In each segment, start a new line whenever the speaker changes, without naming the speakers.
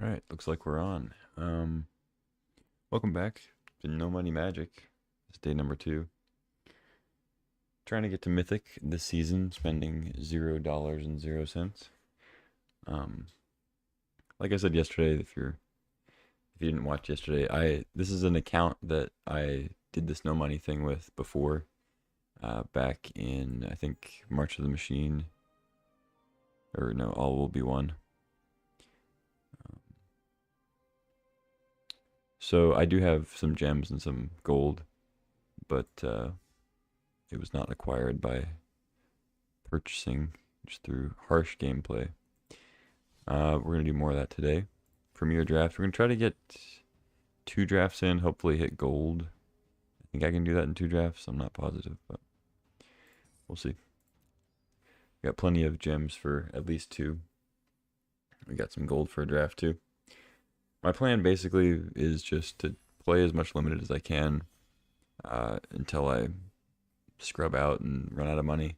Alright, looks like we're on. Welcome back to No Money Magic. It's day number 2. Trying to get to Mythic this season, spending $0.00. Um, like I said yesterday, if you didn't watch yesterday, this is an account that I did this no money thing with before, back in I think March of the Machine, or no, All Will Be One. So I do have some gems and some gold, but it was not acquired by purchasing, just through harsh gameplay. We're going to do more of that today. Premier draft. We're going to try to get 2 drafts in, hopefully hit gold. I think I can do that in 2 drafts. I'm not positive, but we'll see. We got plenty of gems for at least 2. We got some gold for a draft too. My plan basically is just to play as much limited as I can until I scrub out and run out of money.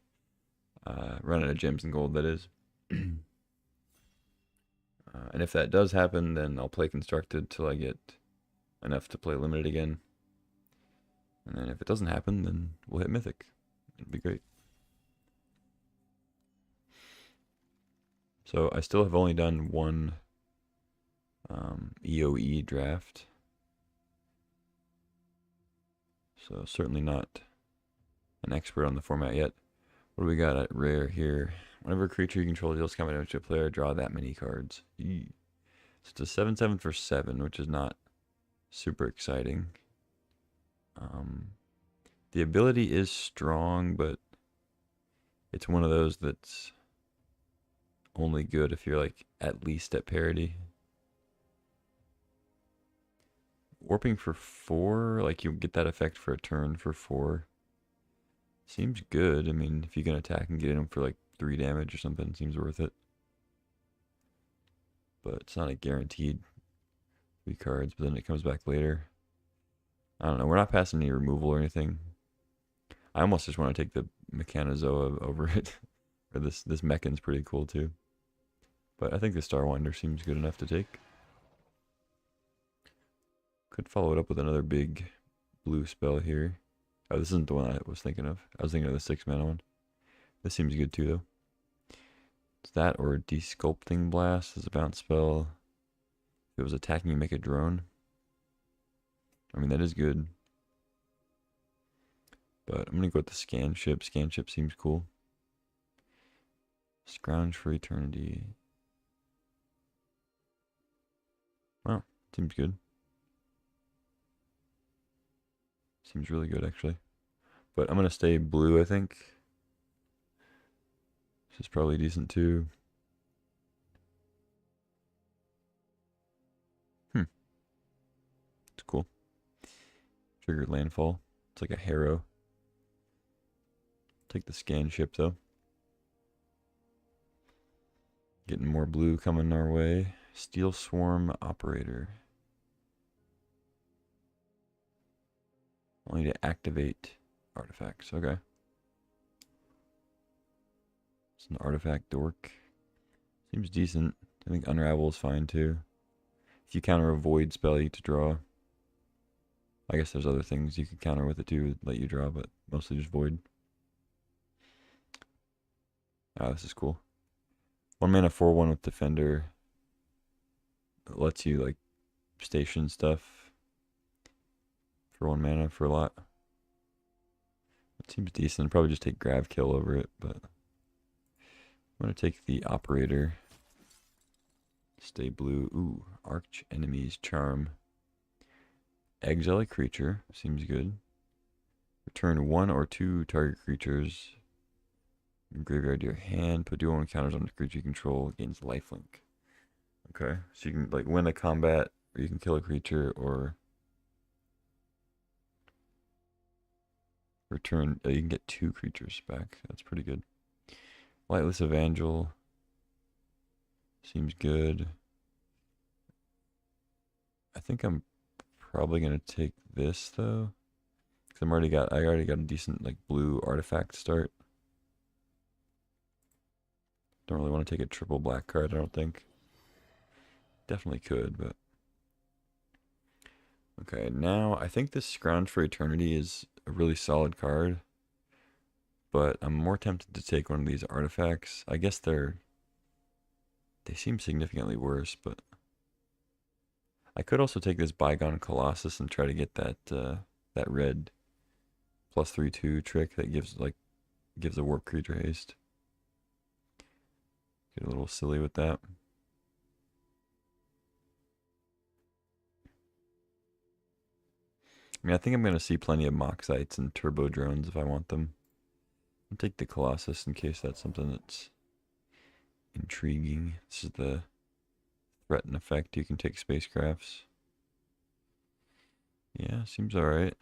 Run out of gems and gold, that is. And if that does happen, then I'll play constructed till I get enough to play limited again. And then if it doesn't happen, then we'll hit mythic. It'll be great. So I still have only done one EOE draft. So certainly not an expert on the format yet. What do we got at rare here? Whenever a creature you control deals combat damage to a player, draw that many cards. Eee. So it's a 7/7 for 7, which is not super exciting. The ability is strong, but it's one of those that's only good if you're like at least at parity. Warping for 4, like you get that effect for a turn for 4. Seems good. I mean, if you can attack and get in them for like 3 damage or something, seems worth it. But it's not a guaranteed 3 cards, but then it comes back later. I don't know. We're not passing any removal or anything. I almost just want to take the Mechanozoa over it. Or this Mechan's pretty cool too. But I think the Starwinder seems good enough to take. Could follow it up with another big blue spell here. Oh, this isn't the one I was thinking of. I was thinking of the 6-mana one. This seems good too, though. It's that or Desculpting Blast as a bounce spell. If it was attacking, you make a drone. I mean, that is good. But I'm going to go with the Scan Ship. Scan Ship seems cool. Scrounge for Eternity. Wow, seems good. Seems really good, actually. But I'm going to stay blue, I think. This is probably decent, too. It's cool. Triggered landfall. It's like a harrow. Take the Scan Ship, though. Getting more blue coming our way. Steel Swarm Operator. Only to activate artifacts. Okay. It's an artifact dork. Seems decent. I think Unravel is fine too. If you counter a void spell, you get to draw. I guess there's other things you could counter with it too, let you draw, but mostly just void. Ah, this is cool. 1 mana 4/1 with Defender. It lets you like station stuff for 1 mana for a lot. It seems decent. Probably just take Grav Kill over it, but I'm gonna take the Operator. Stay blue. Ooh, Arch Enemy's Charm. Exile a creature. Seems good. Return 1 or 2 target creatures from graveyard to your hand. Put dual encounters on the creature you control. Gains lifelink. Okay, so you can like win a combat, or you can kill a creature, or return. You can get 2 creatures back. That's pretty good. Lightless Evangel seems good. I think I'm probably gonna take this though, because I already got a decent like blue artifact start. Don't really want to take a triple black card, I don't think. Definitely could, but okay. Now I think this Scrounge for Eternity is a really solid card, but I'm more tempted to take one of these artifacts. I guess they seem significantly worse, but I could also take this Bygone Colossus and try to get that red +3/2 trick that gives a warp creature haste. Get a little silly with that. I mean, I think I'm going to see plenty of Moxites and Turbo Drones if I want them. I'll take the Colossus in case that's something that's intriguing. This is the threaten effect. You can take spacecrafts. Yeah, seems alright.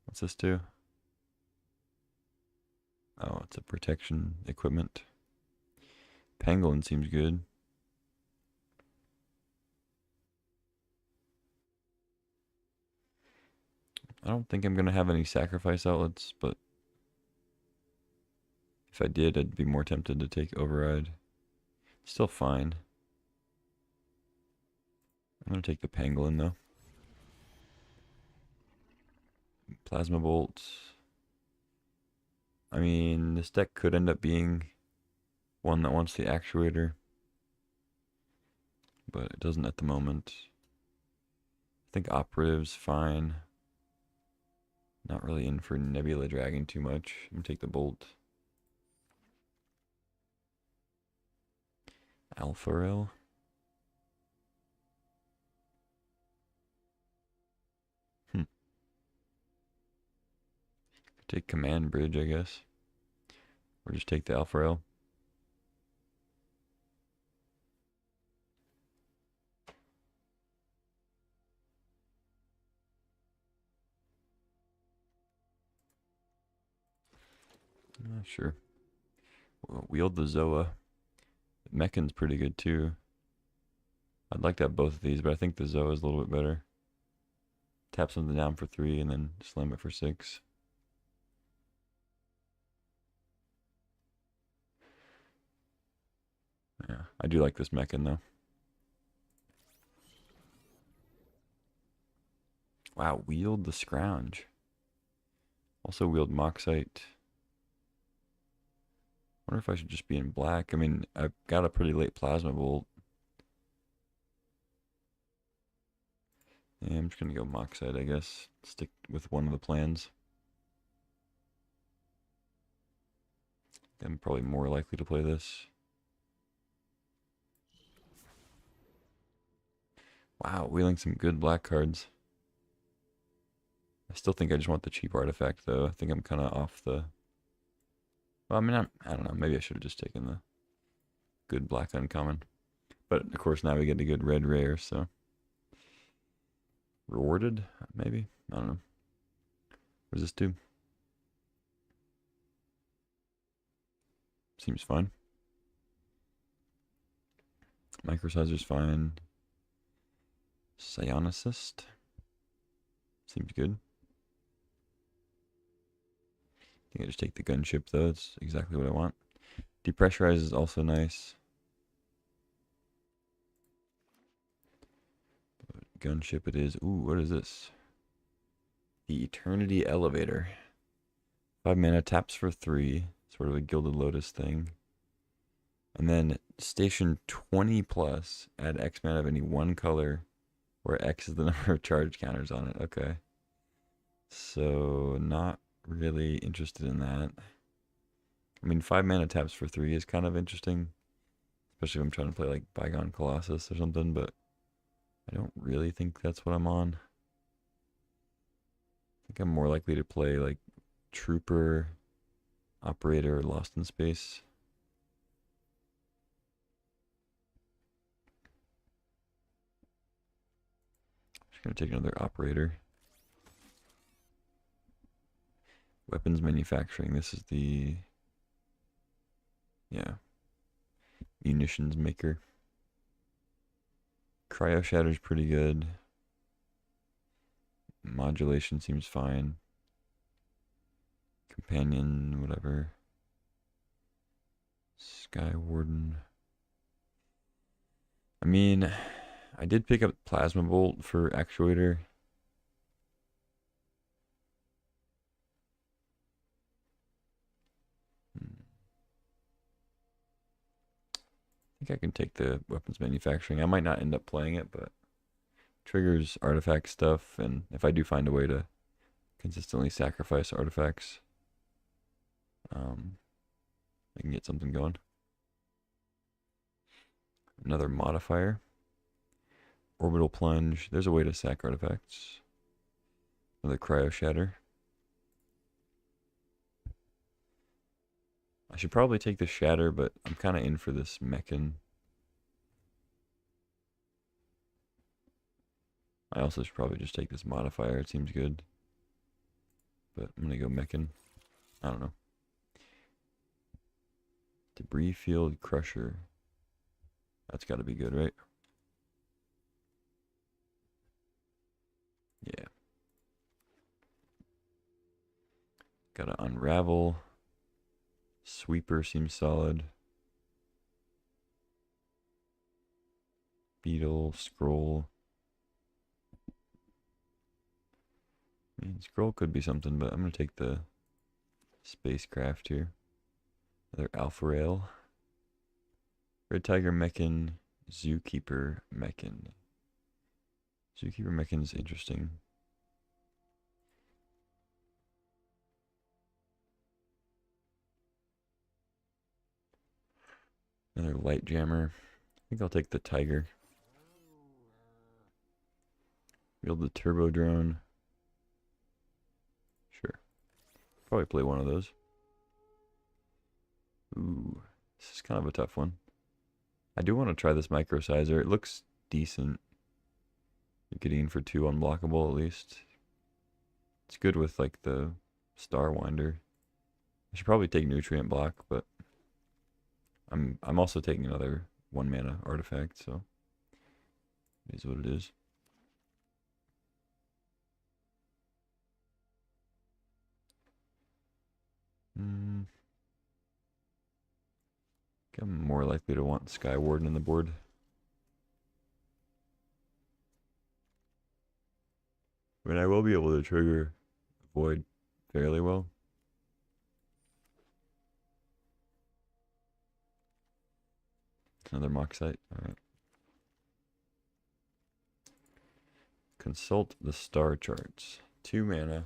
What's this do? Oh, it's a protection equipment. Pangolin seems good. I don't think I'm going to have any sacrifice outlets, but if I did, I'd be more tempted to take Override. Still fine. I'm going to take the Pangolin, though. Plasma Bolt. I mean, this deck could end up being one that wants the Actuator, but it doesn't at the moment. I think Operative's fine. Not really in for Nebula Dragon too much. I'm going to take the Bolt. Alpha Rail. Take Command Bridge, I guess. Or just take the Alpha Rail. Sure. We'll wield the Zoa. Mechan's pretty good too. I'd like to have both of these, but I think the Zoa is a little bit better. Tap something down for 3 and then slam it for 6. Yeah, I do like this Mechan though. Wow, wield the Scrounge. Also wield Moxite. Wonder if I should just be in black. I mean, I've got a pretty late Plasma Bolt. Yeah, I'm just gonna go Moxite, I guess. Stick with one of the plans. I'm probably more likely to play this. Wow, wheeling some good black cards. I still think I just want the cheap artifact, though. I think I'm kind of off the... Well, I mean, I don't know. Maybe I should have just taken the good black uncommon. But, of course, now we get a good red rare, so... Rewarded, maybe? I don't know. What does this do? Seems fine. Microsizer's fine. Psionicist. Seems good. I think I just take the gunship, though. It's exactly what I want. Depressurize is also nice. Gunship it is. Ooh, what is this? The Eternity Elevator. 5 mana, taps for 3. Sort of a Gilded Lotus thing. And then station 20 plus, add X mana of any one color, where X is the number of charge counters on it. Okay. So, not really interested in that. I mean, 5 mana taps for 3 is kind of interesting. Especially if I'm trying to play like Bygone Colossus or something, but I don't really think that's what I'm on. I think I'm more likely to play like Trooper, Operator, or Lost in Space. Just gonna take another Operator. Weapons manufacturing. This is the... Yeah. Munitions maker. Cryo Shatter's pretty good. Modulation seems fine. Companion, whatever. Sky Warden. I mean, I did pick up Plasma Bolt for Actuator. I think I can take the weapons manufacturing. I might not end up playing it, but triggers artifact stuff, and if I do find a way to consistently sacrifice artifacts, I can get something going. Another modifier. Orbital Plunge. There's a way to sack artifacts. Another Cryo Shatter. I should probably take the Shatter, but I'm kind of in for this Mechan. I also should probably just take this modifier. It seems good. But I'm going to go Mechan. I don't know. Debris Field Crusher. That's got to be good, right? Yeah. Got to Unravel. Sweeper seems solid. Beetle, Scroll. I mean, Scroll could be something, but I'm going to take the Spacecraft here. Another Alpha Rail. Red Tiger Mechan. Zookeeper Mechan. Zookeeper Mechan is interesting. Another Light Jammer. I think I'll take the Tiger. Build the Turbo Drone. Sure. Probably play one of those. Ooh, this is kind of a tough one. I do want to try this Microsizer. It looks decent. You're getting for 2 unblockable at least. It's good with like the Star Winder. I should probably take Nutrient Block, but I'm also taking another 1 mana artifact, so it is what it is. I'm more likely to want Sky Warden in the board. I mean, I will be able to trigger Void fairly well. Another Moxite. Alright. Consult the star charts. 2 mana.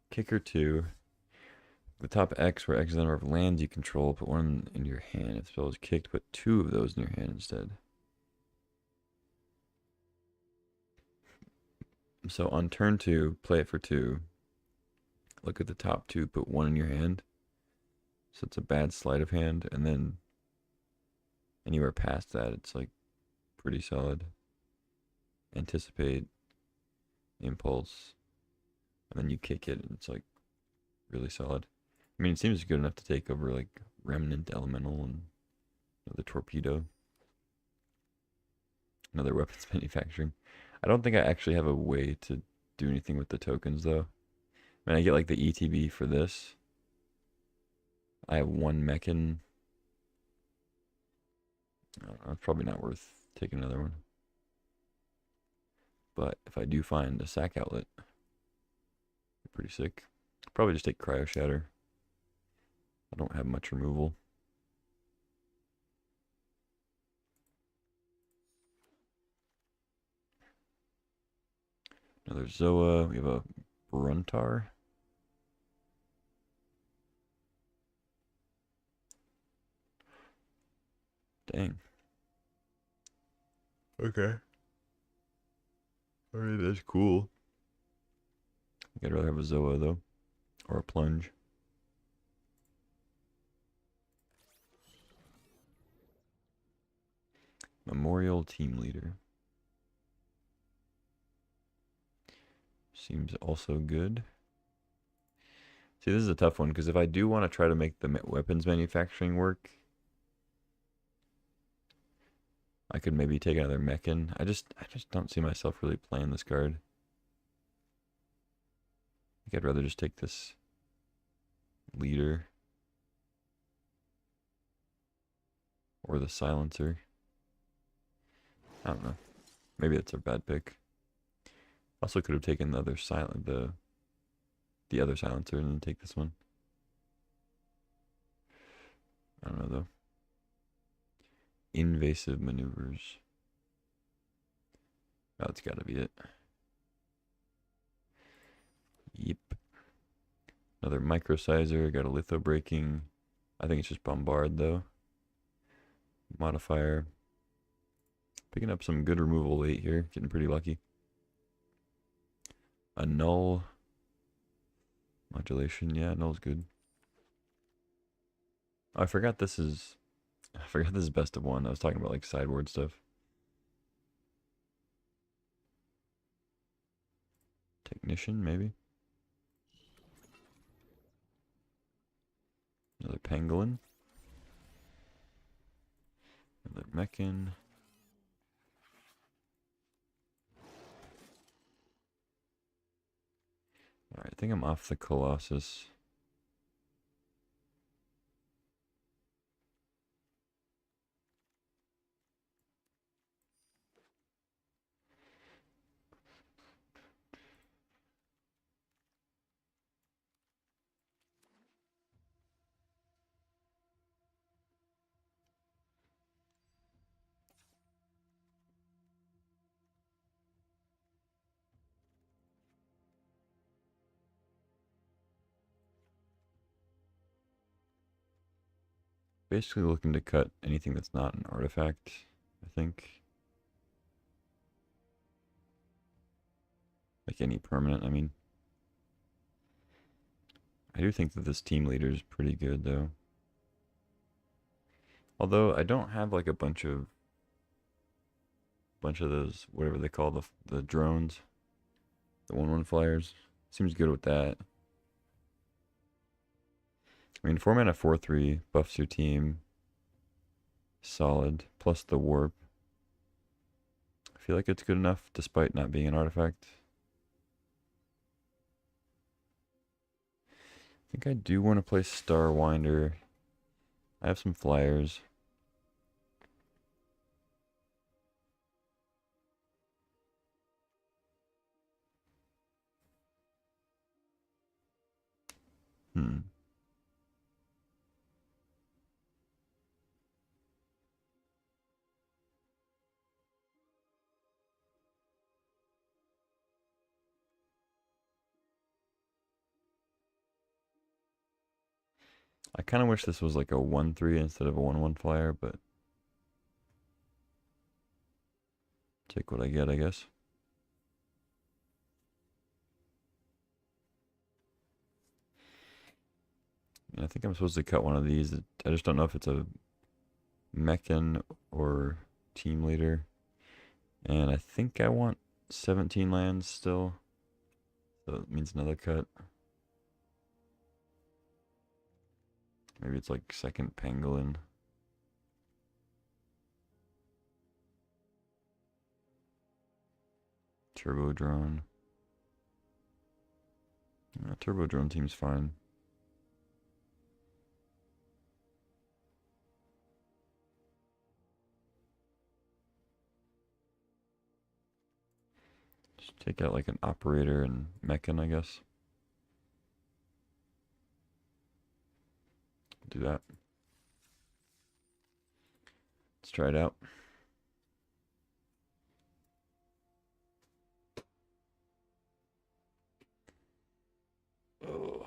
Kicker 2. The top X, where X is the number of lands you control, put 1 in your hand. If the spell is kicked, put 2 of those in your hand instead. So on turn 2, play it for 2. Look at the top 2, put 1 in your hand. So it's a bad sleight of hand, and then anywhere past that, it's like pretty solid. Anticipate, impulse, and then you kick it, and it's like really solid. I mean, it seems good enough to take over like Remnant, Elemental, and the Torpedo. Another weapons manufacturing. I don't think I actually have a way to do anything with the tokens though. I mean, I get like the ETB for this. I have 1 Mechan. I don't know, it's probably not worth taking another one. But if I do find a sack outlet, pretty sick. Probably just take Cryo Shatter. I don't have much removal. Another Zoa. We have a Bruntar. Dang. Okay. Alright, that's cool. I think I'd rather have a Zoa though. Or a Plunge. Memorial Team Leader. Seems also good. See, this is a tough one because if I do want to try to make the weapons manufacturing work, I could maybe take another Mechan. I just don't see myself really playing this card. I think I'd rather just take this leader or the silencer. I don't know. Maybe that's a bad pick. Also could have taken the other the other silencer and then take this one. I don't know though. Invasive maneuvers. Oh, it's gotta be it. Yep. Another microsizer, got a litho breaking. I think it's just bombard though. Modifier. Picking up some good removal late here, getting pretty lucky. A null. Modulation, yeah, null's good. Oh, I forgot this is best of one. I was talking about like sideboard stuff. Technician, maybe. Another pangolin. Another mechan. Alright, I think I'm off the Colossus. Basically looking to cut anything that's not an artifact, I think. Like any permanent, I mean. I do think that this team leader is pretty good though. Although I don't have like a bunch of those, whatever they call the drones, the 1/1 flyers. Seems good with that. I mean, 4 mana 4/3 buffs your team. Solid. Plus the warp. I feel like it's good enough despite not being an artifact. I think I do want to play Starwinder. I have some flyers. Hmm. I kind of wish this was like a 1/3 instead of a 1/1 flyer, but take what I get, I guess. And I think I'm supposed to cut one of these. I just don't know if it's a mechan or team leader. And I think I want 17 lands still. So it means another cut. Maybe it's like second pangolin. Turbo drone. Turbo drone seems fine. Just take out like an operator and mechan, I guess. Do that. Let's try it out. Oh.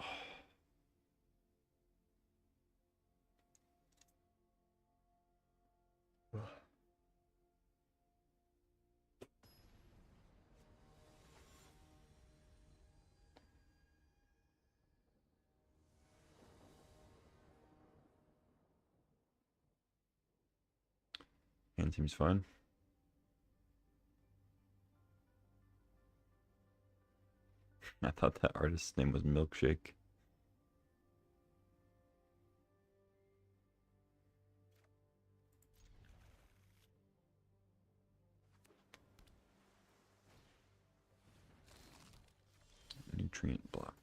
Hand seems fine. I thought that artist's name was Milkshake. Nutrient block.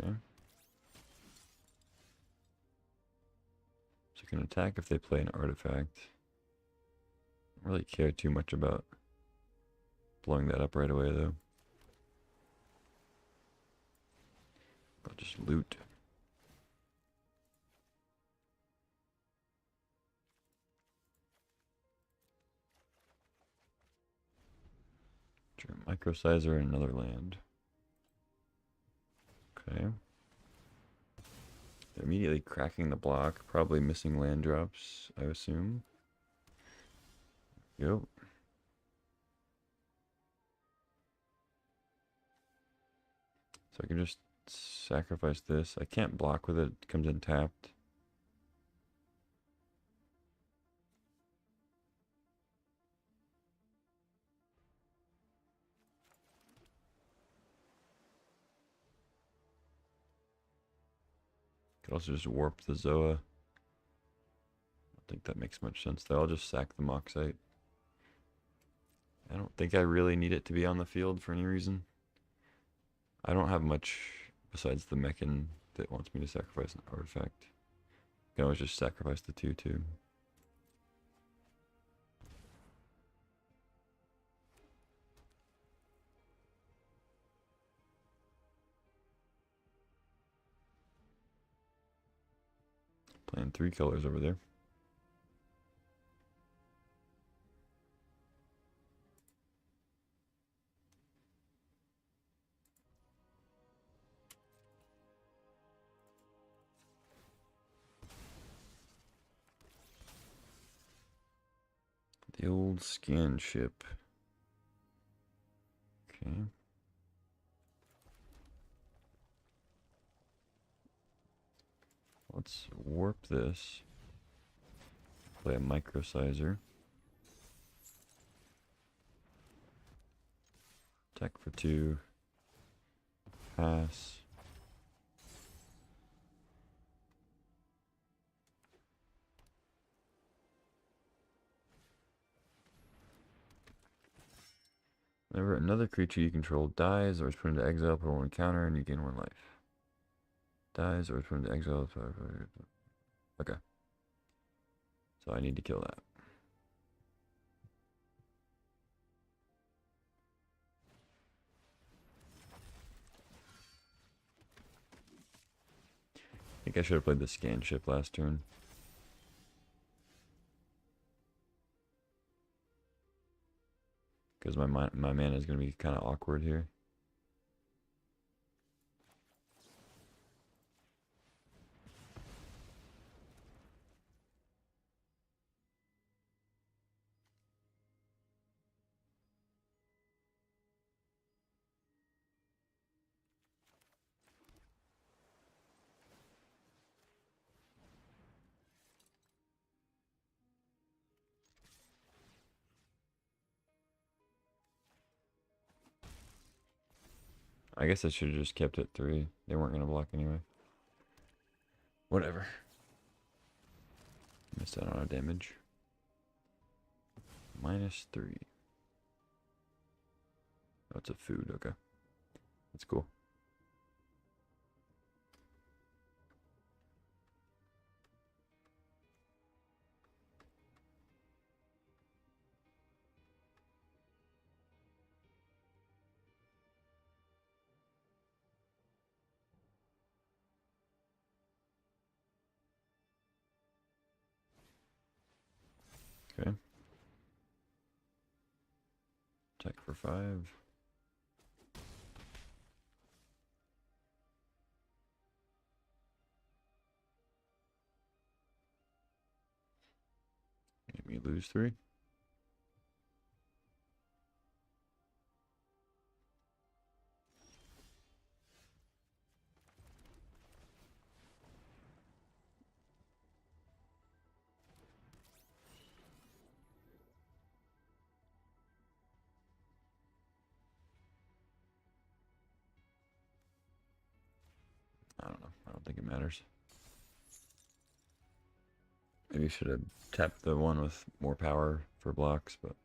Okay. So I can attack if they play an artifact. I don't really care too much about blowing that up right away, though. I'll just loot. Microsizer and another land. Okay. They're immediately cracking the block, probably missing land drops, I assume. Yep. So I can just sacrifice this. I can't block with it. It comes in tapped. Could also just warp the Zoa. I don't think that makes much sense though. I'll just sack the Moxite. I don't think I really need it to be on the field for any reason. I don't have much besides the Mechan that wants me to sacrifice an artifact. I can always just sacrifice the 2/2. Playing 3 colors over there. The old scan ship. Okay. Let's warp this. Play a microsizer. Attack for 2. Pass. Whenever another creature you control dies or is put into exile, put 1 counter and you gain 1 life. Dies or is put into exile. Okay. So I need to kill that. I think I should have played the scan ship last turn. Because my mana is going to be kind of awkward here. I guess I should have just kept it 3. They weren't going to block anyway. Whatever. Missed out on a damage. -3. Oh, it's a food. Okay. That's cool. Okay. Attack for 5. Make me lose 3. I don't know. I don't think it matters. Maybe should have tapped the one with more power for blocks, but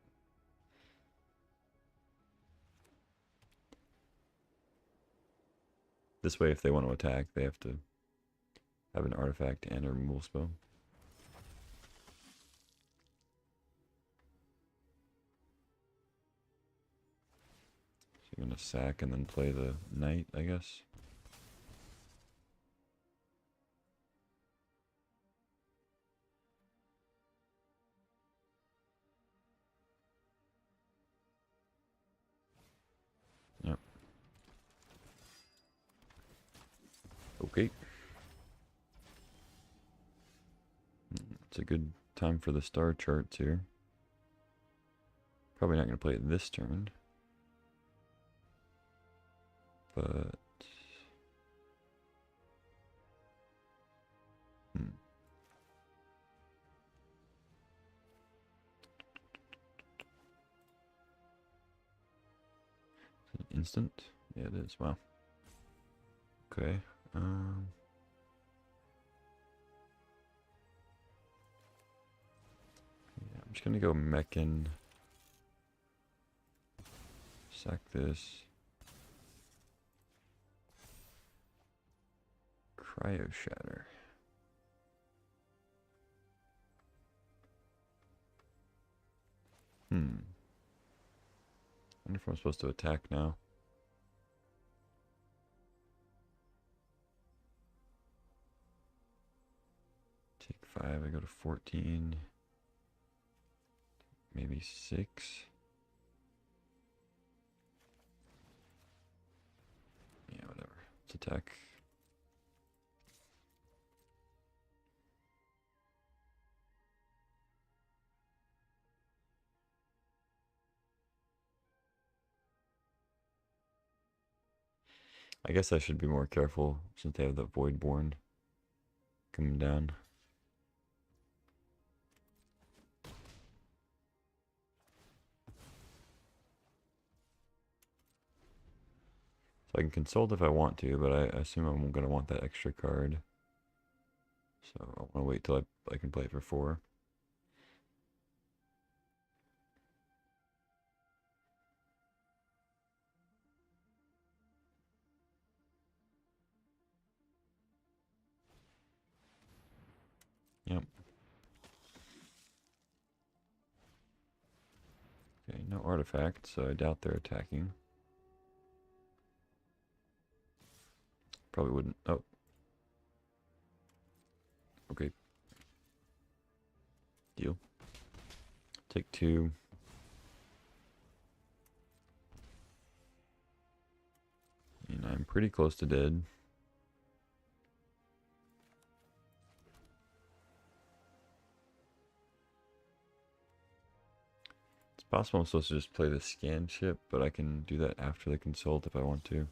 This way, if they want to attack, they have to have an artifact and a removal spell. So you're gonna sack and then play the knight, I guess. Yep. Okay. It's a good time for the star charts here. Probably not going to play it this turn. But... Instant? Yeah, it is. Wow. Okay. Yeah, I'm just gonna go Meccan. Sack this. Cryo Shatter. I wonder if I'm supposed to attack now. Take 5, I go to 14. Maybe 6. Yeah, whatever. Let's attack. I guess I should be more careful since they have the Voidborn coming down. So I can consult if I want to, but I assume I'm going to want that extra card. So I want to wait till I can play it for 4. Yep. Okay, no artifact, so I doubt they're attacking. Probably wouldn't. Oh. Okay. Deal. Take 2. And I'm pretty close to dead. It's possible I'm supposed to just play the scan ship, but I can do that after the consult if I want to.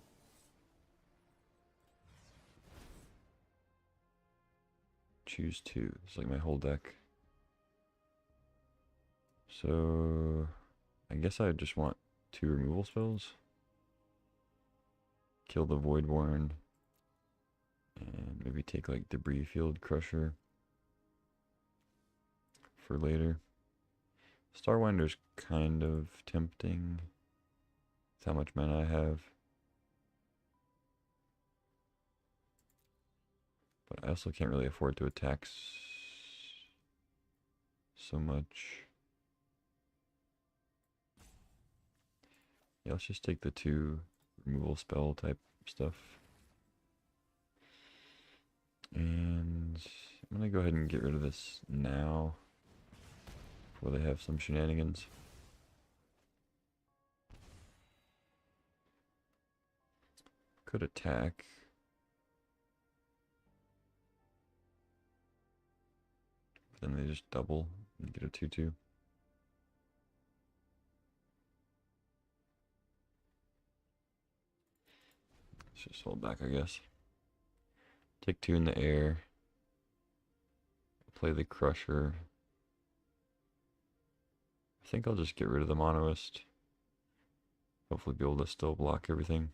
Choose 2. It's like my whole deck. So I guess I just want 2 removal spells. Kill the Voidborn. And maybe take like Debris Field Crusher for later. Starwinder's kind of tempting. That's how much mana I have. But I also can't really afford to attack so much. Yeah, let's just take the 2 removal spell type stuff. And I'm going to go ahead and get rid of this now before they have some shenanigans. Could attack. But then they just double and get a 2/2. Let's just hold back, I guess. Take 2 in the air. Play the Crusher. I think I'll just get rid of the Monoist. Hopefully be able to still block everything.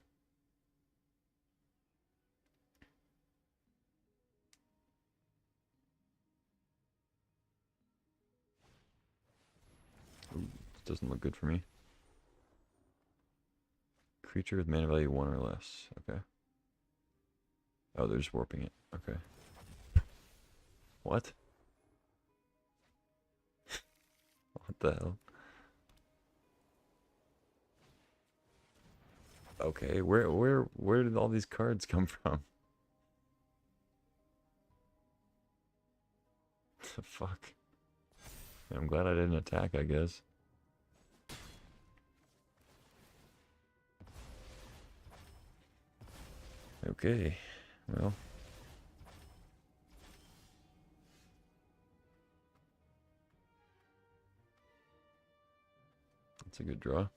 Ooh, this doesn't look good for me. Creature with mana value 1 or less. Okay. Oh, they're just warping it. Okay. What? What the hell? Okay, where did all these cards come from? The fuck? I'm glad I didn't attack, I guess. Okay, well. That's a good draw.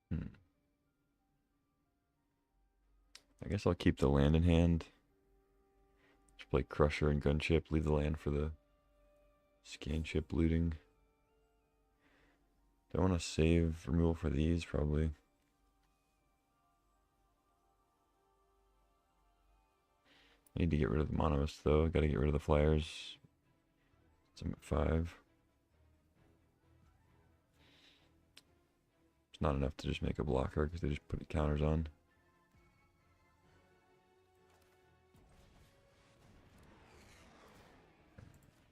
Hmm. I guess I'll keep the land in hand. Just play Crusher and Gunship. Leave the land for the Scanship looting. Do I want to save removal for these? Probably. I need to get rid of the Monomist though. Gotta get rid of the Flyers. So I'm at 5. It's not enough to just make a blocker because they just put counters on.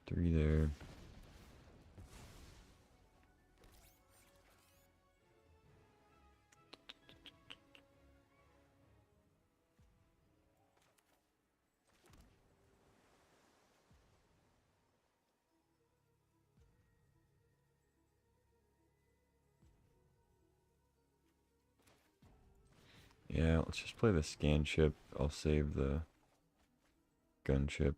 Three there. Yeah, let's just play the Scanship. I'll save the Gunship.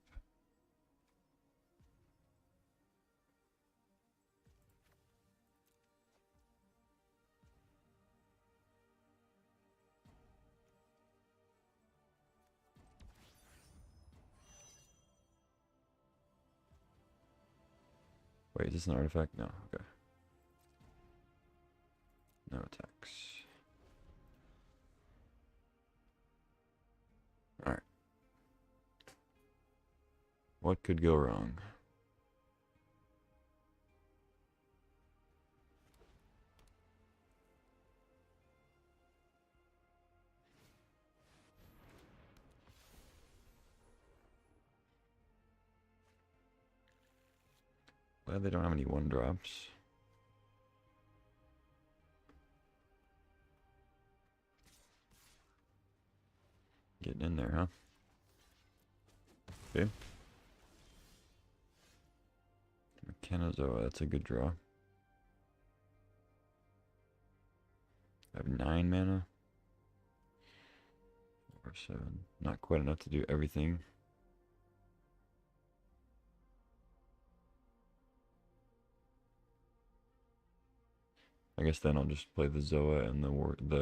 Wait, is this an artifact? No, okay. No attacks. Alright. What could go wrong? Glad they don't have any 1-drops. Getting in there, huh? Okay. Mechanozoa, that's a good draw. I have 9 mana. Or 7. Not quite enough to do everything. I guess then I'll just play the Zoa and the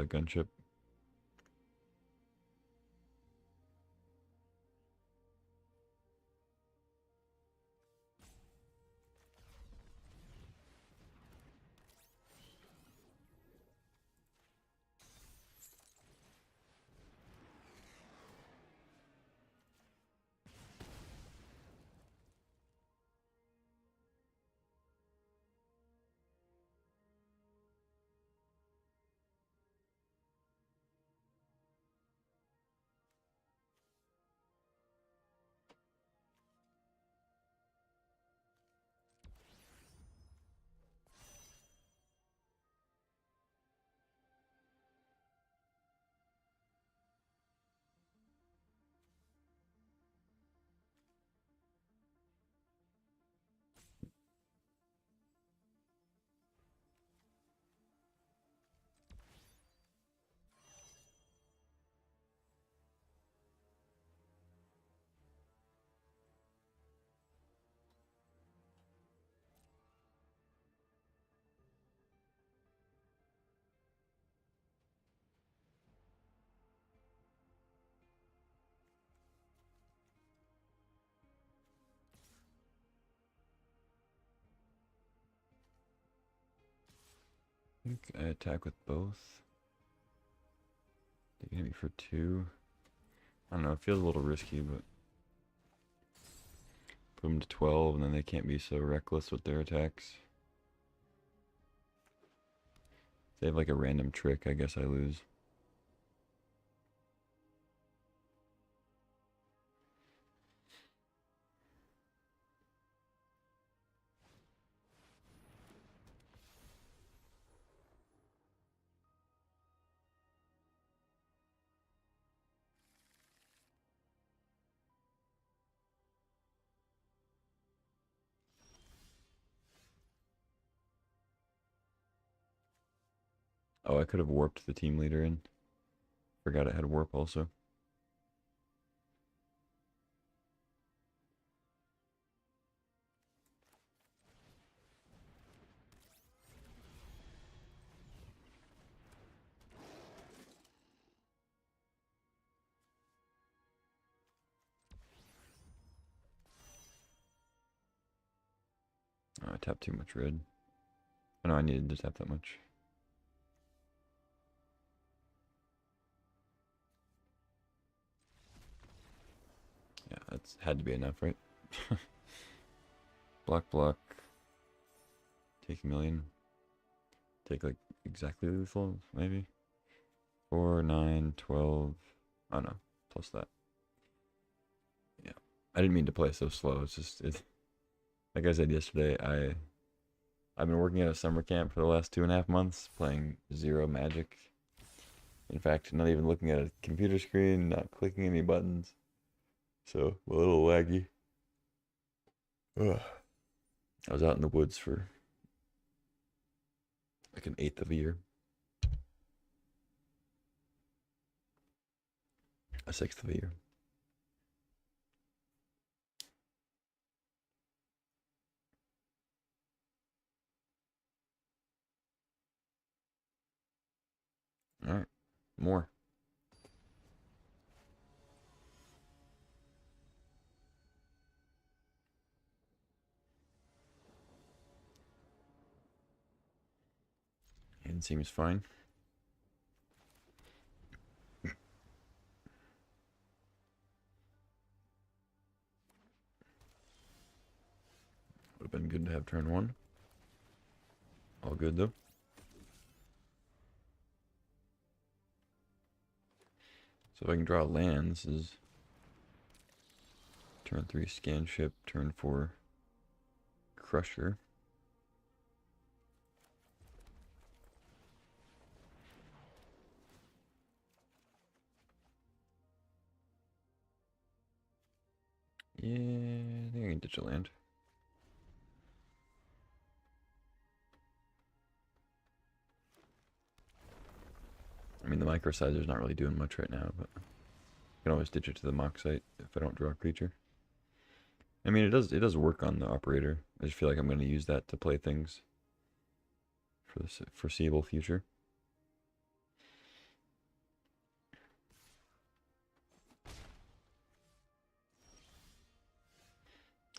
Gunship. I think I attack with both. They hit me for 2. I don't know, it feels a little risky, but put them to 12 and then they can't be so reckless with their attacks. If they have like a random trick, I guess I lose. Oh, I could have warped the team leader in. Forgot it had warp also. Oh, I tapped too much red. I know I needed to tap that much. Yeah, that's had to be enough, right? Block. Take a million. Take like exactly lethal, maybe. 4, 9, 12. Oh no, plus that. Yeah, I didn't mean to play so slow. It's just like I said yesterday. I've been working at a summer camp for the last 2.5 months, playing zero Magic. In fact, not even looking at a computer screen, not clicking any buttons. So a little laggy. Ugh. I was out in the woods for like an eighth of a year, a sixth of a year. All right, more. Hand seems fine. Would have been good to have turn one. All good though. So if I can draw lands, is turn 3 scan ship, turn 4 crusher. Yeah, I think I can ditch a land. I mean, the microsizer's not really doing much right now, but I can always ditch it to the mock site if I don't draw a creature. I mean, it does work on the operator. I just feel like I'm going to use that to play things for the foreseeable future.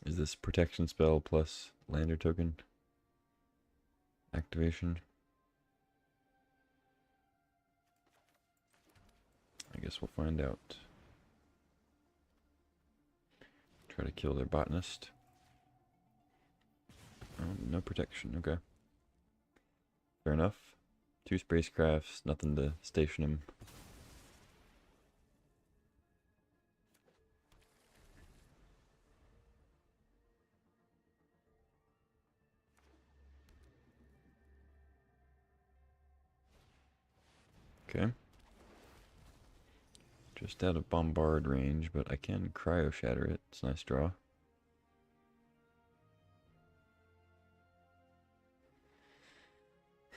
Is this protection spell plus lander token activation? I guess we'll find out. Try to kill their botanist. Oh, no protection, okay. Fair enough. 2 spacecrafts, nothing to station him. Okay. Just out of bombard range, but I can cryo shatter it. It's a nice draw.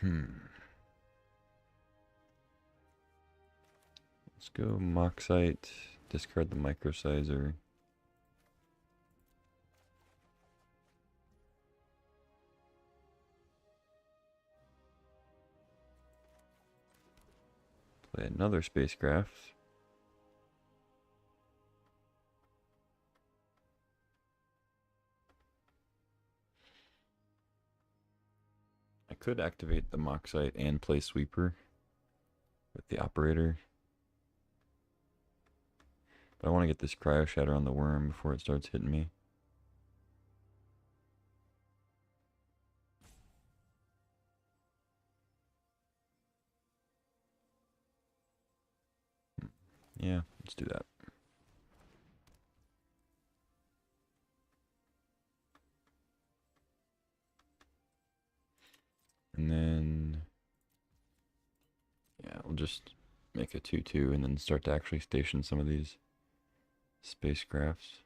Let's go Moxite, discard the microsizer. Play another spacecraft. I could activate the Moxite and play Sweeper with the operator. But I want to get this Cryo Shatter on the worm before it starts hitting me. Yeah, let's do that. And then, yeah, we'll just make a 2-2 and then start to actually station some of these spacecrafts.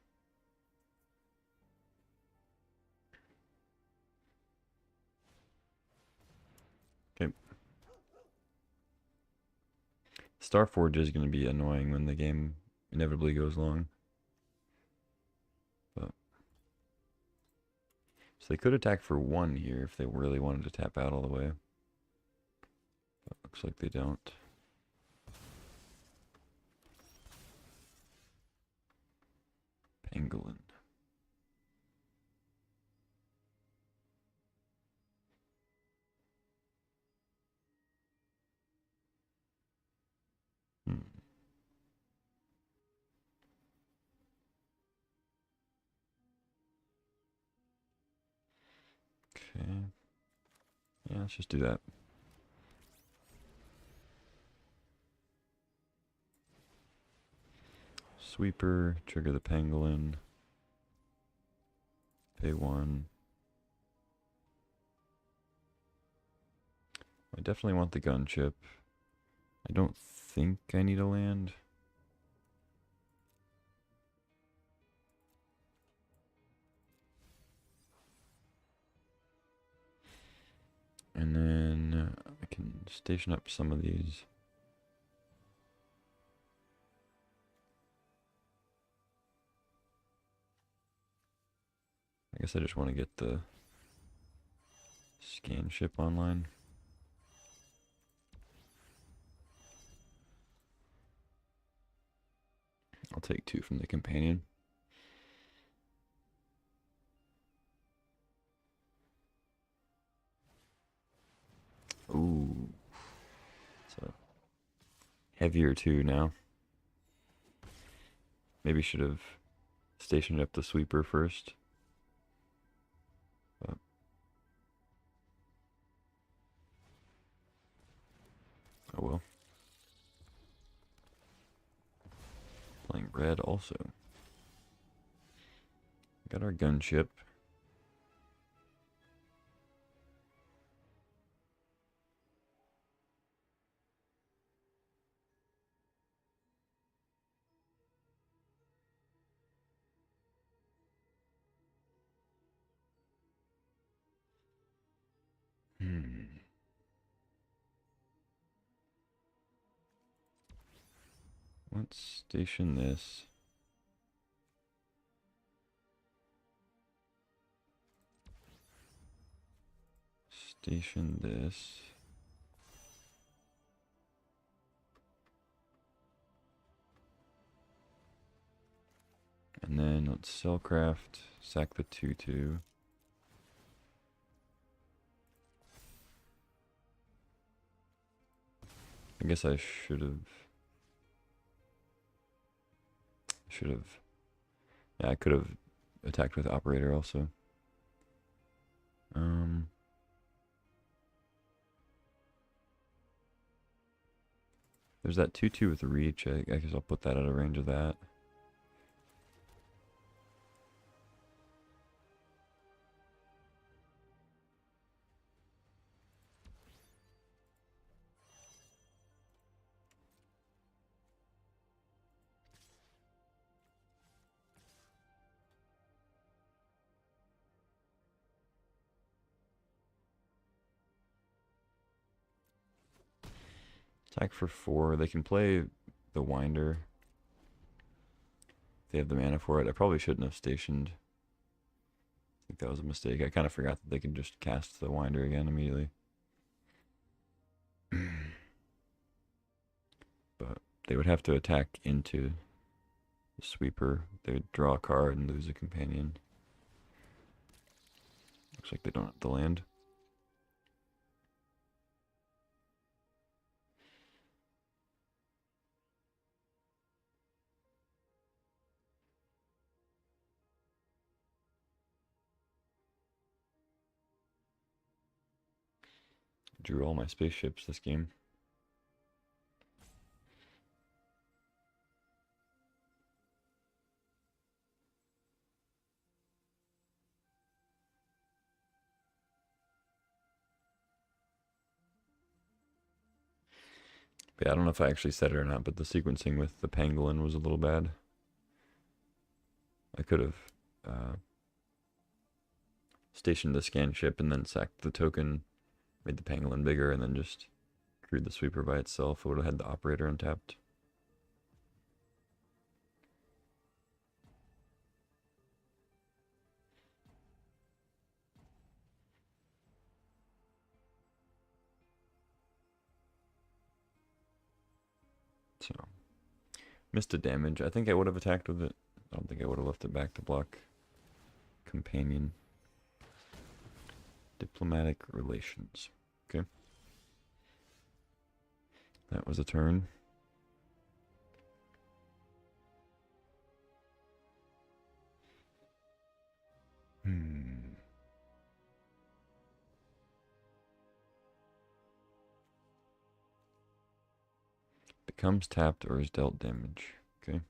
Okay. Starforge is going to be annoying when the game inevitably goes long. But so they could attack for 1 here if they really wanted to tap out all the way. But looks like they don't. Pangolin. Hmm. Okay. Yeah, let's just do that. Sweeper, trigger the pangolin. Pay 1. I definitely want the gunship. I don't think I need a land. And then I can station up some of these. I guess I just want to get the scan ship online. I'll take 2 from the companion. Ooh. It's a heavier 2 now. Maybe should have stationed up the sweeper first. But oh well. Playing red also. Got our gunship. Let's station this. Station this. And then let's cellcraft, sack the 2-2. I guess I should have. Yeah, I could have attacked with operator also. There's that 2-2 with reach. I guess I'll put that out of range of that. Attack for 4. They can play the Winder. If they have the mana for it. I probably shouldn't have stationed. I think that was a mistake. I kind of forgot that they can just cast the Winder again immediately. But they would have to attack into the sweeper. They would draw a card and lose a companion. Looks like they don't have the land. Drew all my spaceships this game. But yeah, I don't know if I actually said it or not, but the sequencing with the pangolin was a little bad. I could have stationed the scan ship and then sacked the token, made the pangolin bigger, and then just crewed the sweeper by itself. It would have had the operator untapped. So, missed a damage. I think I would have attacked with it. I don't think I would have left it back to block companion. Diplomatic relations. Okay. That was a turn. Becomes tapped or is dealt damage. Okay.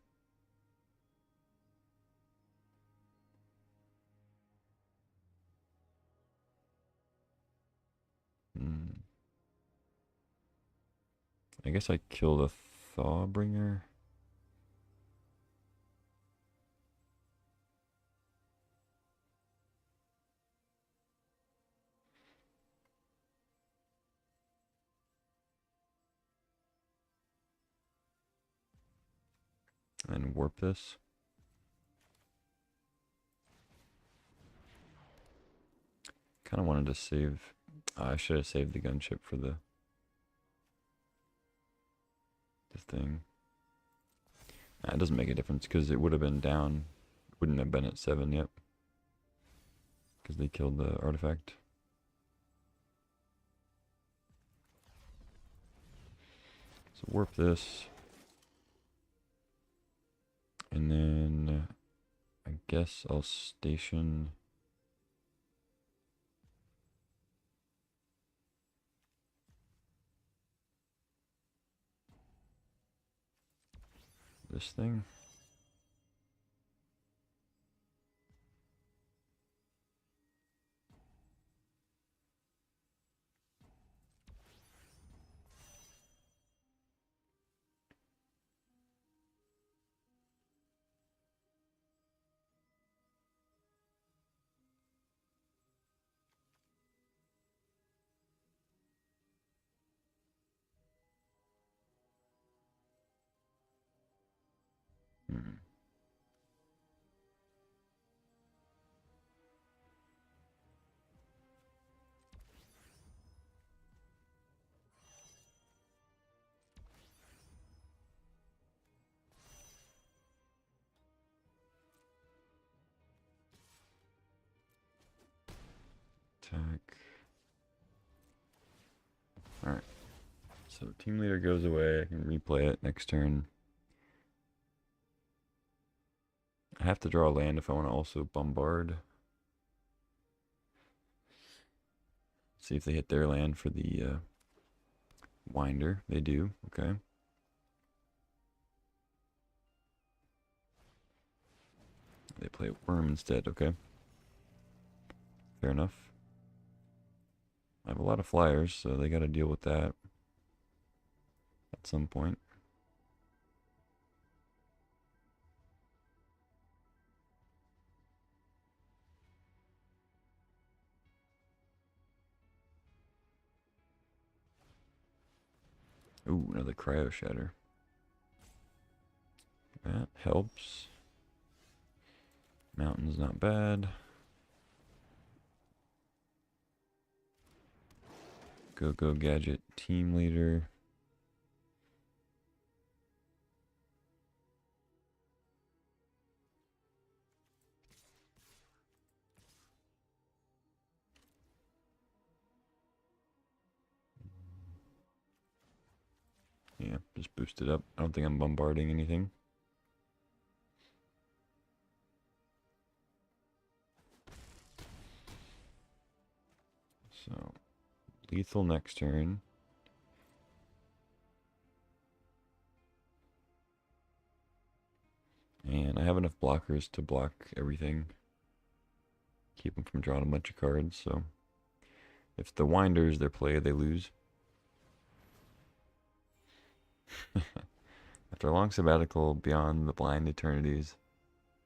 I guess I killed a Thawbringer. And warp this. Kind of wanted to save. I should have saved the gunship for the thing. It doesn't make a difference because it would have been down. Wouldn't have been at 7 yet. Because they killed the artifact. So warp this. And then I guess I'll station this thing. Hmm. Attack. Alright. So team leader goes away. I can replay it next turn. I have to draw a land if I want to also bombard. See if they hit their land for the winder. They do. Okay. They play worm instead. Okay. Fair enough. I have a lot of flyers, so they got to deal with that at some point. Ooh, another cryo shatter. That helps. Mountain's not bad. Go gadget team leader. Yeah, just boost it up. I don't think I'm bombarding anything. So, lethal next turn. And I have enough blockers to block everything. Keep them from drawing a bunch of cards, so if the winders their play, they lose. After a long sabbatical beyond the blind eternities,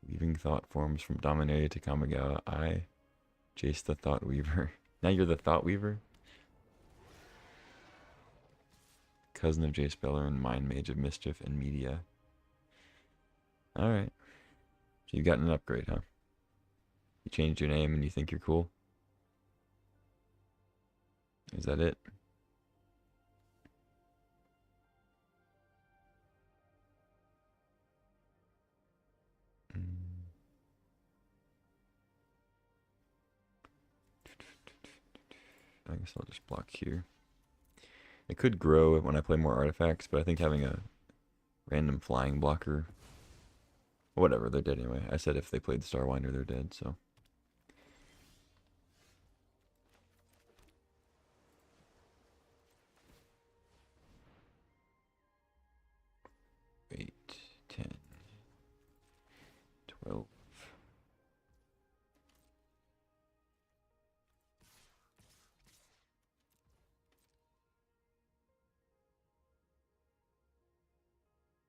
weaving thought forms from Dominaria to Kamigawa, I, Jace the Thought Weaver. Now you're the Thought Weaver? Cousin of Jace Beleren, Mind Mage of Mischief and Media. Alright. So you got an upgrade, huh? You changed your name and you think you're cool? Is that it? I guess I'll just block here. It could grow when I play more artifacts, but I think having a random flying blocker... Whatever, they're dead anyway. I said if they played Starwinder, they're dead, so... 8, 10, 12.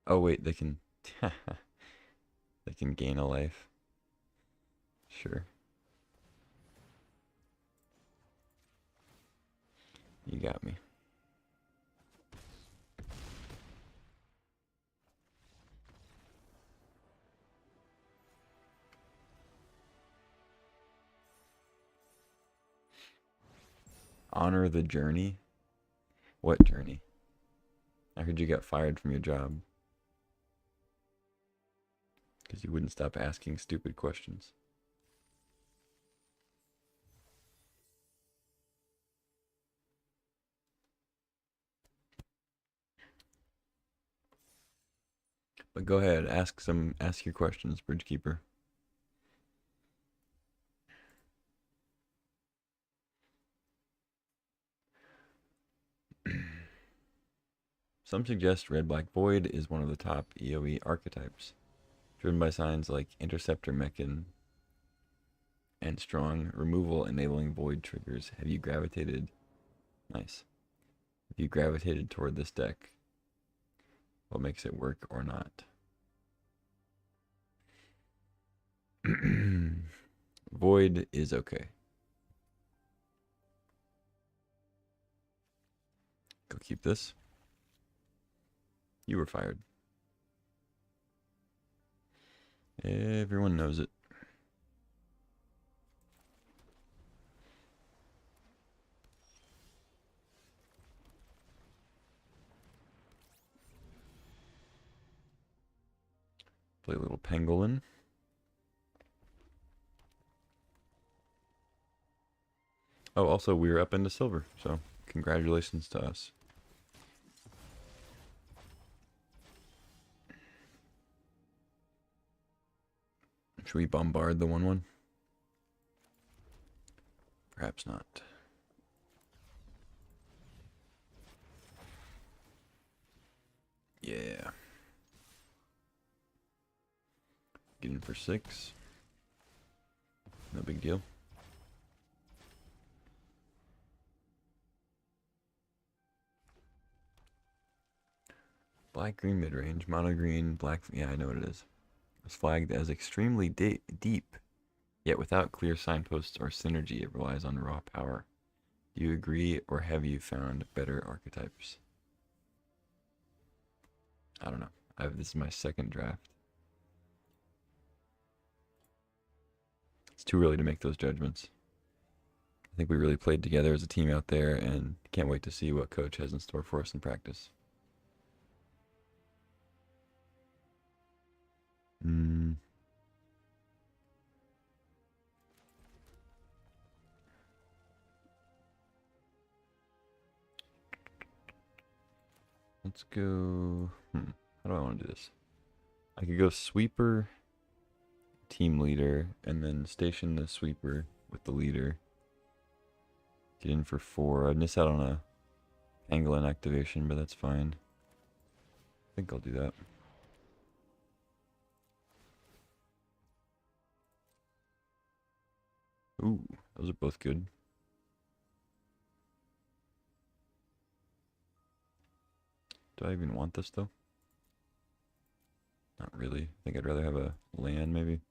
Oh wait, they can they can gain a life. Sure. You got me. Honor the journey? What journey? I heard you got fired from your job. Because you wouldn't stop asking stupid questions. But go ahead, ask your questions, Bridgekeeper. Some suggest Red-Black Void is one of the top EoE archetypes, driven by signs like Interceptor Mechan and strong removal enabling Void triggers. Have you gravitated... Nice. Have you gravitated toward this deck? What makes it work or not? Void is okay. Go keep this. You were fired. Everyone knows it. Play a little pangolin. Oh, also, we're up into silver, so congratulations to us. Should we bombard the 1-1? Perhaps not. Yeah. Get in for 6. No big deal. Black green mid range, mono green, black. Yeah, I know what it is. It's flagged as extremely deep, yet without clear signposts or synergy. It relies on raw power. Do you agree, or have you found better archetypes? I don't know. This is my second draft. It's too early to make those judgments. I think we really played together as a team out there, and can't wait to see what coach has in store for us in practice. Let's go... How do I want to do this? I could go sweeper, team leader, and then station the sweeper with the leader. Get in for 4. I'd miss out on a pangolin activation, but that's fine. I think I'll do that. Ooh, those are both good. Do I even want this though? Not really. I think I'd rather have a land maybe.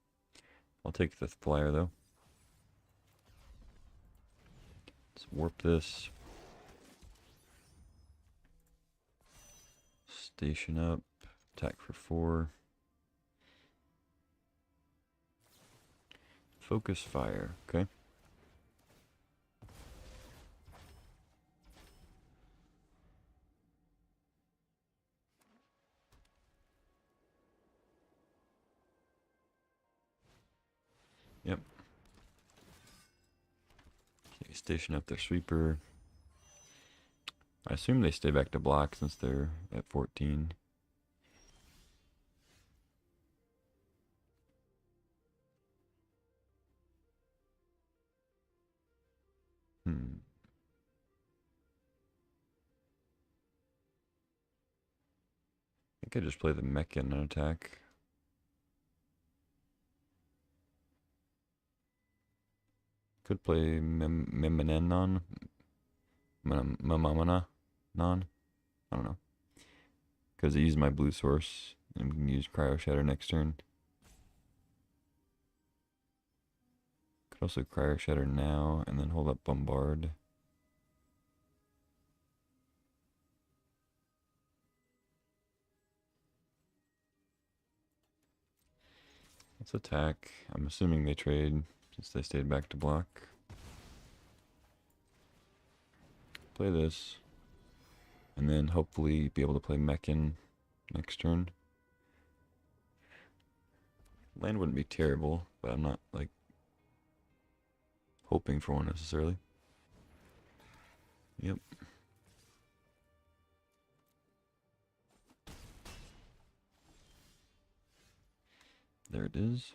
I'll take the flyer though. Let's warp this. Station up. Attack for 4. Focus fire. Okay. Yep. Okay, station up their sweeper. I assume they stay back to block since they're at 14. I think I just play the mech in an attack. Could play Miminenon. Mamamana. Non. I don't know. Because I use my blue source. And we can use Cryo Shatter next turn. Could also Cryo Shatter now and then hold up Bombard. Let's attack. I'm assuming they trade since they stayed back to block. Play this. And then hopefully be able to play Mechan next turn. Land wouldn't be terrible, but I'm not like hoping for one necessarily. Yep. There it is.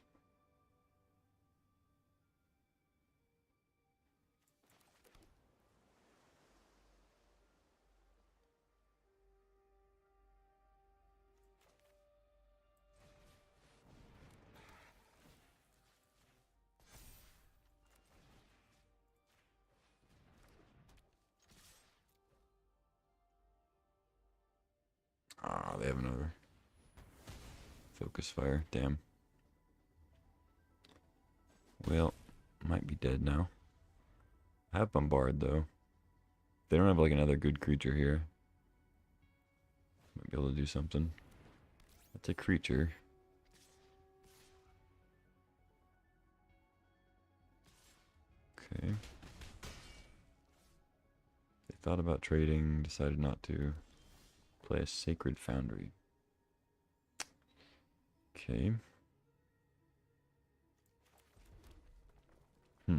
Ah, they have another focus fire. Damn. Well, might be dead now. I have Bombard though. They don't have like another good creature here. Might be able to do something. That's a creature. Okay. They thought about trading, decided not to. Play a Sacred Foundry. Okay. I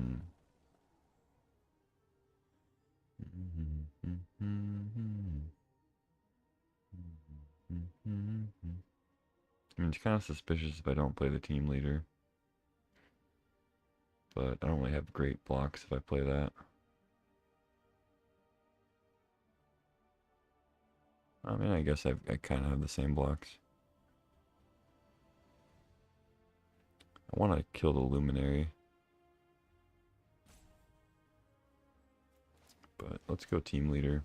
mean, it's kind of suspicious if I don't play the team leader. But I don't really have great blocks if I play that. I mean, I guess I kind of have the same blocks. I want to kill the Luminary. But let's go team leader.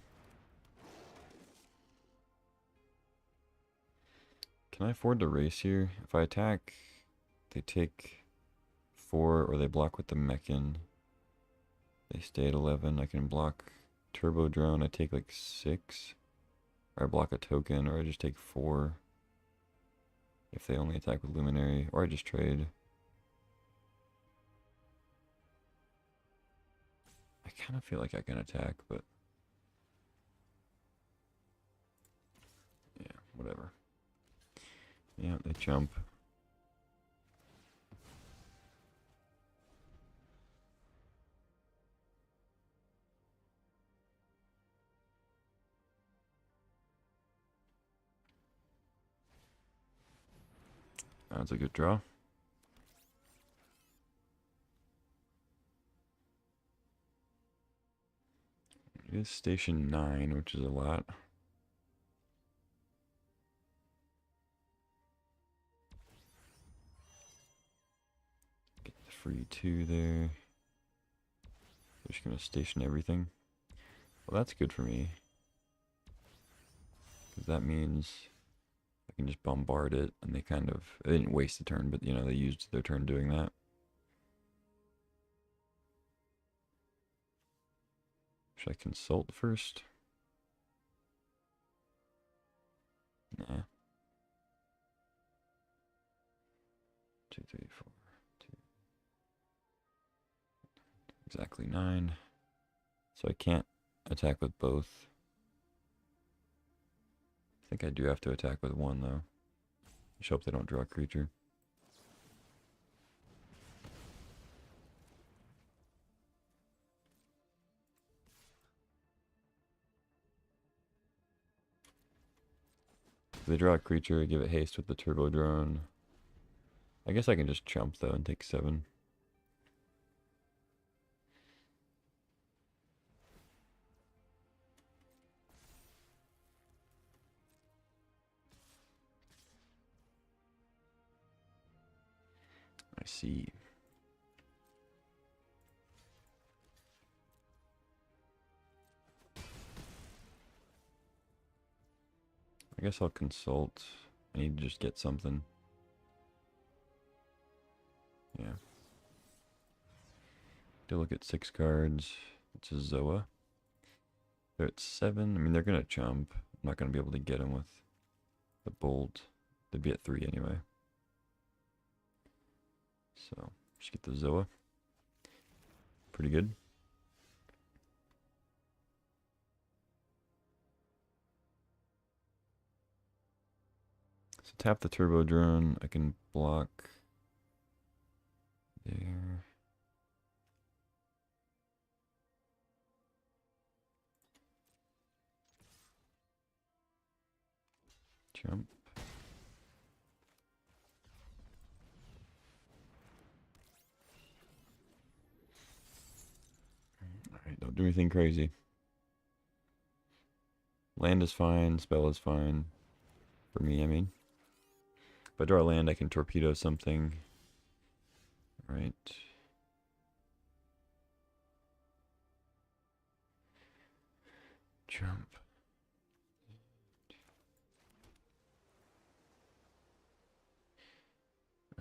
Can I afford to race here? If I attack, they take 4 or they block with the Mechan. They stay at 11. I can block Turbo Drone. I take like 6. Or I block a token, or I just take 4. If they only attack with Luminary, or I just trade. I kind of feel like I can attack, but yeah, whatever. Yeah, they jump. That's a good draw. It is station 9, which is a lot. Get the free 2 there. They're just going to station everything. Well, that's good for me. that means I can just bombard it, and they didn't waste a turn, but they used their turn doing that. Should I consult first? Nah. 2, 3, 4, 2. Exactly 9. So I can't attack with both. I think I do have to attack with one, though. Just hope they don't draw a creature. If they draw a creature, give it haste with the turbo drone. I guess I can just chump, though, and take 7. I see. I guess I'll consult. I need to just get something. Yeah. To look at 6 cards. It's a Zoa. They're at 7. I mean, they're going to chump. I'm not going to be able to get them with the bolt. They'd be at 3 anyway. So, just get the Zoa. Pretty good. So tap the turbo drone. I can block there. Jump. Alright, don't do anything crazy. Land is fine, spell is fine. For me, I mean. If I draw a land, I can torpedo something. Right. Jump.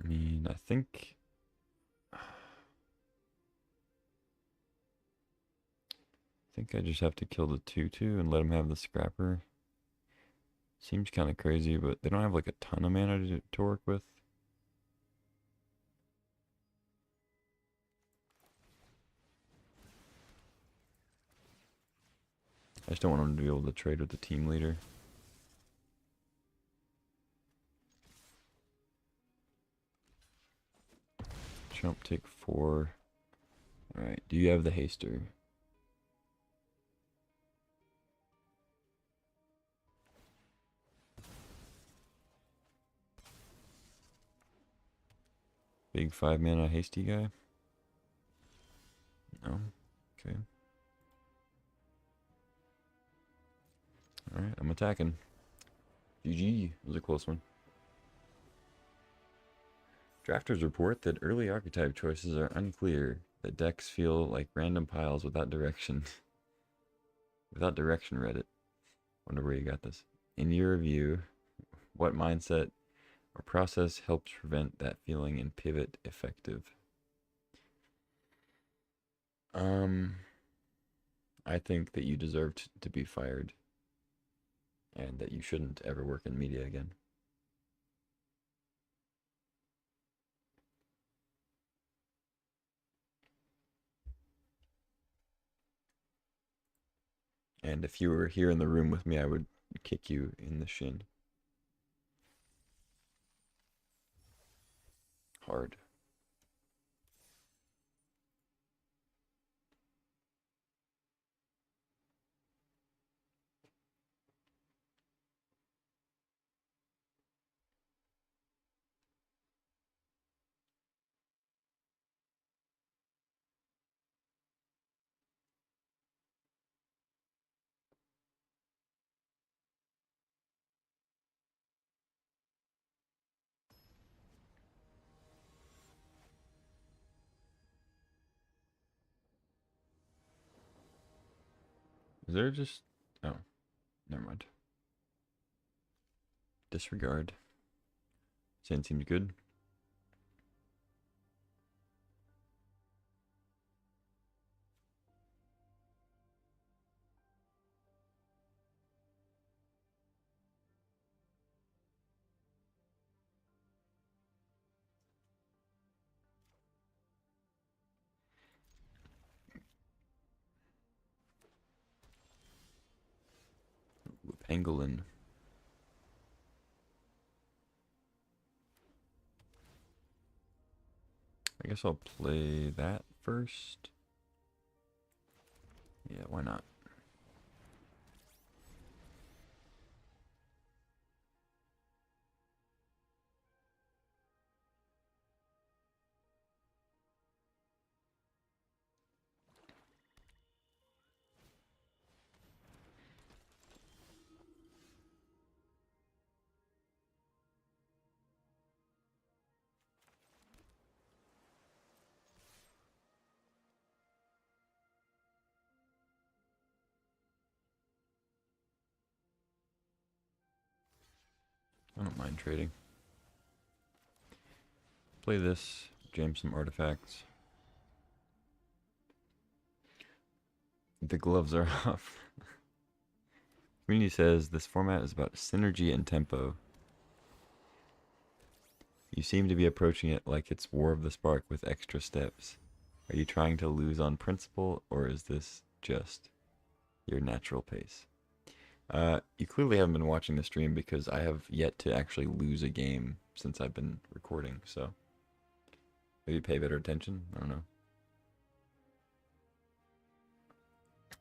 I mean, I think I just have to kill the 2/2 and let him have the scrapper. Seems kind of crazy, but they don't have like a ton of mana to work with. I just don't want him to be able to trade with the team leader. Jump, take 4. Alright, do you have the haster? Big 5 mana hasty guy? No? Okay. Alright, I'm attacking. GG. It was a close one. Drafters report that early archetype choices are unclear. That decks feel like random piles without direction. Without direction, Reddit. Wonder where you got this. In your review, what mindset or process helps prevent that feeling and pivot effective? I think that you deserved to be fired and that you shouldn't ever work in media again. And if you were here in the room with me, I would kick you in the shin. Hard. Is there just... Oh, never mind. disregard. Sand seems good. Pangolin. I guess I'll play that first. Yeah, why not? I don't mind trading. Play this, jam some artifacts. The gloves are off. Community says this format is about synergy and tempo. You seem to be approaching it like it's War of the Spark with extra steps. Are you trying to lose on principle, or is this just your natural pace? You clearly haven't been watching the stream because I have yet to actually lose a game since I've been recording, so maybe pay better attention. I don't know.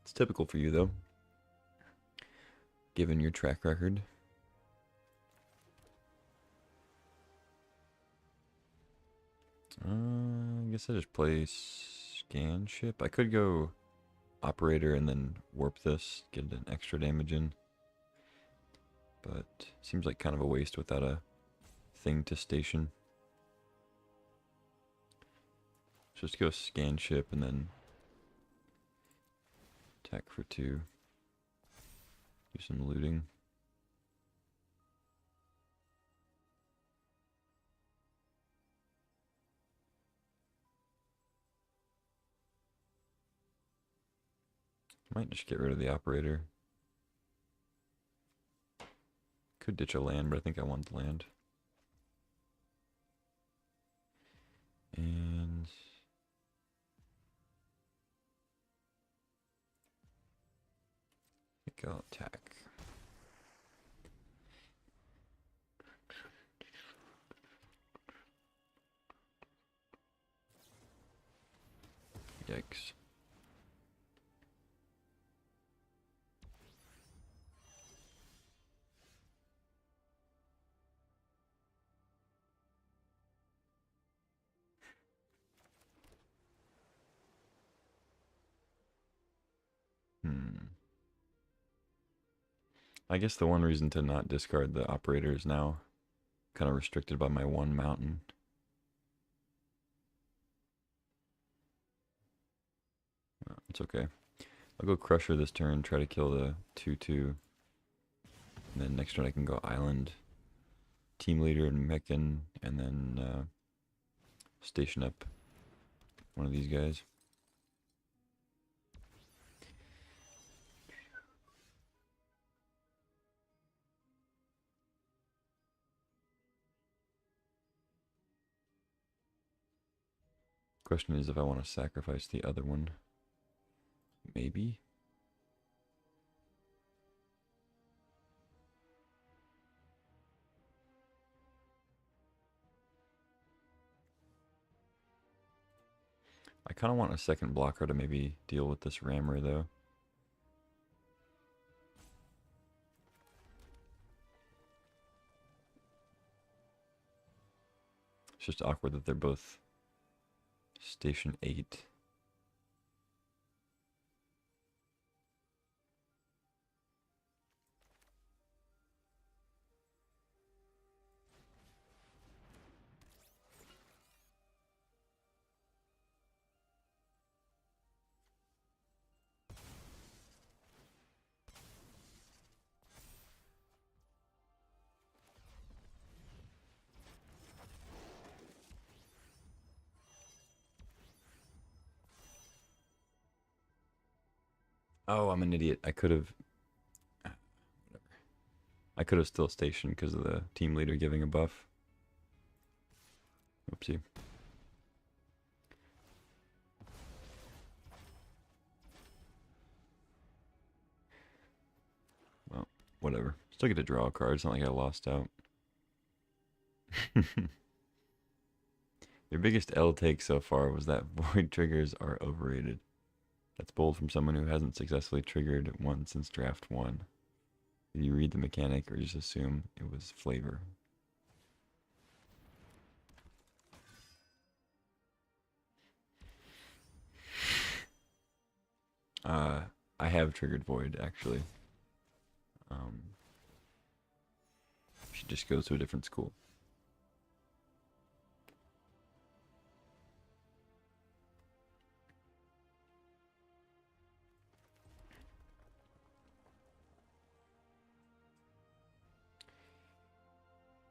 It's typical for you, though, given your track record. I guess I just play scan ship. I could go operator and then warp this, get an extra damage in. But seems like kind of a waste without a thing to station. So just go scan ship and then attack for 2. Do some looting. Might just get rid of the operator. Could ditch a land, but I think I want the land. And I think I'll attack. Yikes. I guess the one reason to not discard the operator is now kind of restricted by my 1 mountain. It's okay. I'll go Crusher this turn, try to kill the 2/2. And then next turn I can go Island, Team Leader and Meccan, and then station up one of these guys. Question is if I want to sacrifice the other one. Maybe. I kind of want a second blocker to maybe deal with this rammer though. It's just awkward that they're both station 8. Oh, I'm an idiot. I could have. Whatever. I could have still stationed because of the team leader giving a buff. Oopsie. Well, whatever. Still get to draw a card. It's not like I lost out. Your biggest L take so far was that void triggers are overrated. That's bold from someone who hasn't successfully triggered one since draft 1. Did you read the mechanic or just assume it was flavor? I have triggered void actually. Um, she just goes to a different school.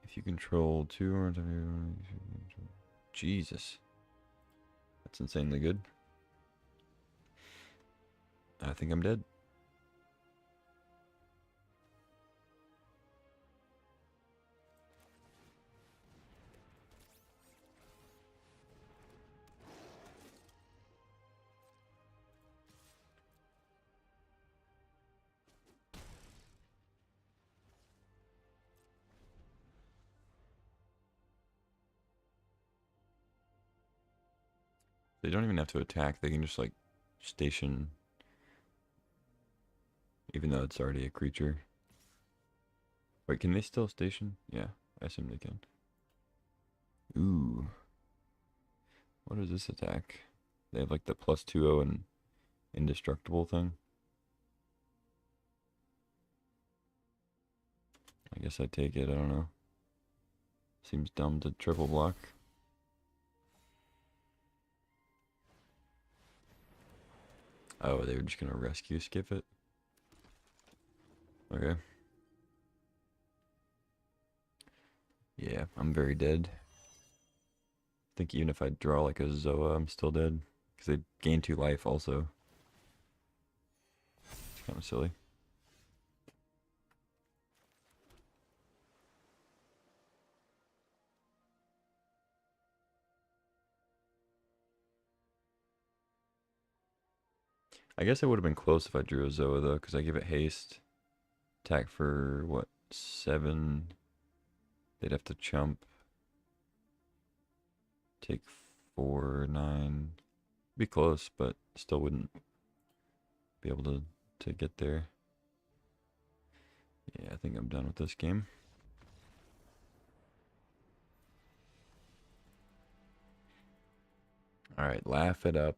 If you control 2 or Jesus, that's insanely good. I think I'm dead. They don't even have to attack. They can just like station, even though it's already a creature. Wait, can they still station? Yeah, I assume they can. Ooh, what is this attack? They have like the +2/0 and indestructible thing. I guess I take it. I don't know. Seems dumb to triple block. Oh, they were just gonna rescue skip it? Okay. Yeah, I'm very dead. I think even if I draw like a Zoa, I'm still dead. Because they gain 2 life also. It's kind of silly. I guess it would have been close if I drew a Zoa though, because I give it haste. Attack for what, 7? They'd have to chump. Take 4, 9. Be close, but still wouldn't be able to get there. Yeah, I think I'm done with this game. Alright, laugh it up.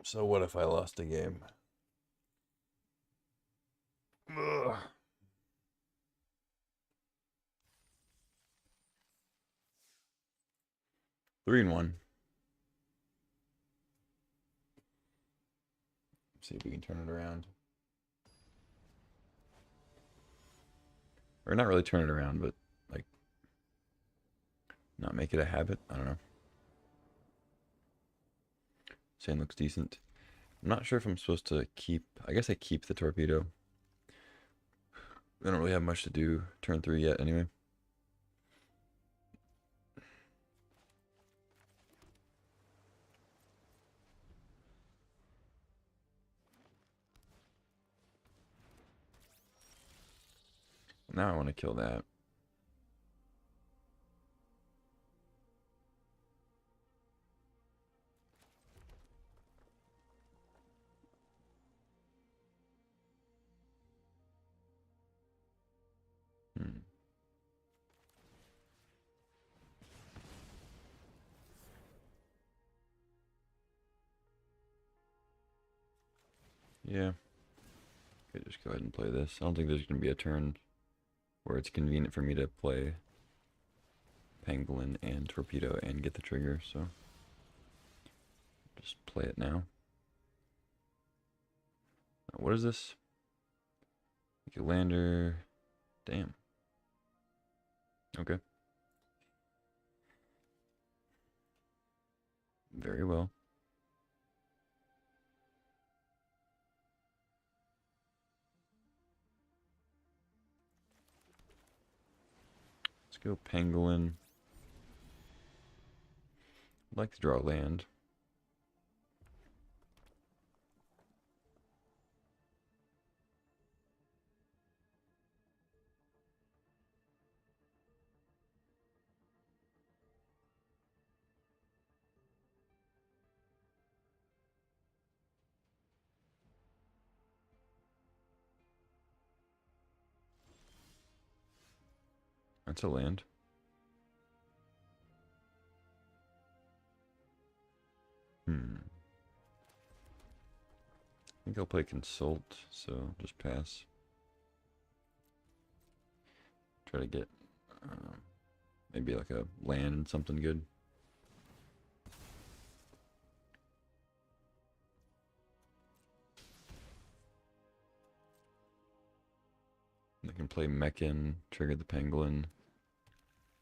So what if I lost a game? Ugh. 3-1. See if we can turn it around. Or not really turn it around, but like not make it a habit. I don't know. Sand looks decent. I'm not sure if I'm supposed to keep. I guess I keep the torpedo. I don't really have much to do turn 3 yet anyway. Now I want to kill that. Hmm. Yeah. Okay, just go ahead and play this. I don't think there's going to be a turn where it's convenient for me to play Pangolin and Torpedo and get the trigger, so just play it now. What is this? Like a lander. Damn. Okay. Very well. Let's go Pangolin. I'd like to draw land. That's a land. I think I'll play Consult, so just pass. Try to get maybe like a land, something good. I can play Mechan, trigger the Pangolin,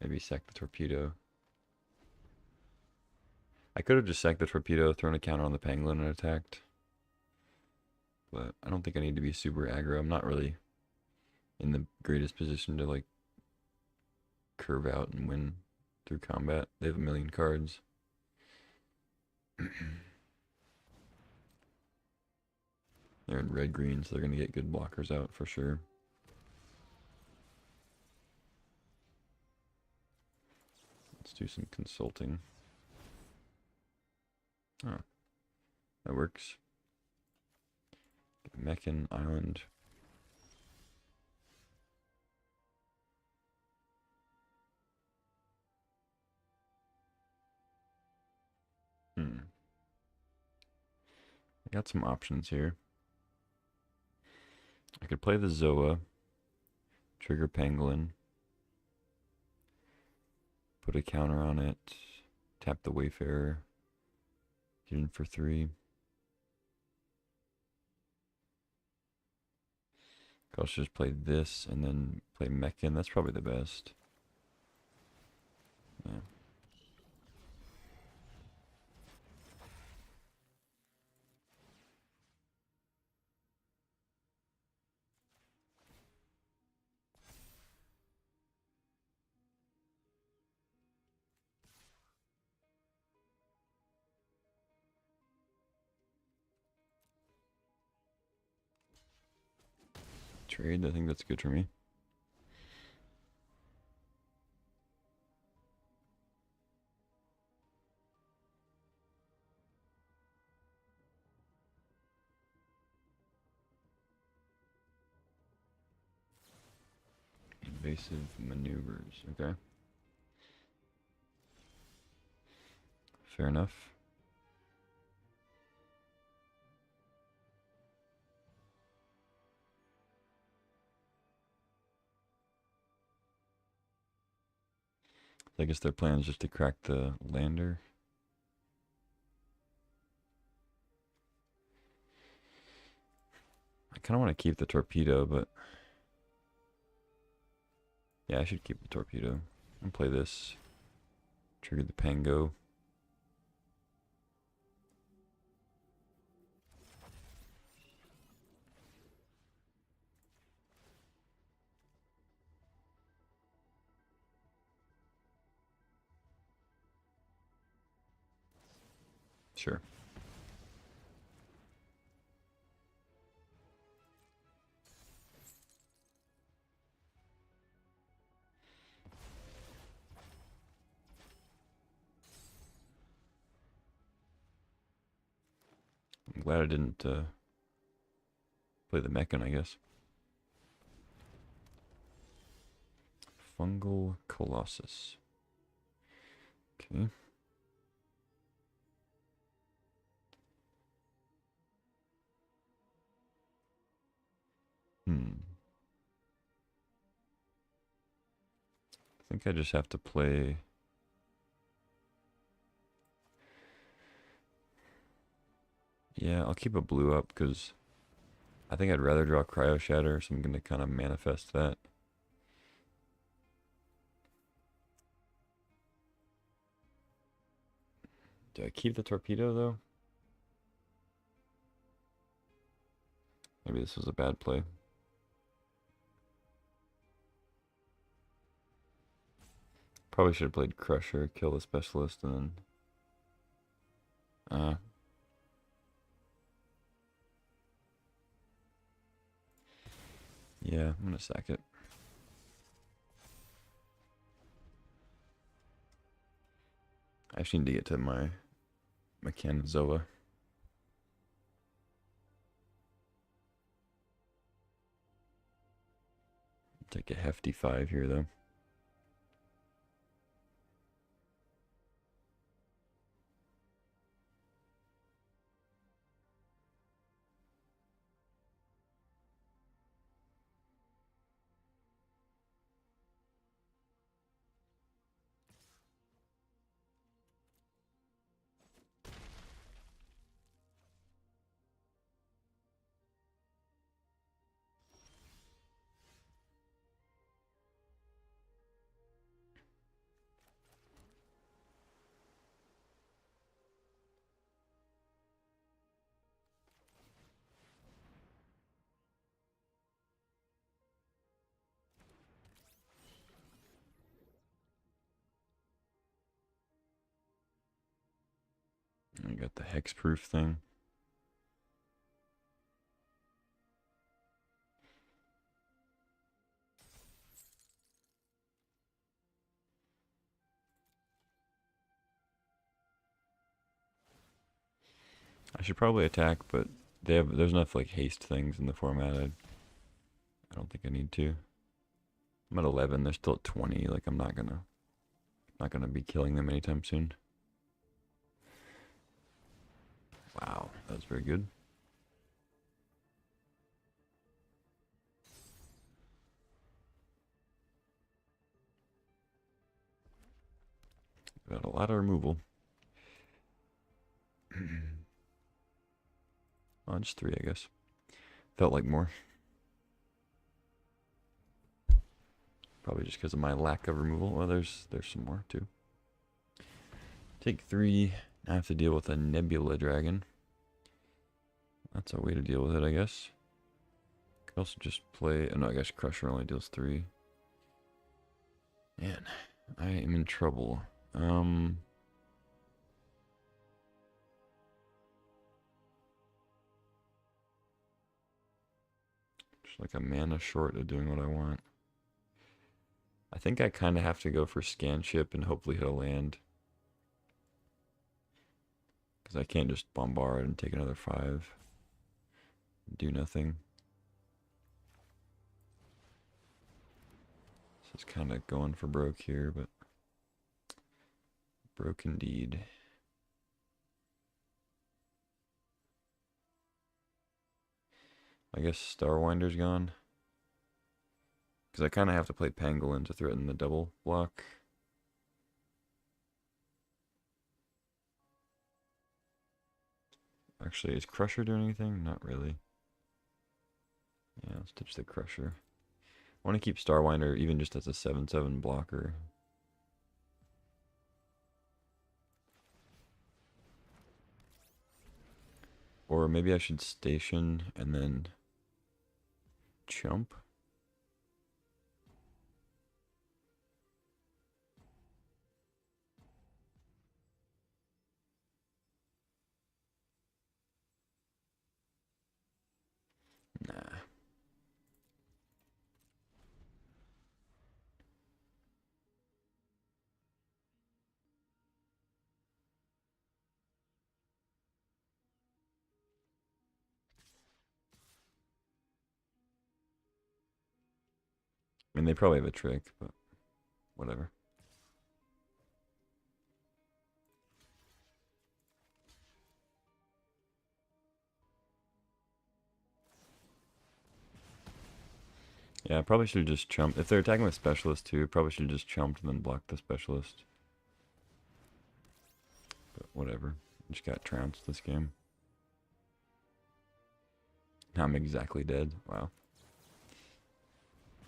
maybe sack the Torpedo. I could have just sacked the Torpedo, thrown a counter on the Pangolin and attacked. But I don't think I need to be super aggro. I'm not really in the greatest position to like curve out and win through combat. They have a million cards. They're in red-green, so they're going to get good blockers out for sure. Let's do some consulting. Oh, that works. Mechan Island. I got some options here. I could play the Zoa, trigger Pangolin, put a counter on it, tap the Wayfarer, get in for 3. I'll just play this and then play Mechan. That's probably the best. Yeah. Trade, I think that's good for me. Invasive maneuvers, okay. Fair enough. I guess their plan is just to crack the lander. I kind of want to keep the Torpedo, but yeah, I should keep the Torpedo and play this. Trigger the Pango. Sure. I'm glad I didn't play the Mechan, I guess. Fungal Colossus. Okay. I think I just have to play. Yeah, I'll keep a blue up because I think I'd rather draw Cryo Shatter, so I'm going to kind of manifest that. Do I keep the torpedo though? Maybe this was a bad play. Probably should have played Crusher, kill the specialist, and then yeah, I'm gonna sack it. I actually need to get to my Mechanizoa. Take a hefty 5 here though. I got the hexproof thing. I should probably attack, but there's enough like haste things in the format. I don't think I need to. I'm at 11. They're still at 20. Like I'm not gonna be killing them anytime soon. Wow, that was very good. Got a lot of removal. Oh, just 3, I guess. Felt like more. Probably just because of my lack of removal. Well, there's some more too. Take 3. I have to deal with a Nebula Dragon. That's a way to deal with it, I guess. Could also just play. Oh, no, I guess Crusher only deals 3. Man, I am in trouble. Just like a mana short of doing what I want. I think I kind of have to go for scan ship and hopefully hit a land. Because I can't just bombard and take another 5. Do nothing. So it's kind of going for broke here, but broke indeed. I guess Starwinder's gone. Because I kind of have to play Pangolin to threaten the double block. Actually, is Crusher doing anything? Not really. Yeah, let's ditch the Crusher. I want to keep Starwinder even just as a 7/7 blocker. Or maybe I should station and then chump. Nah. I mean, they probably have a trick, but whatever. Yeah, I probably should have just chumped. If they're attacking with specialist too, probably should have just chumped and then blocked the specialist. But whatever. Just got trounced this game. I'm exactly dead. Wow.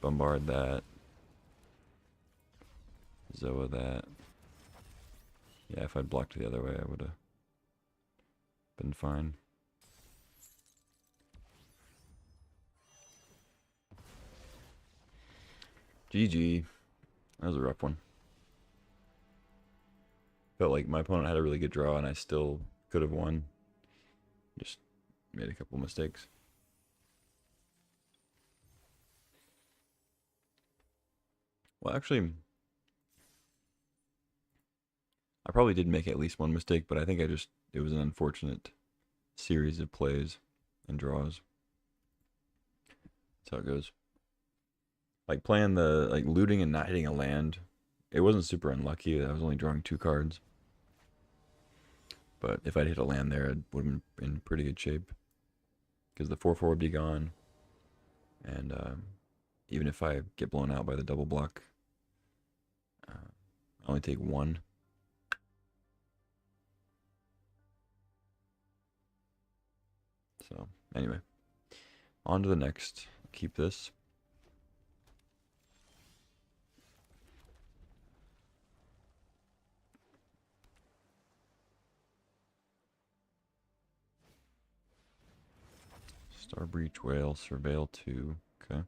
Bombard that. Zoa that. Yeah, if I'd blocked the other way, I would have been fine. GG. That was a rough one. Felt like my opponent had a really good draw and I still could have won. Just made a couple mistakes. Well, actually, I probably did make at least one mistake, but I think it was an unfortunate series of plays and draws. That's how it goes. Like playing like looting and not hitting a land, it wasn't super unlucky. I was only drawing 2 cards. But if I'd hit a land there, it would have been in pretty good shape. Because the 4/4 would be gone. And even if I get blown out by the double block, I only take 1. So, anyway. On to the next. Keep this. Star Breach Whale, Surveil 2. Okay.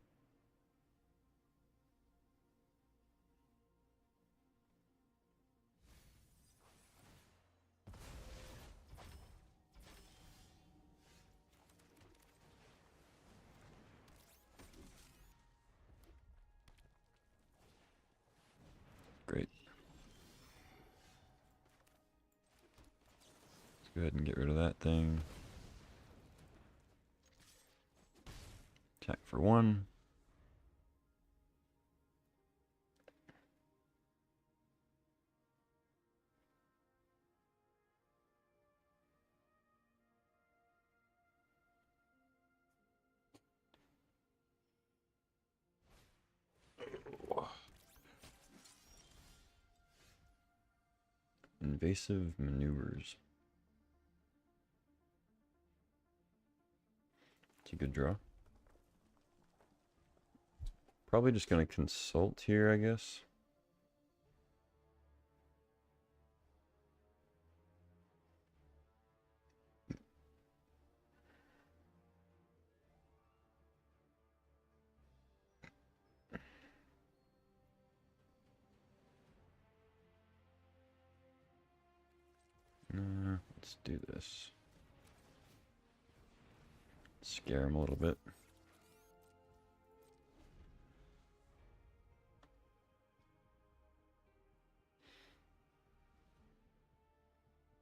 Great. Let's go ahead and get rid of that thing. Attack for 1. Invasive maneuvers. It's a good draw. Probably just going to consult here, I guess. Let's do this. Scare him a little bit.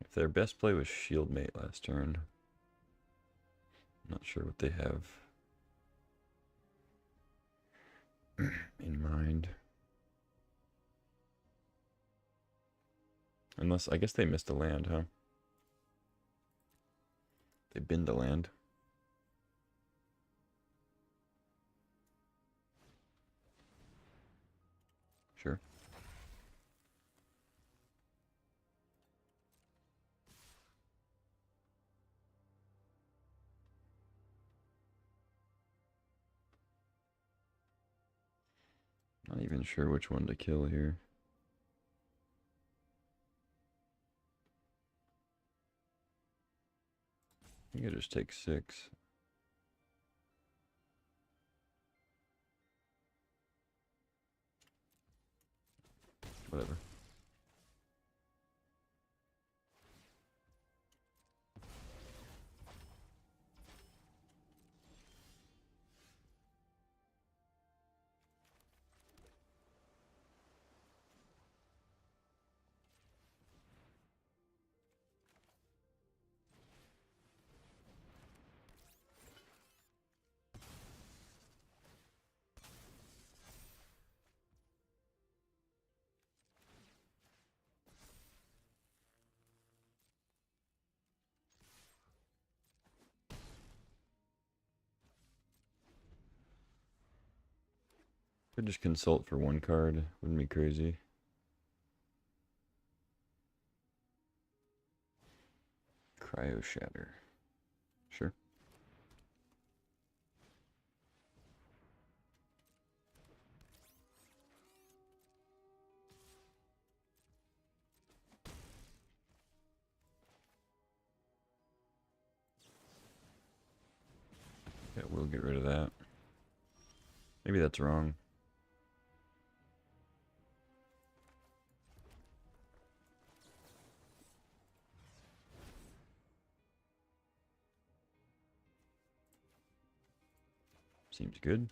If their best play was Shield Mate last turn, not sure what they have in mind. Unless, I guess they missed a land, huh? They binned a land. Sure. Not even sure which one to kill here. I think I just take 6. Whatever. Could just consult for 1 card. Wouldn't be crazy. Cryo Shatter. Sure. we'll get rid of that. Maybe that's wrong. Seems good.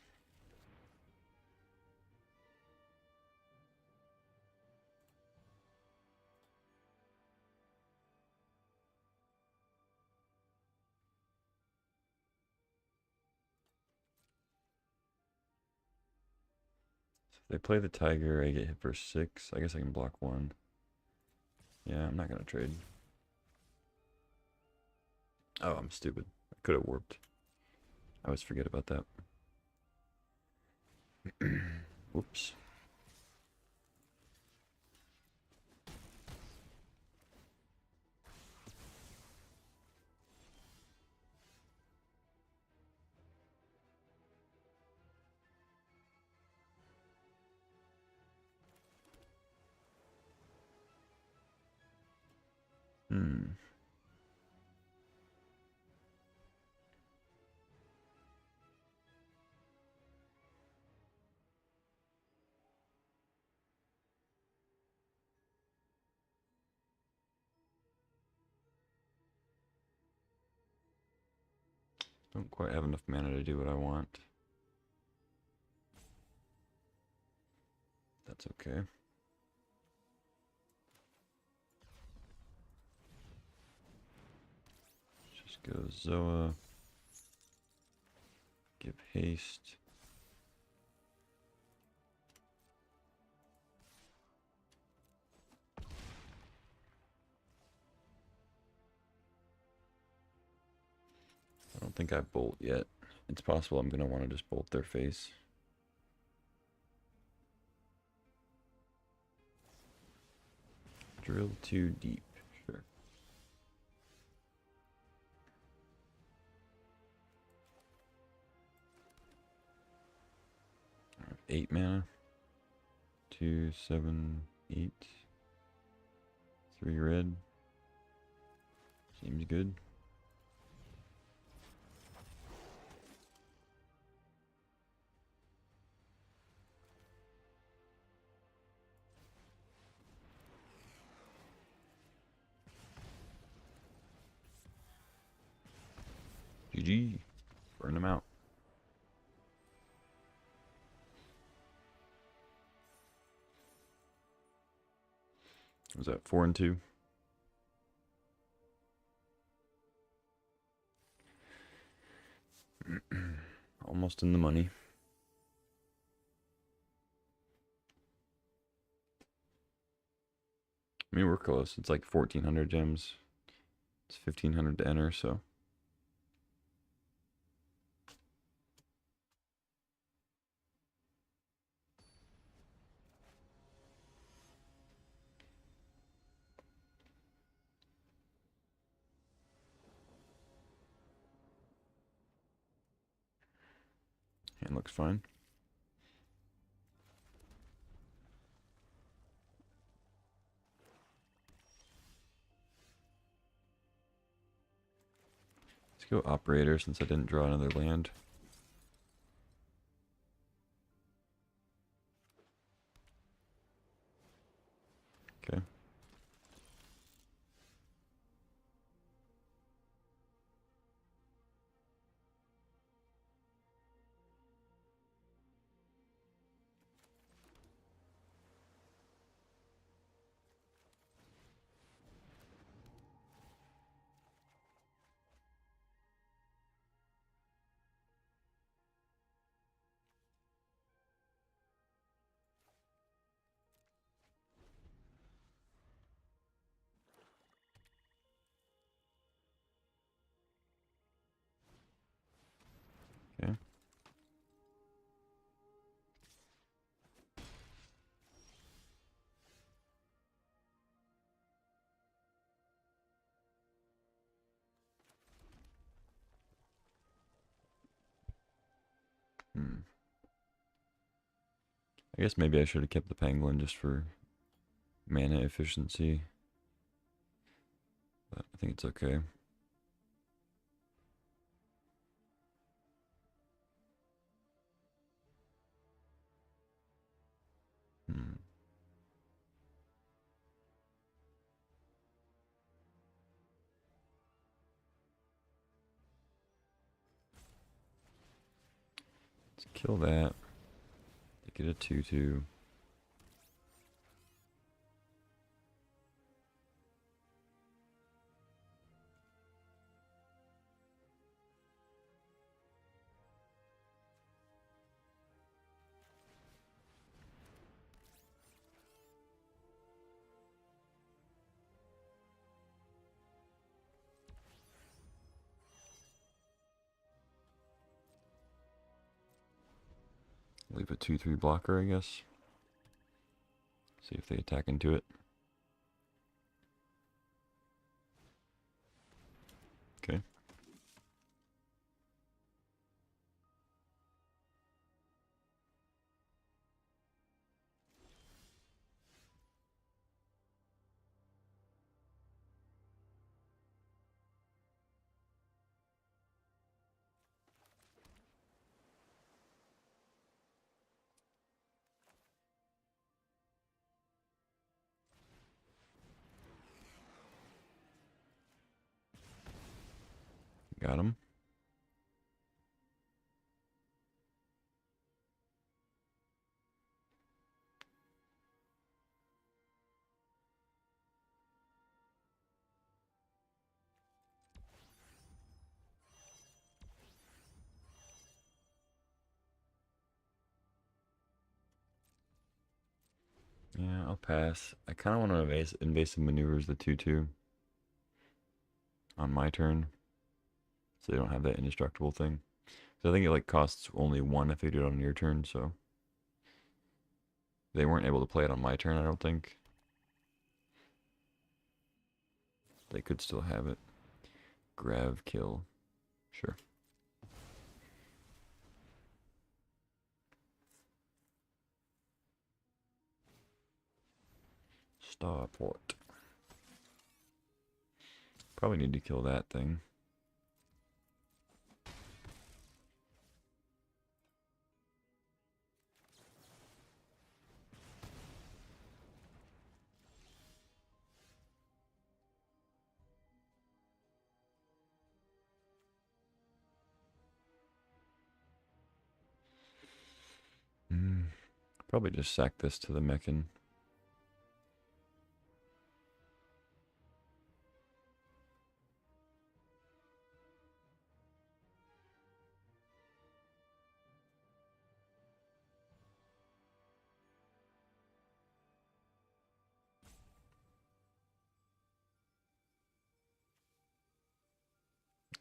So if they play the tiger, I get hit for 6. I guess I can block 1. Yeah, I'm not gonna trade. Oh, I'm stupid. I could have warped. I always forget about that. Whoops. Hmm. Don't quite have enough mana to do what I want. That's okay. Just go Zoa. Give haste. I don't think I bolt yet. It's possible I'm going to want to just bolt their face. Drill too deep. Sure. I have 8 mana. 2, 7, 8. 3 red. Seems good. GG. Burn them out. Was that 4 and 2? Almost in the money. I mean, we're close. It's like 1,400 gems. It's 1,500 to enter, so. Hand looks fine. Let's go operator since I didn't draw another land. Okay. Okay. I guess maybe I should have kept the penguin just for mana efficiency. But I think it's okay. Let's kill that. Get a 2/2. Leave a 2/3 blocker, I guess. See if they attack into it. Okay. Got him. Yeah, I'll pass. I kind of want to invasive maneuvers the 2/2 on my turn, so they don't have that indestructible thing. So I think it like costs only 1 if they do it on your turn, so they weren't able to play it on my turn, I don't think. They could still have it. Grav kill. Sure. Starport. Probably need to kill that thing. Probably just sack this to the Mechan.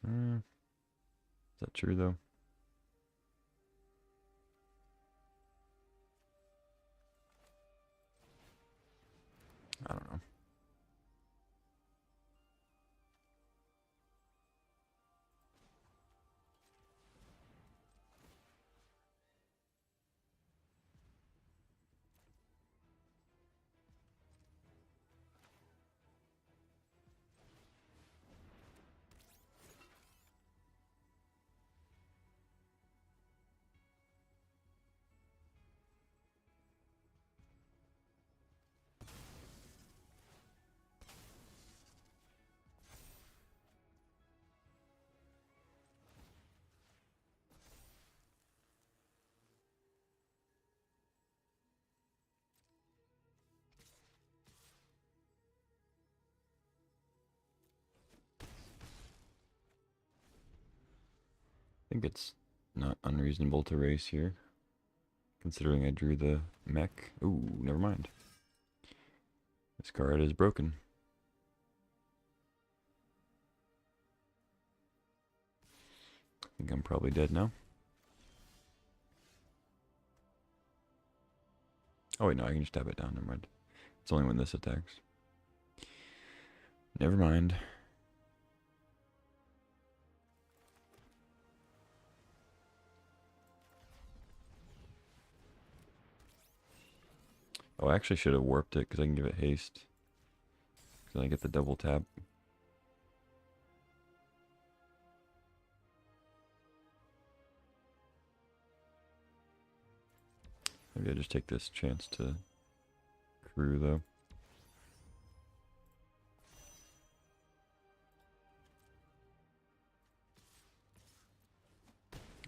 Is that true though? I don't know. I think it's not unreasonable to race here, considering I drew the mech. Ooh, never mind. This card is broken. I think I'm probably dead now. Oh wait, no, I can just tap it down. Never mind. It's only when this attacks. Never mind. Oh, I actually should have warped it because I can give it haste. Because I get the double tap. Maybe I just take this chance to crew though.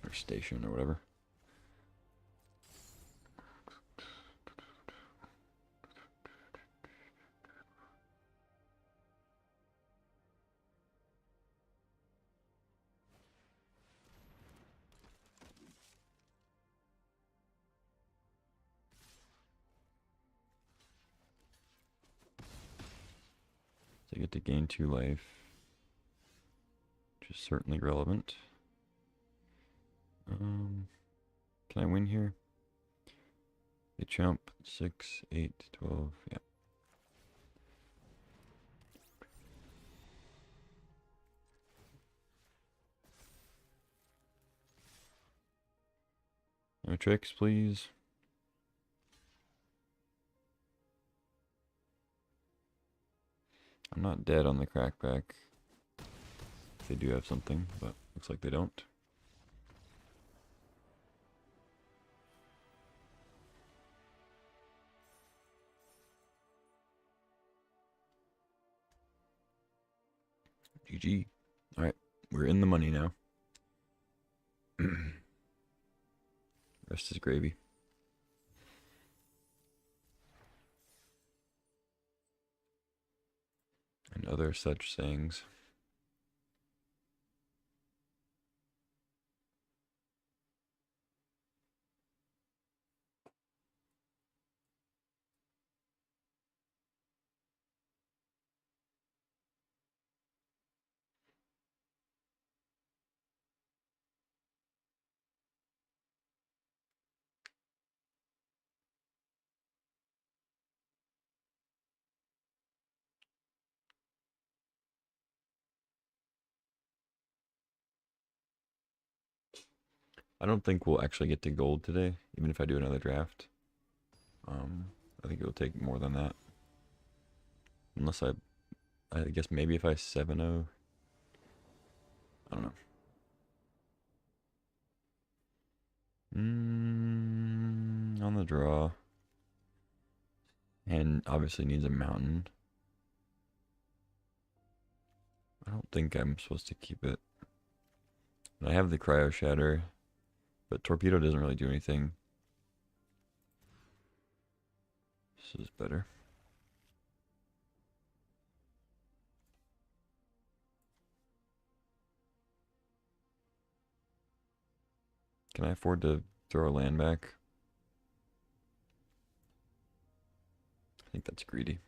Or station or whatever. So I get to gain 2 life, which is certainly relevant. Can I win here? They jump 6, 8, 12. Yeah. No tricks, please. I'm not dead on the crackback. They do have something, but looks like they don't. GG. Alright, we're in the money now. Rest is gravy. And other such sayings. I don't think we'll actually get to gold today, even if I do another draft. I think it'll take more than that. Unless I guess maybe if I 7-0. I don't know. On the draw. And obviously needs a mountain. I don't think I'm supposed to keep it. I have the cryo shatter, but torpedo doesn't really do anything. This is better. Can I afford to throw a land back? I think that's greedy.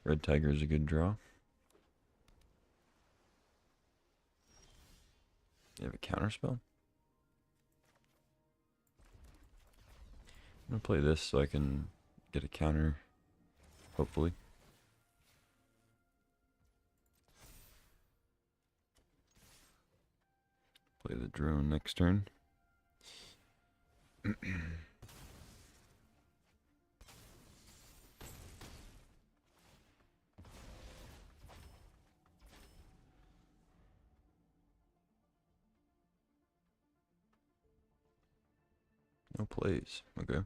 Red Tiger is a good draw. You have a counter spell? I'm gonna play this so I can get a counter, hopefully. Play the drone next turn. No plays. Okay.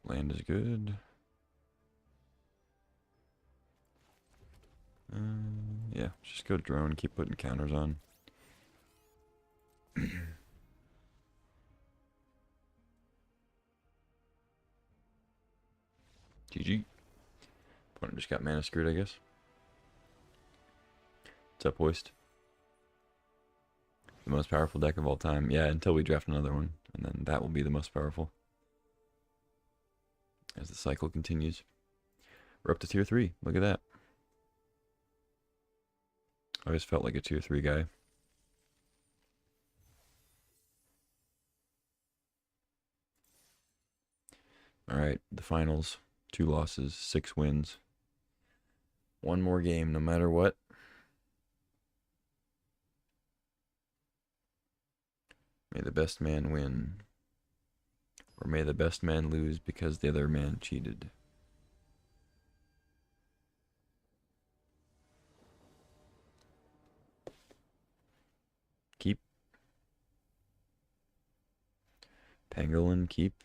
Land is good. Yeah, just go drone, keep putting counters on. GG. Opponent just got mana screwed, I guess. What's up, Hoist? The most powerful deck of all time. Yeah, until we draft another one. And then that will be the most powerful. As the cycle continues. We're up to tier 3. Look at that. I always felt like a tier 3 guy. Alright, the finals. 2 losses, 6 wins. One more game, no matter what. May the best man win. Or may the best man lose because the other man cheated. Keep. Pangolin, keep.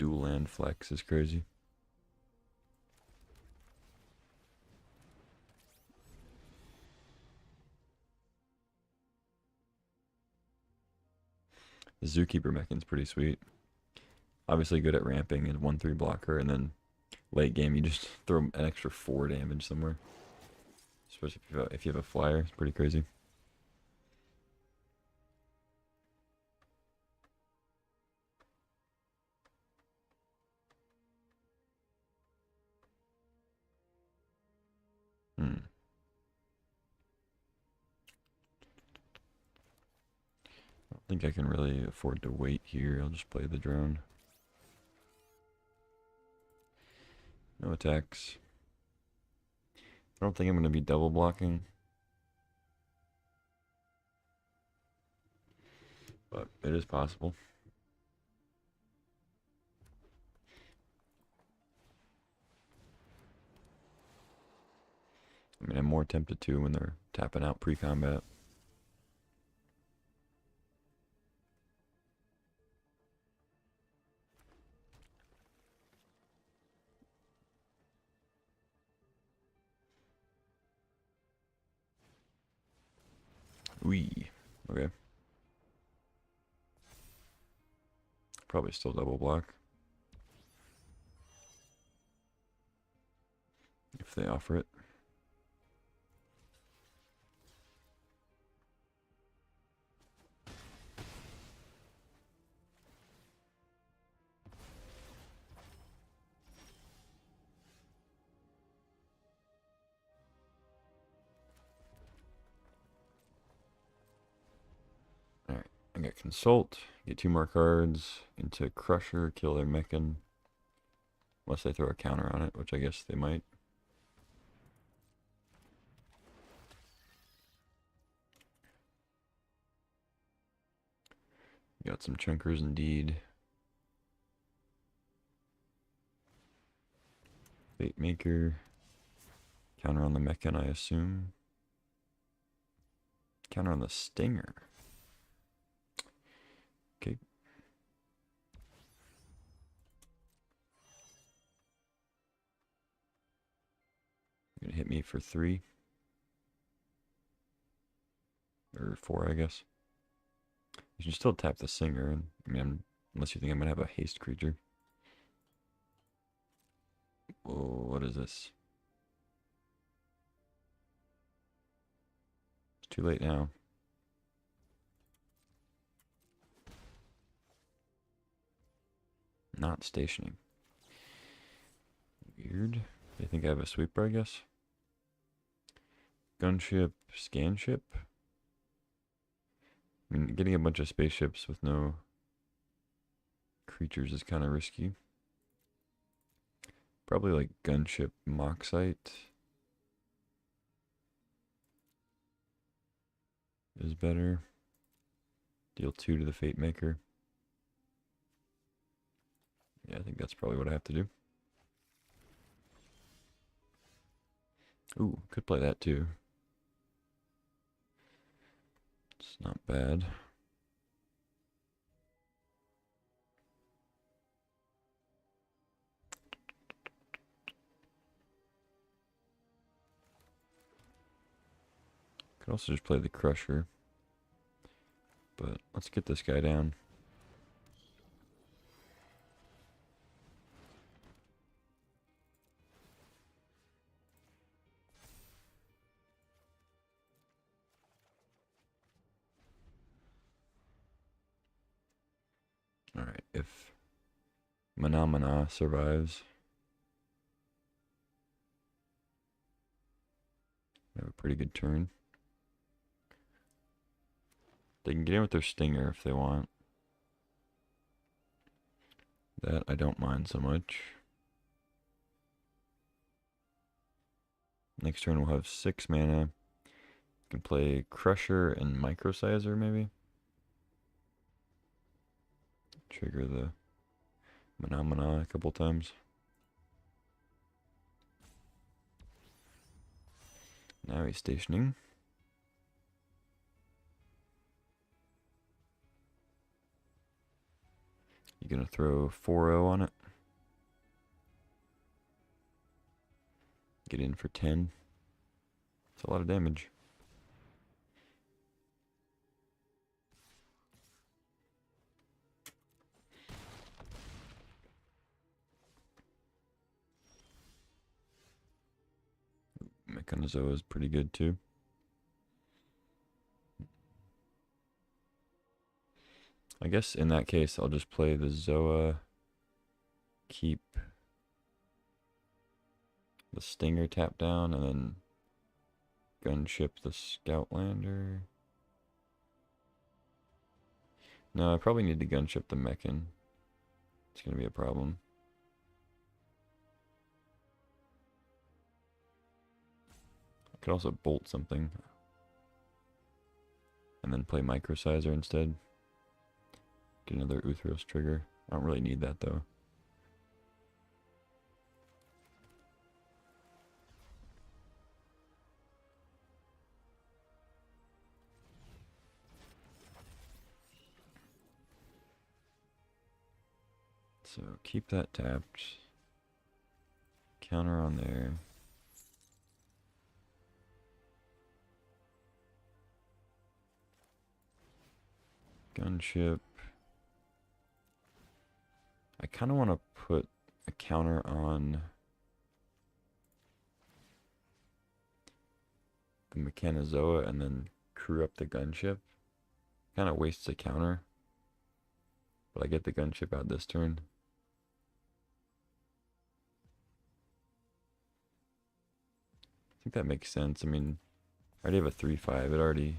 dual land flex is crazy. The Zookeeper mechan's pretty sweet. Obviously good at ramping and 1/3 blocker, and then late game you just throw an extra 4 damage somewhere. Especially if you have a flyer, it's pretty crazy. Hmm. I don't think I can really afford to wait here. I'll just play the drone. No attacks. I don't think I'm going to be double blocking. But it is possible. I mean, I'm more tempted to when they're tapping out pre-combat. Wee. Okay. Probably still double block. If they offer it. Alright, I got Consult. Get 2 more cards into Crusher, kill their mechan. Unless they throw a counter on it, which I guess they might. Got some chunkers indeed. Fate Maker. Counter on the mechan, I assume. Counter on the Stinger. Okay. You're gonna hit me for 3. Or 4, I guess. You should still tap the Singer. I mean, unless you think I'm gonna have a haste creature. Whoa, what is this? It's too late now. Not stationing. Weird. They think I have a sweeper, I guess. Gunship, Scanship. I mean, getting a bunch of spaceships with no creatures is kind of risky. Probably like Gunship, Moxite is better. Deal 2 to the Fate Maker. Yeah, I think that's probably what I have to do. Ooh, could play that too. It's not bad. Could also just play the Crusher. But let's get this guy down. Alright, if Mana survives, they have a pretty good turn. They can get in with their Stinger if they want. That I don't mind so much. Next turn we'll have 6 mana. You can play Crusher and Microsizer maybe. Trigger the Mana a couple times. Now he's stationing. You gonna throw 4-0 on it? Get in for 10. It's a lot of damage. Mechanizoa is pretty good too. I guess in that case, I'll just play the Zoa, keep the Stinger tapped down, and then gunship the Scoutlander. No, I probably need to gunship the Mechan. It's going to be a problem. I could also bolt something. And then play Microsizer instead. Get another Uthros trigger. I don't really need that though. So keep that tapped. Counter on there. Gunship. I kind of want to put a counter on the Mechanizoa and then crew up the gunship. Kind of wastes a counter. But I get the gunship out this turn. I think that makes sense. I mean, I already have a 3-5. It already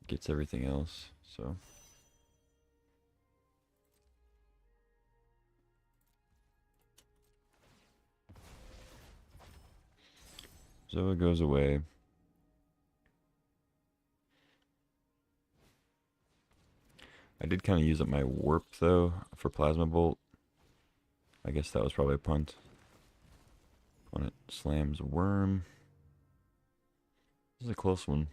gets everything else, so. Zoa goes away. I did kind of use up my warp though for Plasma Bolt. I guess that was probably a punt. Opponent slams Worm. This is a close one.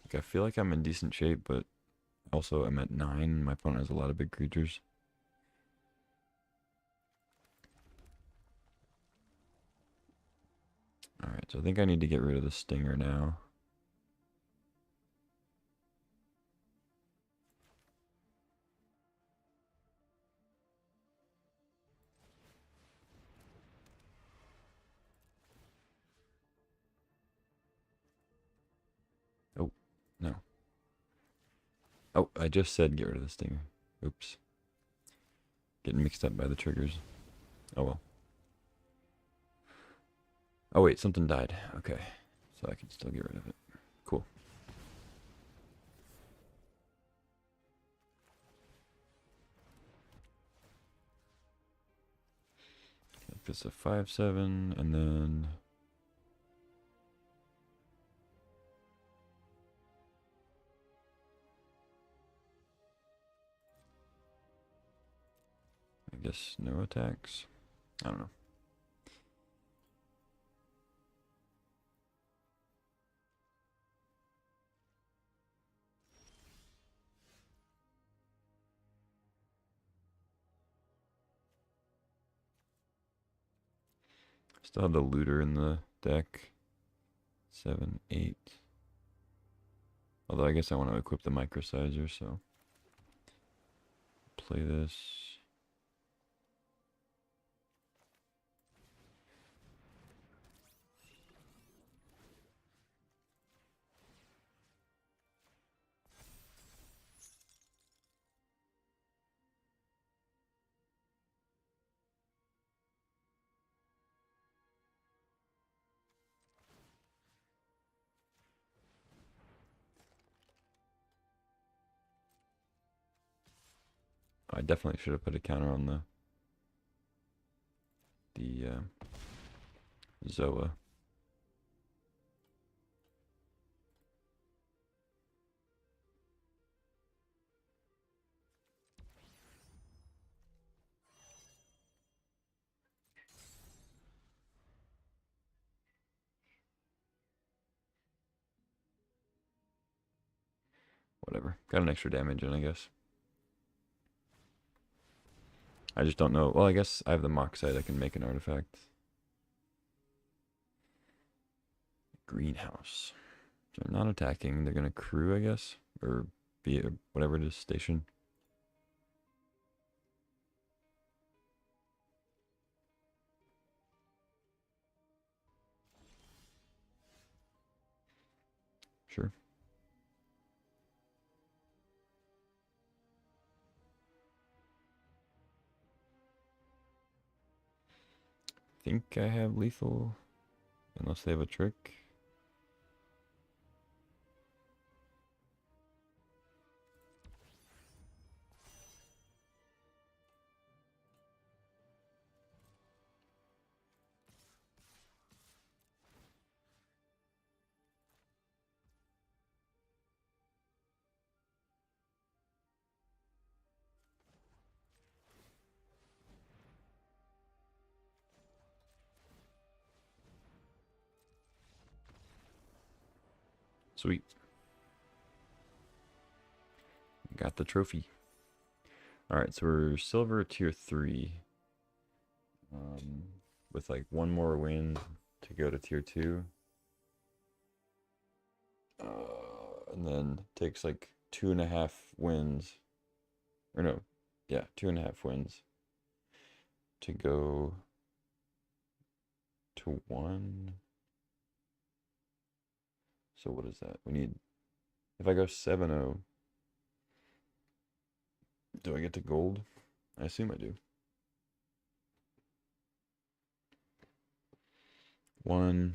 Like, I feel like I'm in decent shape, but also I'm at 9. My opponent has a lot of big creatures. Alright, so I think I need to get rid of the Stinger now. Oh, no. Oh, I just said get rid of the Stinger. Oops. Getting mixed up by the triggers. Oh well. Oh wait, something died. Okay. So I can still get rid of it. Cool. Make this a 5/7, and then I guess no attacks. I don't know. Still have the looter in the deck. 7, 8. Although I guess I want to equip the microsizer, so play this. I definitely should have put a counter on the Zoa. Whatever. Got an extra damage in, I guess. I just don't know. Well, I guess I have the Moxite. I can make an artifact. Greenhouse. So not attacking. They're going to crew, I guess. Or be a, whatever it is, station. Sure. Think I have lethal. Unless they have a trick. Sweet. Got the trophy. Alright, so we're silver tier 3. With like one more win to go to tier 2. And then takes like 2.5 wins. Or no, yeah, 2.5 wins to go to 1. So what is that? We need, if I go 7-0, do I get to gold? I assume I do. 1.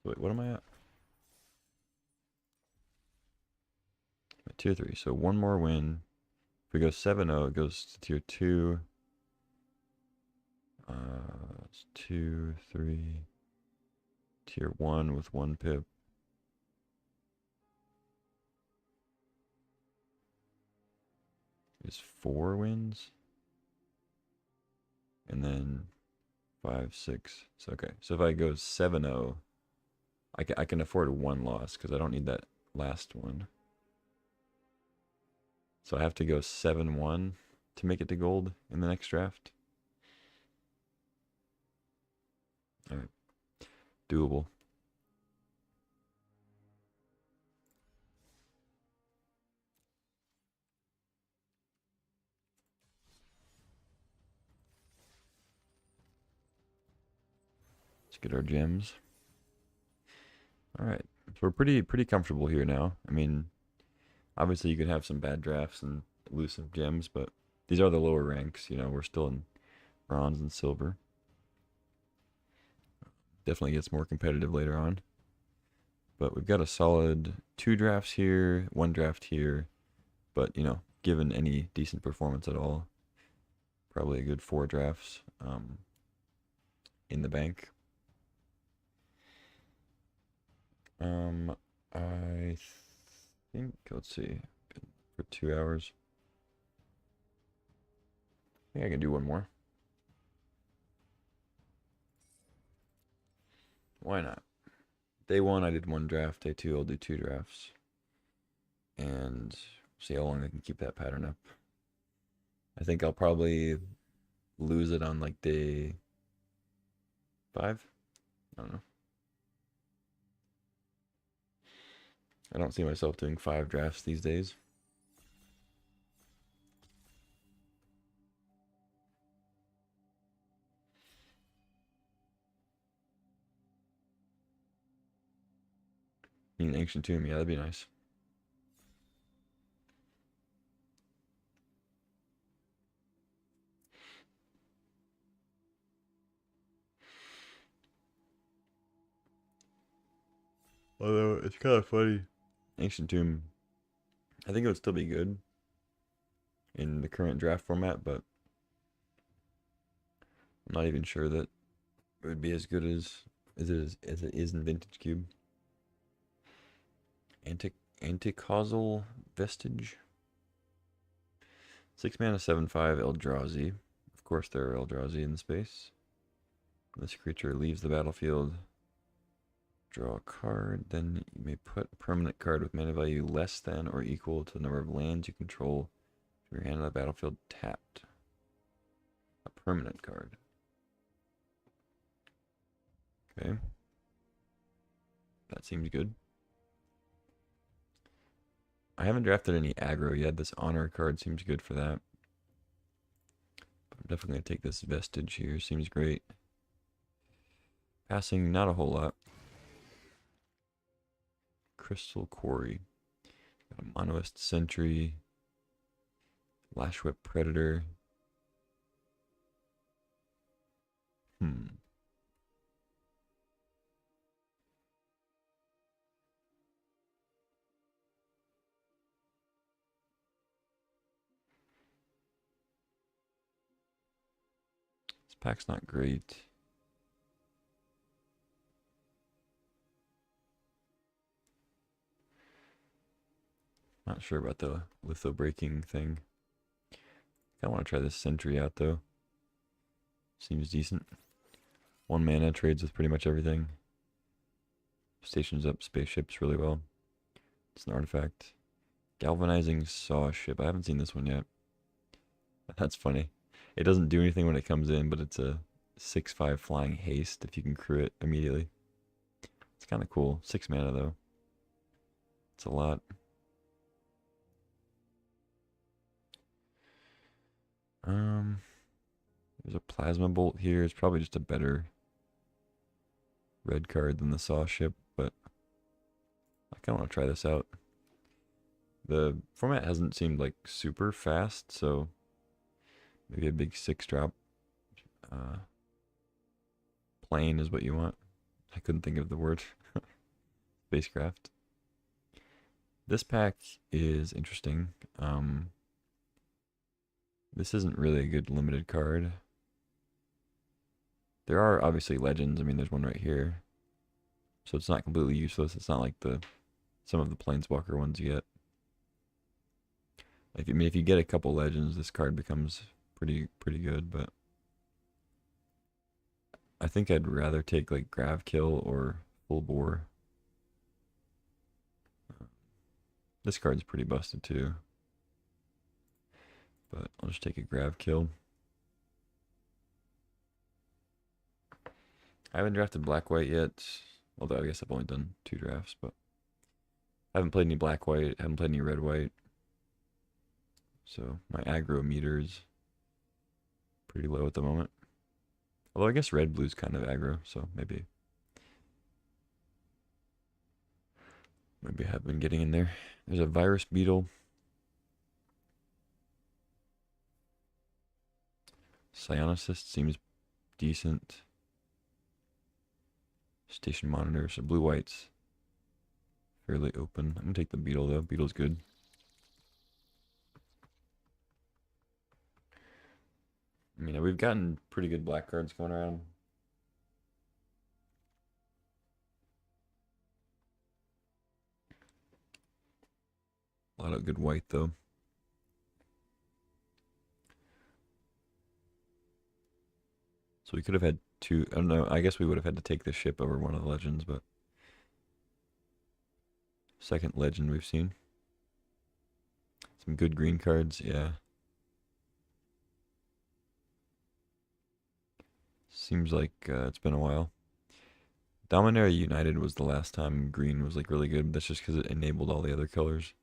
Wait, what am I at? Tier 3. So one more win. If we go 7-0, it goes to tier 2. It's 2, 3. Tier 1 with 1 pip. Is 4 wins. And then 5, 6. So okay. So if I go 7-0, I can afford a 1 loss because I don't need that last one. So I have to go 7-1 to make it to gold in the next draft. All right. Doable. Let's get our gems. All right. So we're pretty comfortable here now. I mean, obviously you could have some bad drafts and lose some gems, but these are the lower ranks. You know, we're still in bronze and silver. Definitely gets more competitive later on. But we've got a solid 2 drafts here, 1 draft here. But, you know, given any decent performance at all, probably a good 4 drafts in the bank. I think, let's see, for 2 hours. I think I can do one more. Why not? Day 1, I did 1 draft. Day 2, I'll do 2 drafts. And see how long I can keep that pattern up. I think I'll probably lose it on like day 5. I don't know. I don't see myself doing 5 drafts these days. An ancient tomb, yeah, that'd be nice. Although it's kind of funny. Ancient tomb, I think it would still be good in the current draft format, but I'm not even sure that it would be as good as it is in Vintage Cube. Anticausal Vestige. 6 mana, 7/5 Eldrazi. Of course, there are Eldrazi in the space. This creature leaves the battlefield. Draw a card, then you may put a permanent card with mana value less than or equal to the number of lands you control from your hand on the battlefield tapped. A permanent card. Okay. That seems good. I haven't drafted any aggro yet. This honor card seems good for that. But I'm definitely going to take this vestige here. Seems great. Passing, not a whole lot. Crystal Quarry. Got a Monoist Sentry. Lash Whip Predator. This pack's not great. Not sure about the litho breaking thing. I want to try this Sentry out though. Seems decent. 1 mana, trades with pretty much everything. Stations up spaceships really well. It's an artifact. Galvanizing Saw Ship. I haven't seen this one yet. That's funny. It doesn't do anything when it comes in, but it's a 6/5 flying haste if you can crew it immediately. It's kind of cool. 6 mana though. It's a lot. There's a Plasma Bolt here. It's probably just a better red card than the Saw Ship, but I kind of want to try this out. The format hasn't seemed like super fast, so maybe a big 6-drop plane is what you want. I couldn't think of the word. Spacecraft. This pack is interesting. This isn't really a good limited card. There are obviously legends. I mean, there's one right here. So it's not completely useless. It's not like some of the Planeswalker ones you get. If you get a couple legends, this card becomes pretty good, but I think I'd rather take like Gravkill or Full Bore. This card's pretty busted too. But I'll just take a Gravkill. I haven't drafted black-white yet. Although I guess I've only done 2 drafts, but I haven't played any black-white, haven't played any red-white. So my aggro meter's pretty low at the moment. Although I guess red-blue's kind of aggro, so maybe I have been getting in there. There's a Virus Beetle. Psionicist seems decent. Station Monitor, so blue-white's fairly open. I'm going to take the Beetle, though. Beetle's good. I mean, we've gotten pretty good black cards going around. A lot of good white, though. So we could have had 2. I don't know. I guess we would have had to take the ship over one of the legends, but second legend we've seen. Some good green cards, yeah. Seems like it's been a while. Dominaria United was the last time green was like really good, but that's just because it enabled all the other colors.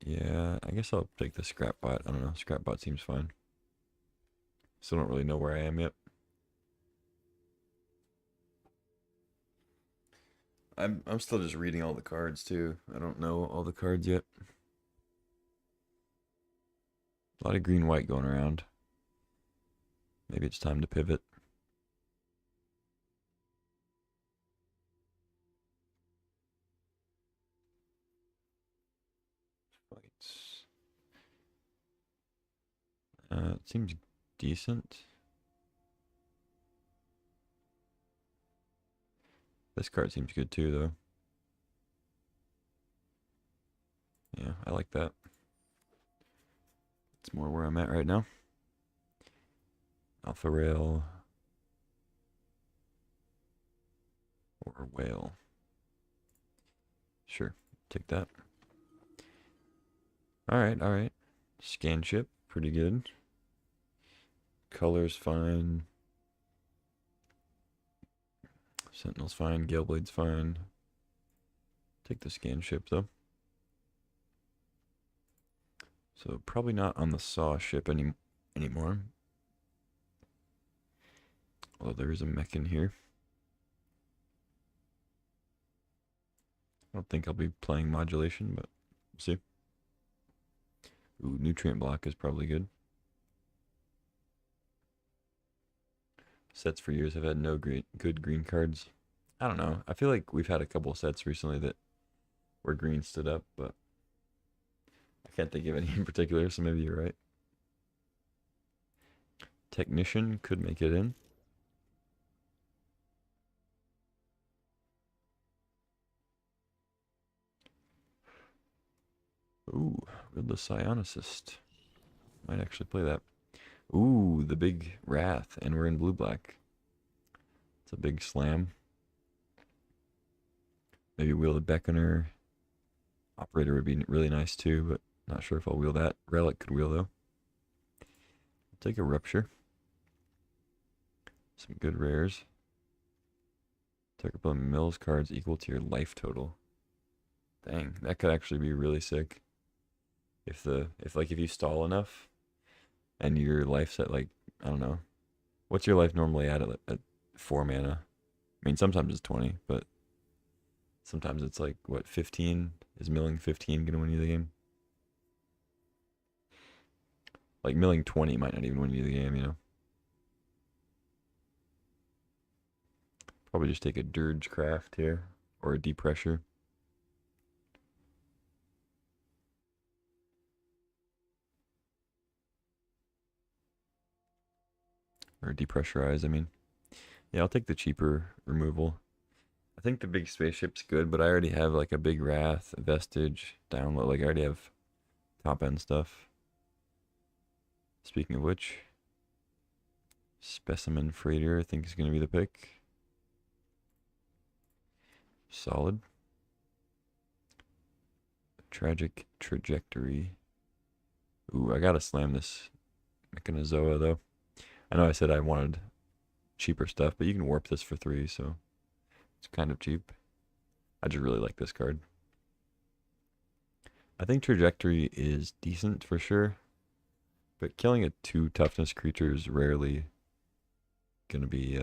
Yeah, I guess I'll take the Scrapbot. I don't know. Scrapbot seems fine. Still don't really know where I am yet. I'm still just reading all the cards too. I don't know all the cards yet. A lot of green white going around. Maybe it's time to pivot. Fights. It seems decent. This card seems good too, though. Yeah, I like that. It's more where I'm at right now. Alpha Rail. Or whale. Sure, take that. Alright, alright. Scan ship, pretty good. Color's fine. Sentinel's fine. Galeblade's fine. Take the scan ship, though. So probably not on the saw ship anymore. Although there is a mech in here. I don't think I'll be playing modulation, but we'll see. Ooh, nutrient block is probably good. Sets for years have had no good green cards. I don't know. I feel like we've had a couple sets recently that where green stood up, but I can't think of any in particular, so maybe you're right. Technician could make it in. Ooh, Wieldless Psionicist. Might actually play that. Ooh, the big Wrath, and we're in blue-black. It's a big slam. Maybe wheel the Beckoner. Operator would be really nice too, but not sure if I'll wheel that. Relic could wheel though. I'll take a Rupture. Some good rares. Take up on Mills cards equal to your life total. Dang, that could actually be really sick. If you stall enough and your life's at like, I don't know. What's your life normally at 4 mana? I mean, sometimes it's 20, but sometimes it's like, what, 15? Is milling 15 gonna win you the game? Like, milling 20 might not even win you the game, you know? Probably just take a Dirge Craft here, or a Depressure. Or Depressurize, I mean. Yeah, I'll take the cheaper removal. I think the big spaceship's good, but I already have like a big Wrath, a Vestige, download. Like I already have top end stuff. Speaking of which, Specimen Freighter I think is going to be the pick. Solid. Tragic Trajectory. Ooh, I gotta slam this Mechanozoa though. I know I said I wanted cheaper stuff, but you can warp this for 3, so it's kind of cheap. I just really like this card. I think Trajectory is decent for sure, but killing a 2 toughness creature is rarely gonna be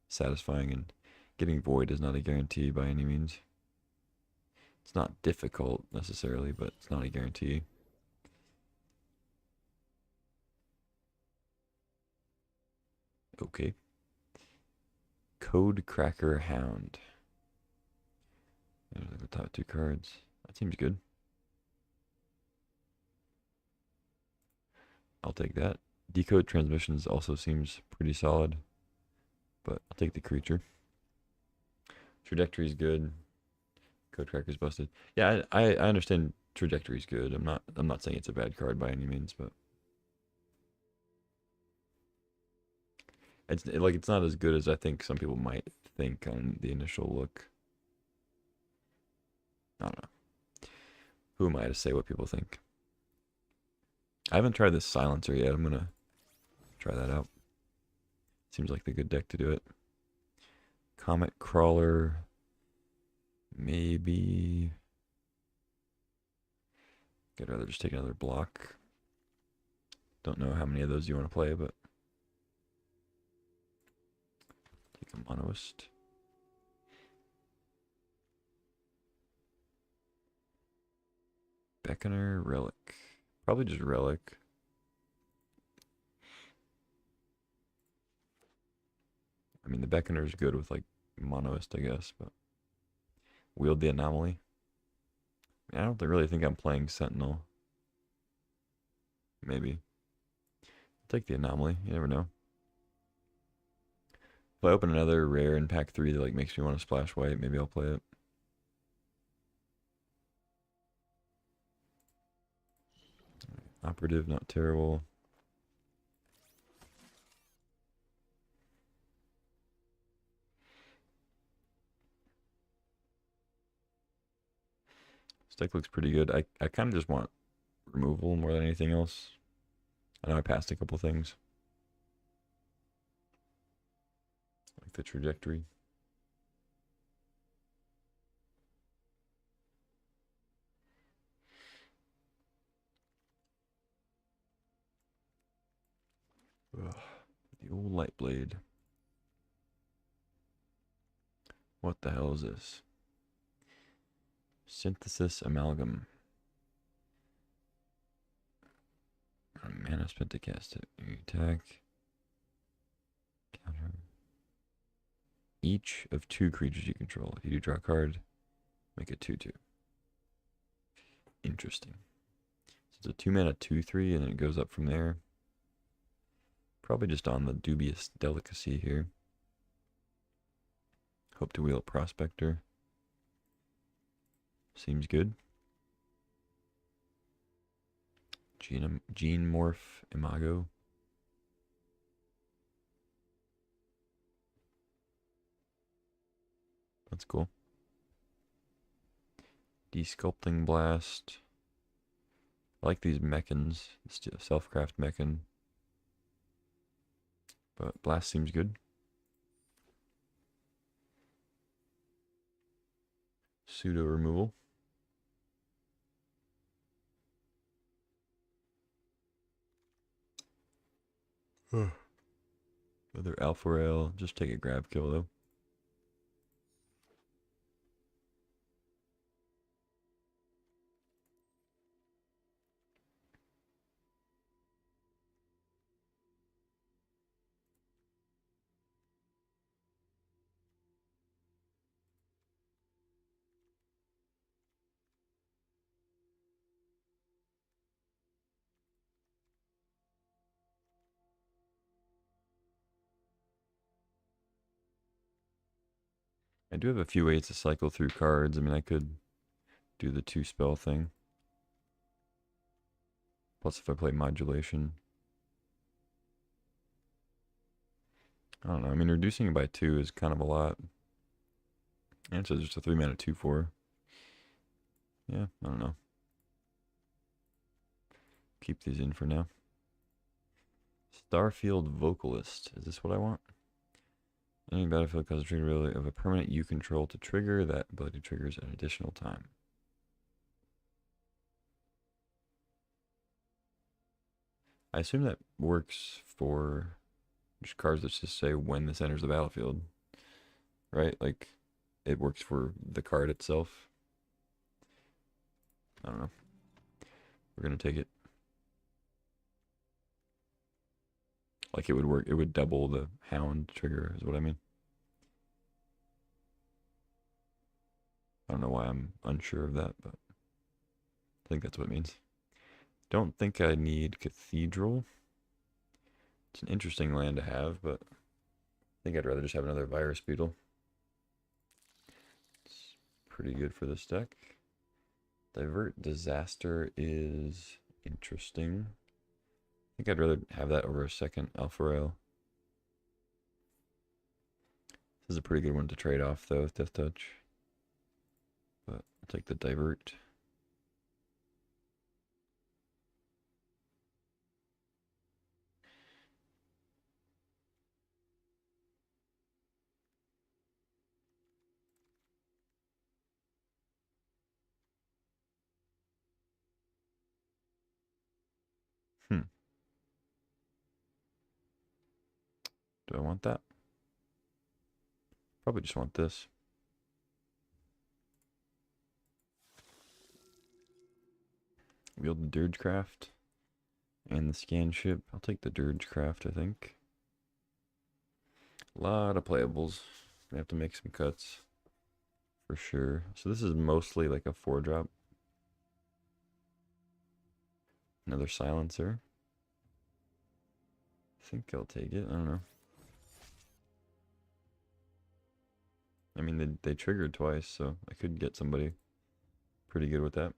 satisfying, and getting Void is not a guarantee by any means. It's not difficult necessarily, but it's not a guarantee. Okay. Code Cracker Hound. There's the top 2 cards. That seems good. I'll take that. Decode Transmissions also seems pretty solid, but I'll take the creature. Trajectory's good. Code Cracker's busted. Yeah, I understand Trajectory's good. I'm not saying it's a bad card by any means, but it's not as good as I think some people might think on the initial look. I don't know. Who am I to say what people think? I haven't tried this Silencer yet. I'm gonna try that out. Seems like the good deck to do it. Comet Crawler. Maybe. I'd rather just take another block. Don't know how many of those you want to play, but take a Monoist. Beckoner, Relic. Probably just Relic. I mean, the Beckoner is good with like Monoist, I guess, but Wield the Anomaly. I don't really think I'm playing Sentinel. Maybe. I'll take the Anomaly. You never know. If I open another rare in pack 3 that like makes me want to splash white, maybe I'll play it. Operative, not terrible. deck looks pretty good. I kind of just want removal more than anything else. I know I passed a couple things. Like the trajectory. Ugh, the old light blade. What the hell is this? Synthesis amalgam. Mana spent to cast it. You attack. Counter. Each of 2 creatures you control. If you do draw a card, make it 2/2. Interesting. So it's a 2 mana 2/3, and then it goes up from there. Probably just on the dubious delicacy here. Hope to wheel a Prospector. Seems good. Gene Morph Imago. That's cool. Desculpting Blast. I like these mechans. Self-craft mechan. But Blast seems good. Pseudo removal. Another Alpha Rail. Just take a grab kill though. I do have a few ways to cycle through cards. I mean, I could do the 2 spell thing. Plus, if I play modulation. I don't know. I mean, reducing it by 2 is kind of a lot. And it's just a 3 mana 2/4. Yeah, I don't know. Keep these in for now. Starfield Vocalist. Is this what I want? Any battlefield causes a trigger ability of a permanent you control to trigger. That ability triggers an additional time. I assume that works for just cards that just say when this enters the battlefield. Right? Like, it works for the card itself. I don't know. We're going to take it. Like, it would work. It would double the hound trigger, is what I mean. I don't know why I'm unsure of that, but I think that's what it means. Don't think I need Cathedral. It's an interesting land to have, but I think I'd rather just have another Virus Beetle. It's pretty good for this deck. Divert Disaster is interesting. I think I'd rather have that over a second Alpha Rail. This is a pretty good one to trade off, though, with Death Touch. But I'll take the Divert. Do I want that? Probably just want this. Wield the Dirgecraft and the Scan Ship. I'll take the Dirgecraft, I think. A lot of playables. We have to make some cuts for sure. So this is mostly like a 4-drop. Another Silencer. I think I'll take it. I don't know. I mean, they triggered twice, so I could get somebody pretty good with that.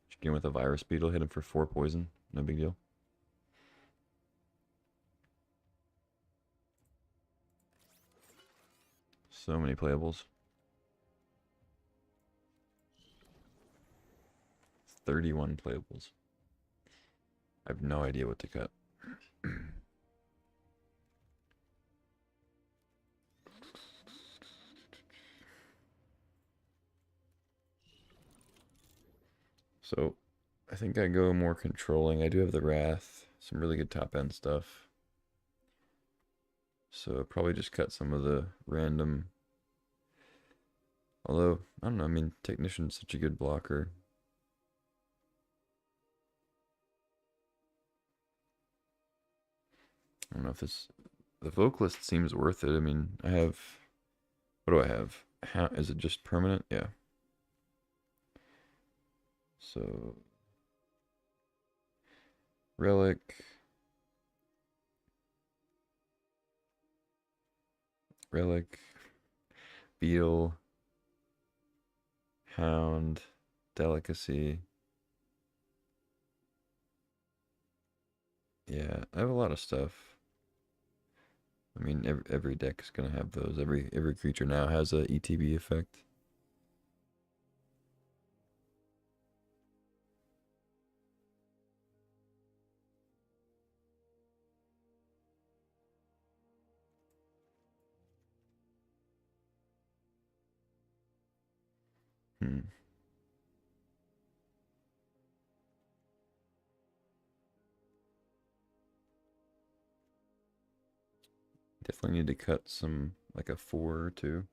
Just get him with a Virus Beetle, hit him for 4 poison. No big deal. So many playables. 31 playables. I have no idea what to cut. So I think I go more controlling. I do have the Wrath, some really good top end stuff. So probably just cut some of the random. Although, I don't know, I mean, Technician's such a good blocker. I don't know if this. The Vocalist seems worth it. I mean, I have. What do I have? How, is it just permanent? Yeah. So. Relic. Relic. Beetle. Hound. Delicacy. Yeah, I have a lot of stuff. I mean, every deck is gonna have those. Every creature now has a ETB effect. Hmm. Definitely need to cut some, like a 4 or 2.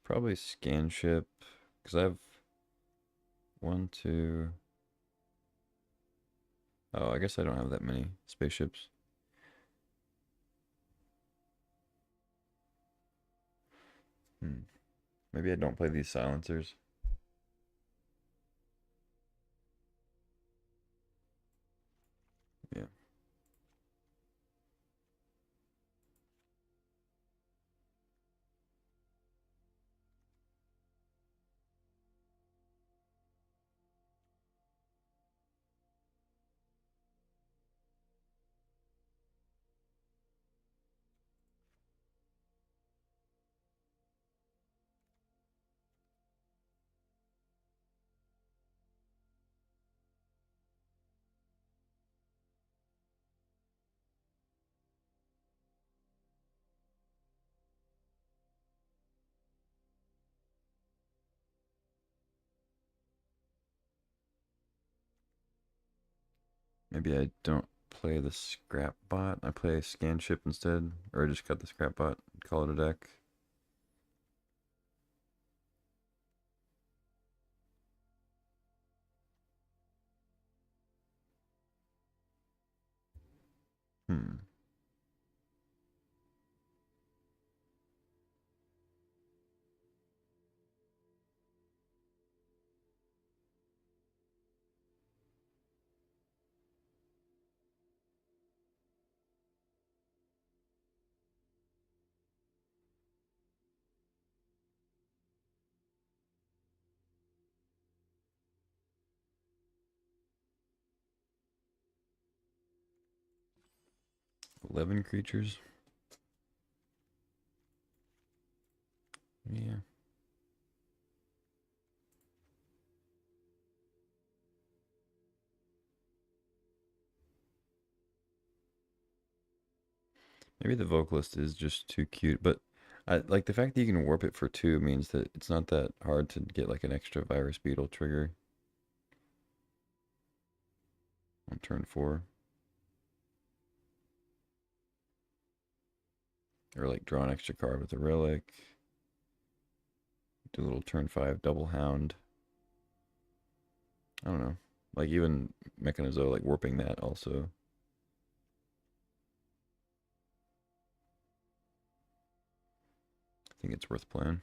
Probably scan ship, because I have one, two. Oh, I guess I don't have that many spaceships. Hmm. Maybe I don't play these silencers. Yeah. 'Maybe I don't play the scrap bot. I play scan ship instead, or I just cut the scrap bot and call it a deck. Hmm. $11 creatures. Yeah. Maybe the vocalist is just too cute, but I like the fact that you can warp it for 2 means that it's not that hard to get like an extra virus beetle trigger on turn 4. Or like draw an extra card with a relic. Do a little turn 5 double hound. I don't know. Like even Mechanizo, like warping that also. I think it's worth playing.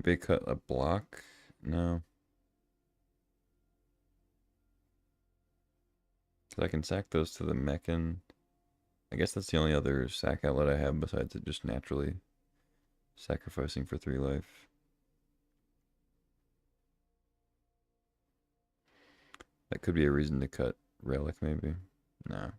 They cut a block? No. So I can sack those to the Mechan. I guess that's the only other sack outlet I have besides it just naturally sacrificing for 3 life. That could be a reason to cut Relic, maybe. Nah.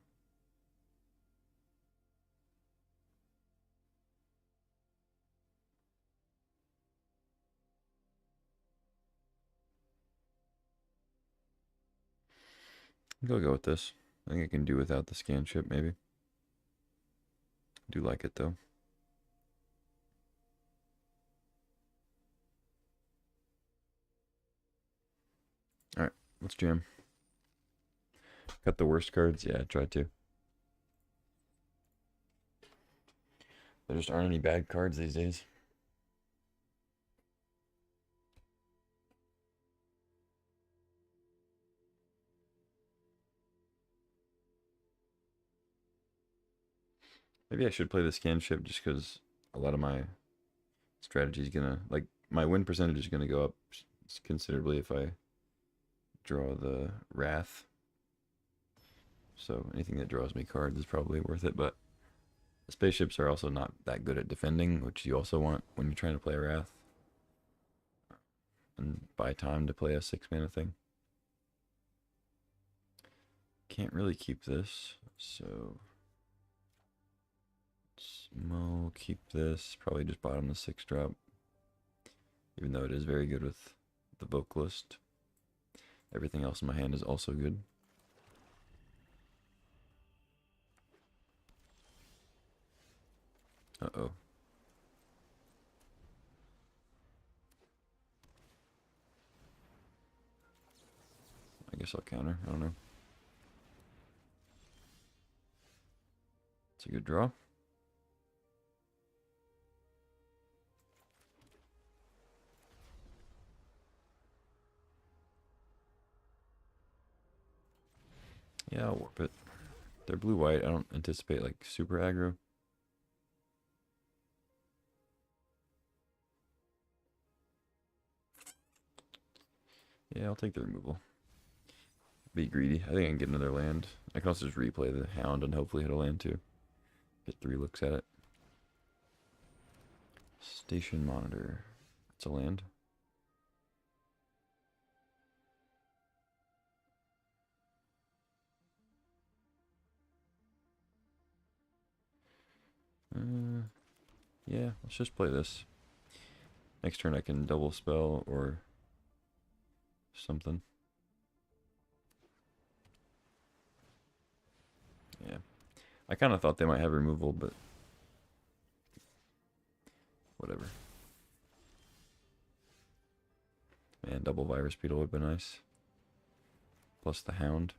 I think I'll go with this. I think I can do without the scan ship, maybe. Do like it, though. Alright, let's jam. Cut the worst cards? Yeah, I tried to. There just aren't any bad cards these days. Maybe I should play the scan ship just because a lot of my strategy is gonna, like, my win percentage is gonna go up considerably if I draw the Wrath. So anything that draws me cards is probably worth it, but the spaceships are also not that good at defending, which you also want when you're trying to play a Wrath. And buy time to play a 6-mana thing. Can't really keep this, so we'll keep this. Probably just bottom the 6-drop, even though it is very good with the Vocalist. Everything else in my hand is also good. Uh-oh. I guess I'll counter. I don't know. It's a good draw. Yeah, I'll warp it. They're blue-white. I don't anticipate, like, super aggro. Yeah, I'll take the removal. Be greedy. I think I can get another land. I can also just replay the Hound and hopefully hit a land too. Get 3 looks at it. Station Monitor. It's a land. Yeah, let's just play this. Next turn I can double spell or something. Yeah. I kind of thought they might have removal, but whatever. Man, double Virus Beetle would be nice. Plus the Hound.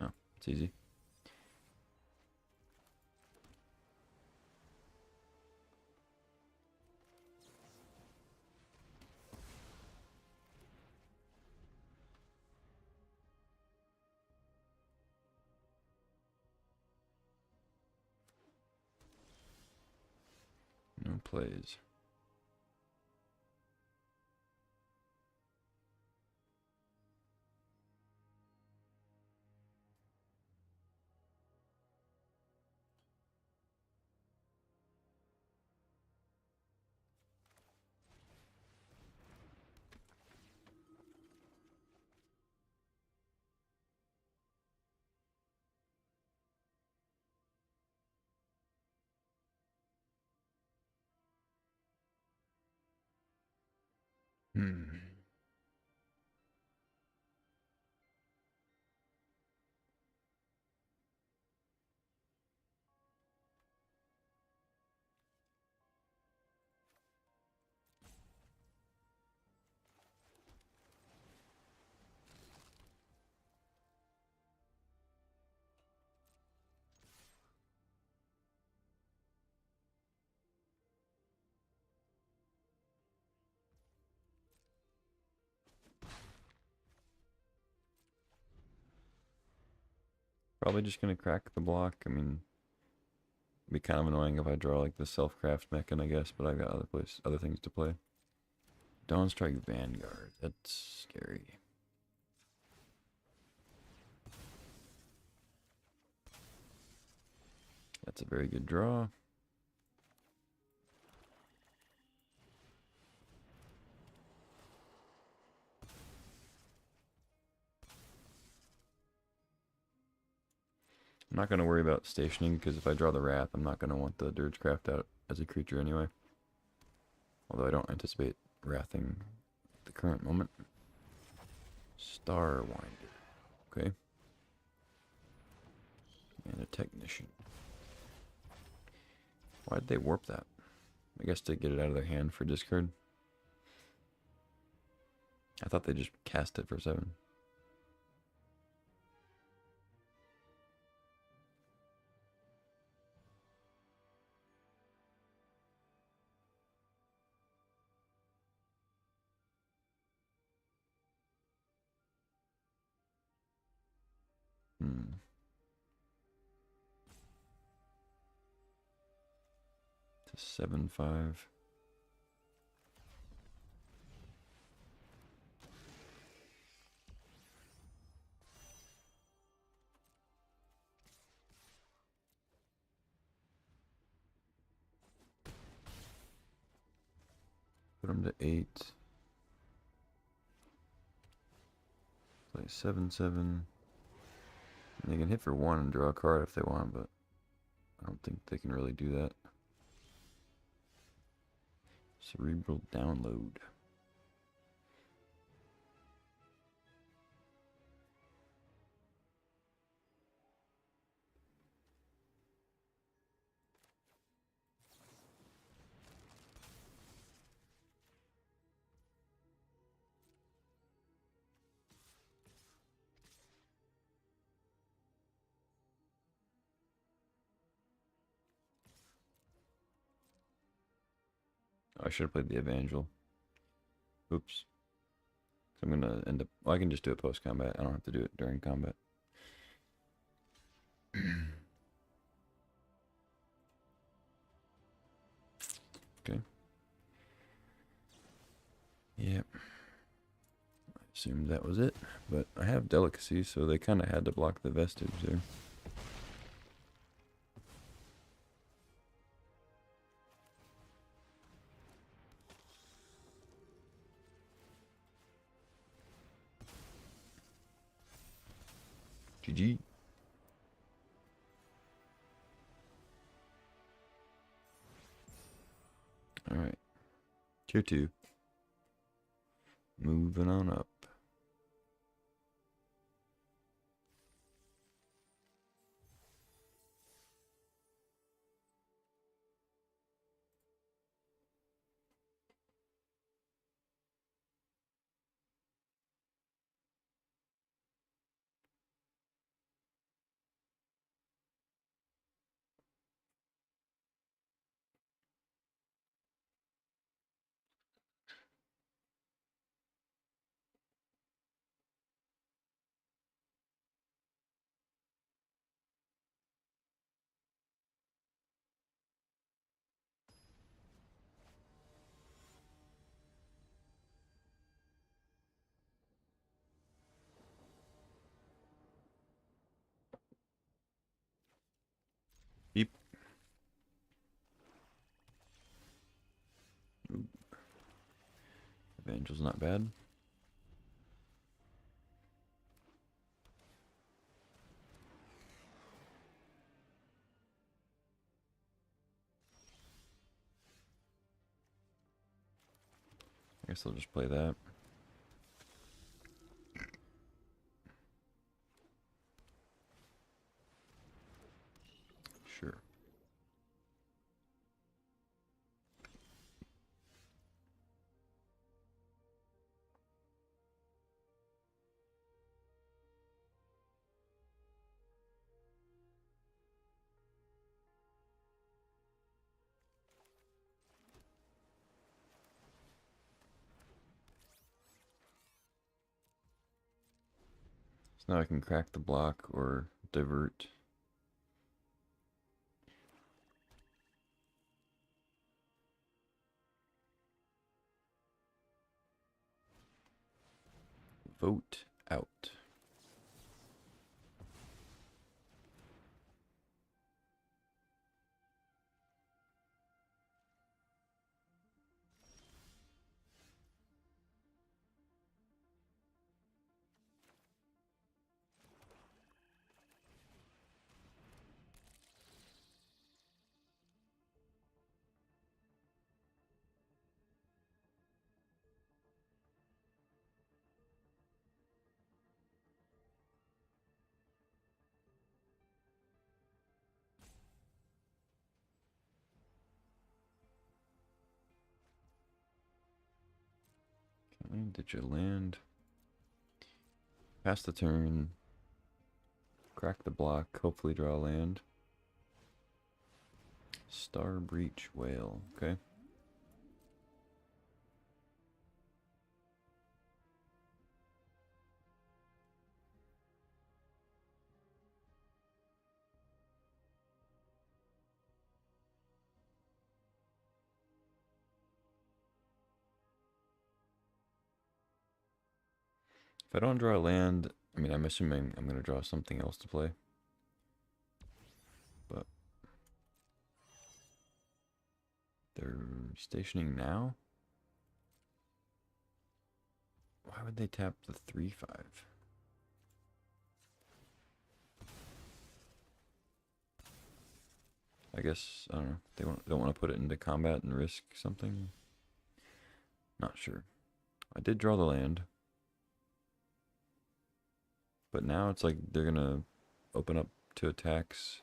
Oh, it's easy. No plays. Hmm. Probably just gonna crack the block. I mean, Be kind of annoying if I draw like the self-craft mechan, I guess, but I've got other things to play. Dawnstrike Vanguard. That's scary. That's a very good draw. I'm not going to worry about stationing, because if I draw the Wrath, I'm not going to want the Dirgecraft out as a creature anyway. Although I don't anticipate Wrathing at the current moment. Starwinder. Okay. And a Technician. Why did they warp that? I guess to get it out of their hand for discard. I thought they just cast it for 7. Hmm. It's a 7/5. Put them to 8. Play 7/7. And they can hit for 1 and draw a card if they want, but I don't think they can really do that. Cerebral Download. Oh, I should have played the Evangel. Oops. So I'm going to end up... Well, I can just do it post-combat. I don't have to do it during combat. Okay. Yep. I assumed that was it. But I have Delicacy, so they kind of had to block the Vestige there. GG. Alright. Tier 2. Moving on up. Beep. Ooh. Evangel's not bad. I guess I'll just play that. Sure. So now I can crack the block or divert. Vote out. Okay, did you land? Pass the turn. Crack the block. Hopefully draw land. Star Breach Whale. Okay. If I don't draw a land, I mean, I'm assuming I'm going to draw something else to play. But they're stationing now? Why would they tap the 3/5? I guess, I don't know. They don't want to put it into combat and risk something? Not sure. I did draw the land. But now it's like they're gonna open up to attacks.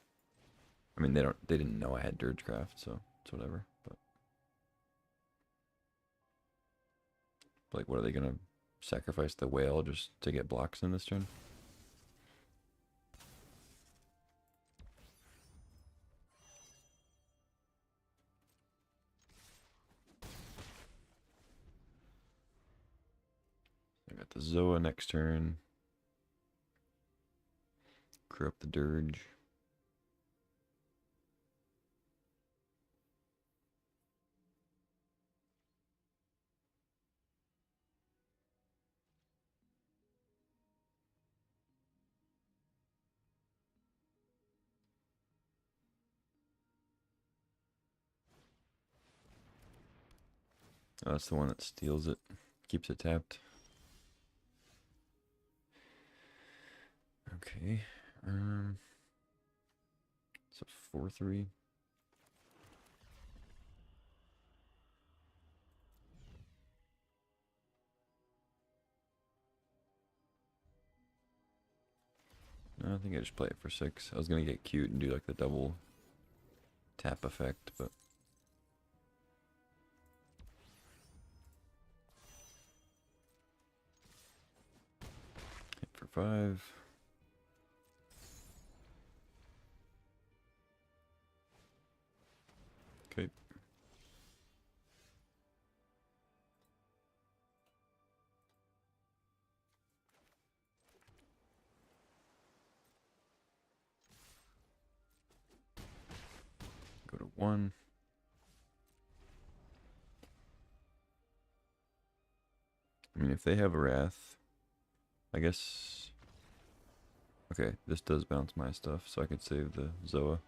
I mean, they didn't know I had Dirgecraft, so it's whatever. But like, what are they gonna sacrifice the whale just to get blocks in this turn? I got the Zoa next turn. Crew up the Dirge. Oh, that's the one that steals it. Keeps it tapped. Okay. It's a 4/3. No, I think I just play it for 6. I was gonna get cute and do like the double tap effect, but hit for 5. Okay. Go to 1. I mean, if they have a Wrath, I guess. Okay, this does bounce my stuff, so I could save the Zoa.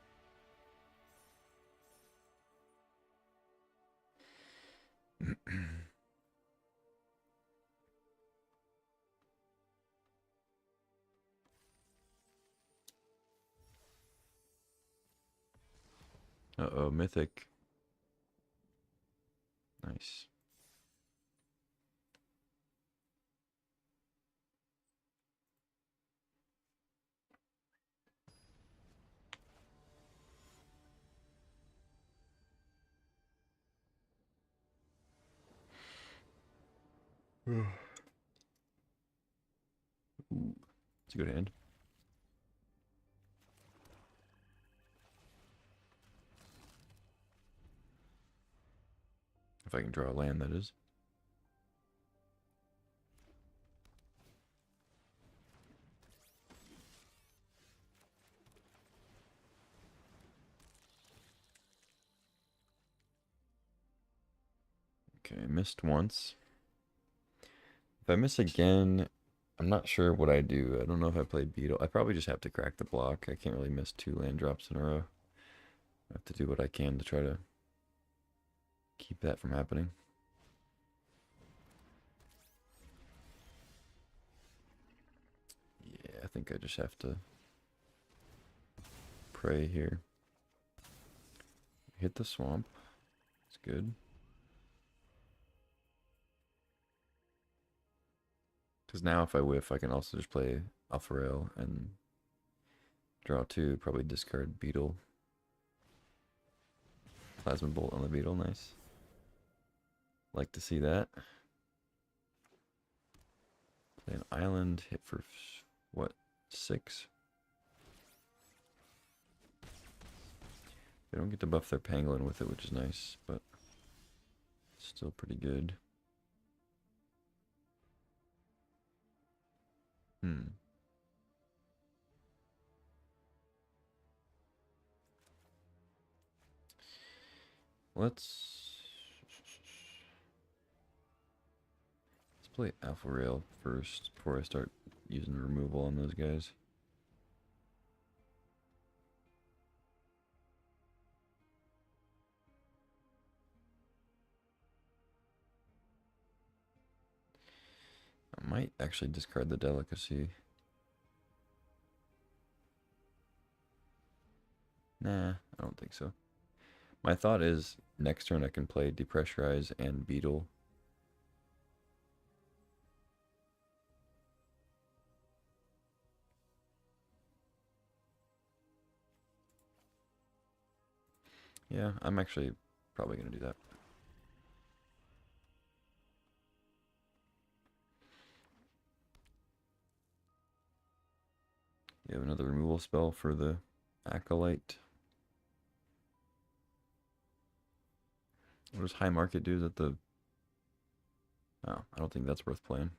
Uh-oh, Mythic. Nice. Ooh, it's a good hand. If I can draw a land, that is. Okay, I missed once. If I miss again, I'm not sure what I do. I don't know if I play Beetle. I probably just have to crack the block. I can't really miss 2 land drops in a row. I have to do what I can to try to keep that from happening. Yeah, I think I just have to pray here. Hit the swamp. It's good. Because now if I whiff, I can also just play Alpha Rail and draw 2. Probably discard Beetle. Plasma Bolt on the Beetle. Nice. Like to see that. Play an island. Hit for, what, 6? They don't get to buff their pangolin with it, which is nice, but still pretty good. Let's play Alpha Rail first before I start using removal on those guys. I might actually discard the delicacy. Nah, I don't think so. My thought is next turn I can play Depressurize and Beetle. Yeah, I'm actually probably going to do that. You have another removal spell for the Acolyte. What does High Market do? Is that the... Oh, I don't think that's worth playing.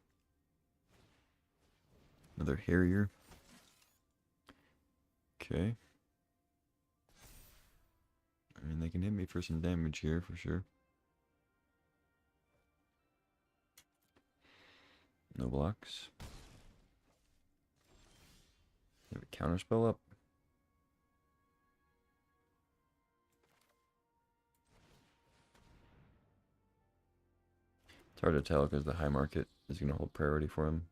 Another Harrier. Okay. I mean, they can hit me for some damage here for sure. No blocks. Have a counterspell up. It's hard to tell because the High Market is going to hold priority for him.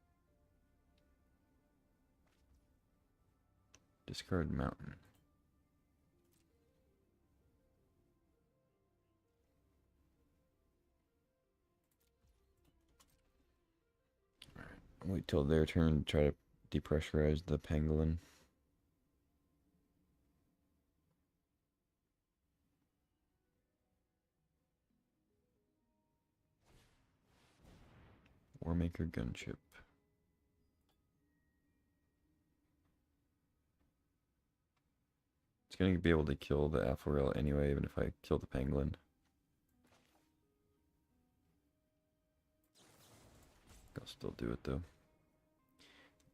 Discard Mountain. Alright, wait till their turn to try to depressurize the pangolin. Warmaker Gunship. It's going to be able to kill the Alpha Rail anyway, even if I kill the pangolin. I'll still do it though.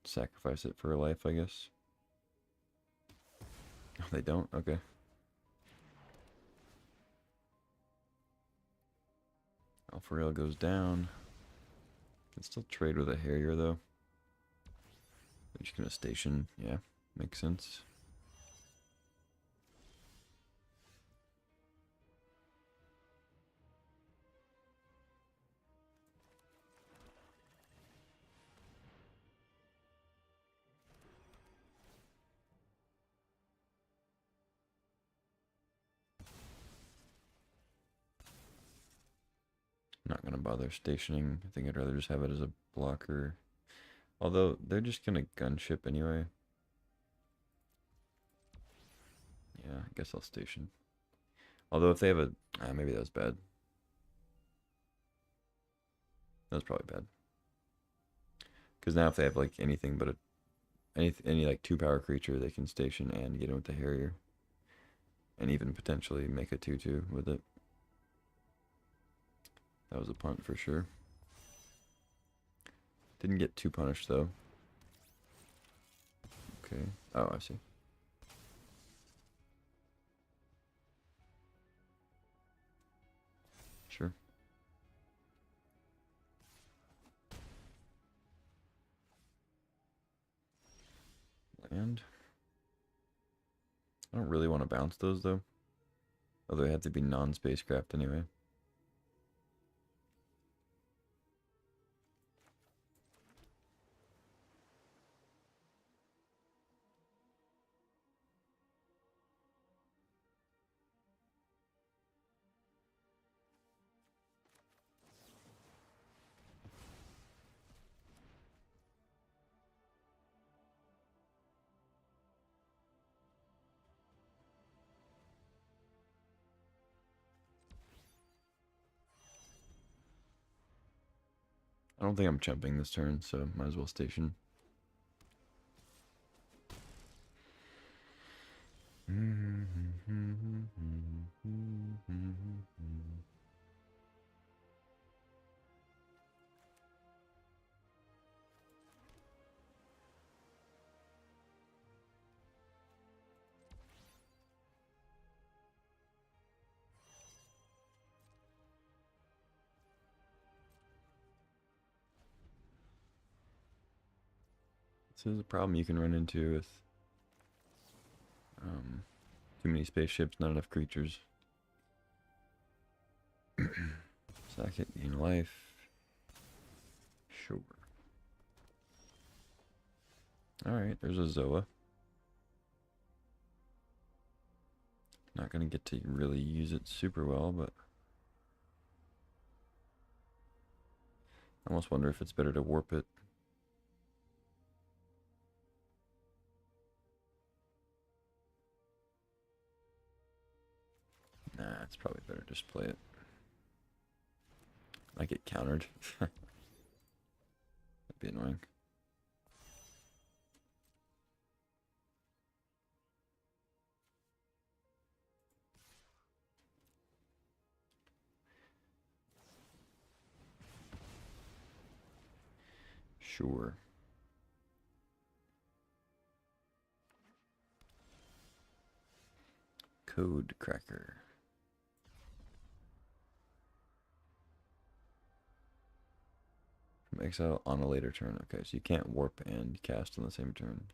Sacrifice it for a life, I guess. Oh, they don't? Okay. Alpha Rail goes down. Can still trade with a Harrier though. I'm just gonna station. Yeah, makes sense. Not gonna bother stationing. I think I'd rather just have it as a blocker. Although they're just gonna gunship anyway. Yeah, I guess I'll station. Although if they have a... maybe that was bad. That was probably bad. Because now if they have like anything but any like 2-power creature, they can station and get in with the Harrier. And even potentially make a 2/2 with it. That was a punt for sure. Didn't get too punished though. Okay. Oh, I see. Sure. And I don't really want to bounce those though. Although they have to be non-spacecraft anyway. I don't think I'm jumping this turn, so might as well station. This is a problem you can run into with too many spaceships, not enough creatures. Sack it, gain life. Sure. Alright, there's a Zoa. Not gonna get to really use it super well, but I almost wonder if it's better to warp it. Nah, it's probably better to just play it. I get countered. That'd be annoying. Sure. Code cracker. From exile on a later turn. Okay, so you can't warp and cast on the same turn.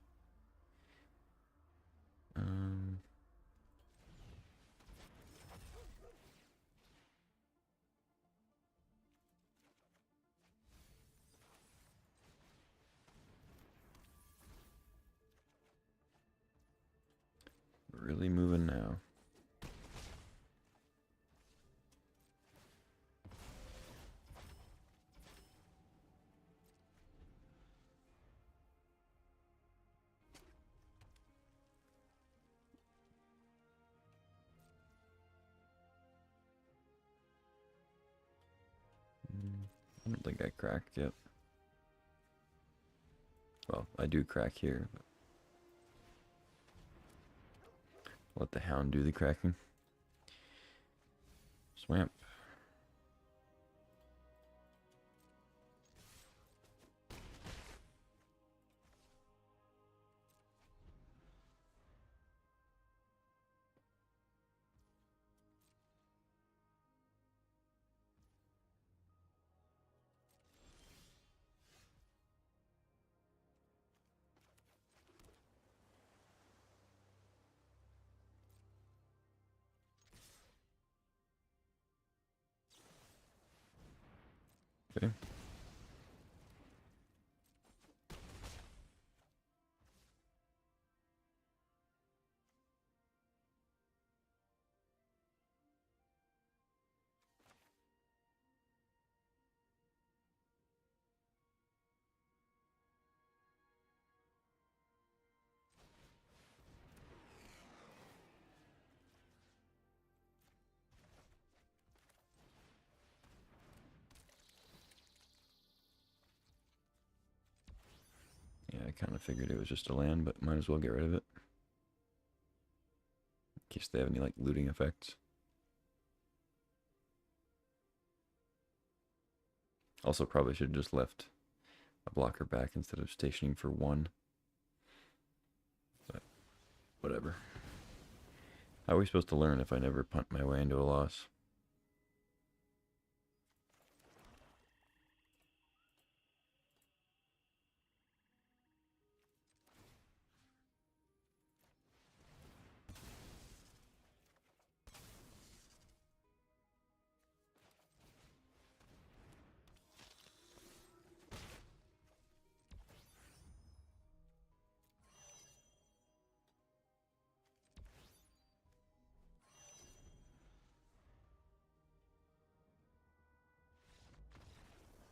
Really moving now. I don't think I cracked yet. Well, I do crack here, but let the hound do the cracking. Swamp. Okay. Yeah, I kind of figured it was just a land, but might as well get rid of it. In case they have any, like, looting effects. Also, probably should have just left a blocker back instead of stationing for one. But, whatever. How are we supposed to learn if I never punt my way into a loss?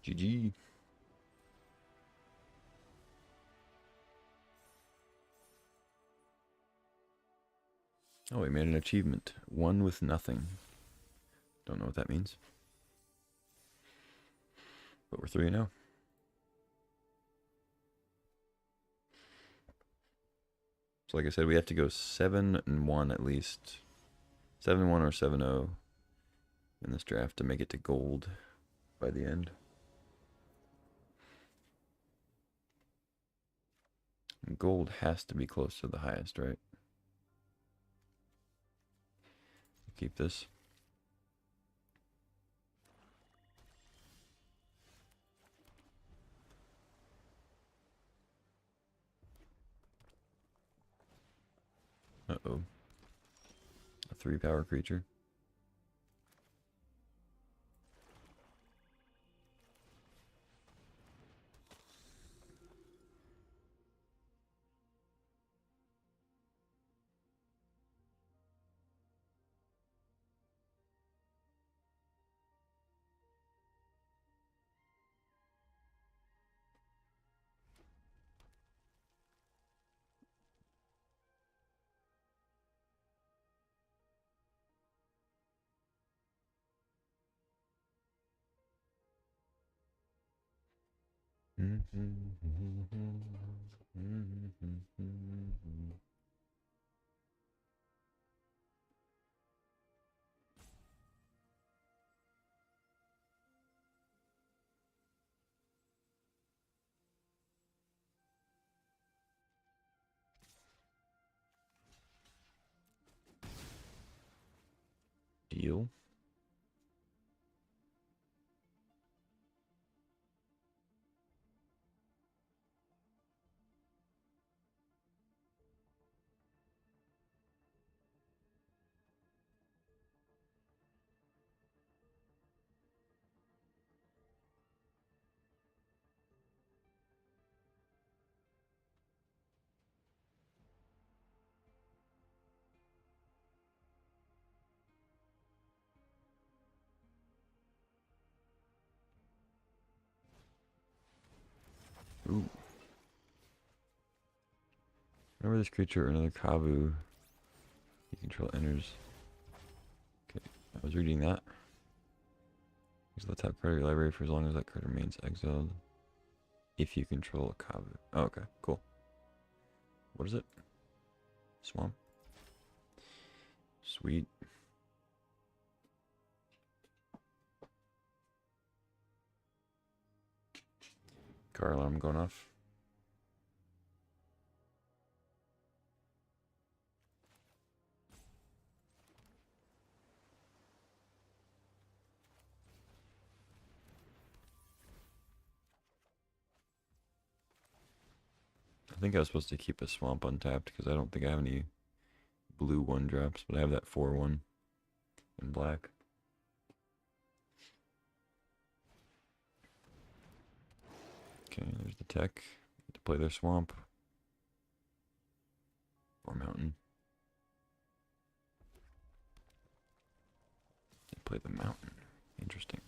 GG. Oh, we made an achievement. One with nothing. Don't know what that means. But we're 3-0. So like I said, we have to go 7-1 at least. 7-1 or 7-0 in this draft to make it to gold by the end. And gold has to be close to the highest, right? Keep this. Uh-oh. A 3-power creature. Deal. Ooh. Whenever this creature or another Kavu you control enters. Okay, I was reading that. Use the top card of your library for as long as that card remains exiled. If you control a Kavu. Oh, okay, cool. What is it? Swamp. Sweet. Car alarm going off. I think I was supposed to keep a swamp untapped because I don't think I have any blue 1-drops, but I have that 4-1 in black. Okay, there's the tech. To play their swamp. Or mountain. They play the mountain. Interesting.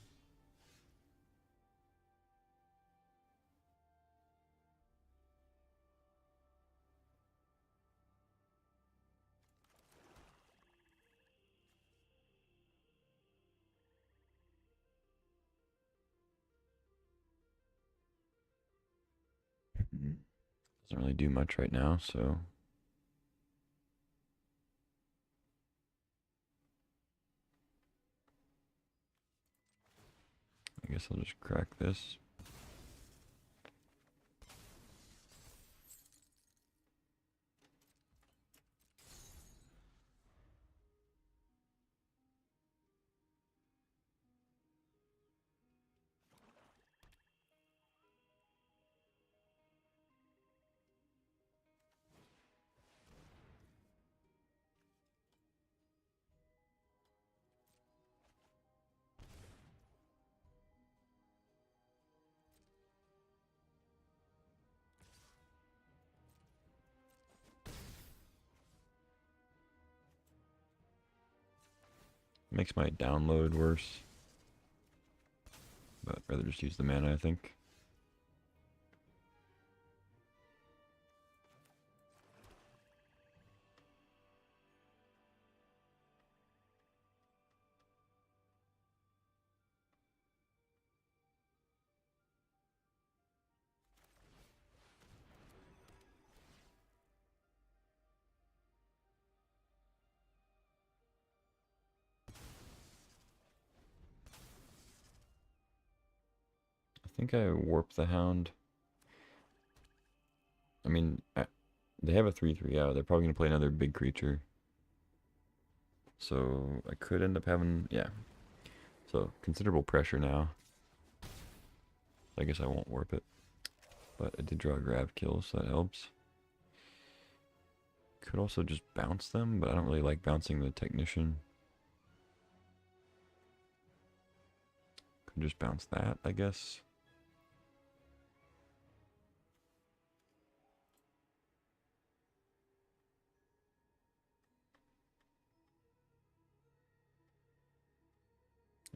Doesn't really do much right now, so I guess I'll just crack this. Makes my download worse. but I'd rather just use the mana, I think. I think I warped the Hound. I mean, they have a 3/3 out. They're probably going to play another big creature. So I could end up having, yeah. So considerable pressure now. I guess I won't warp it. But I did draw a grab kill, so that helps. Could also just bounce them, but I don't really like bouncing the Technician. Could just bounce that, I guess.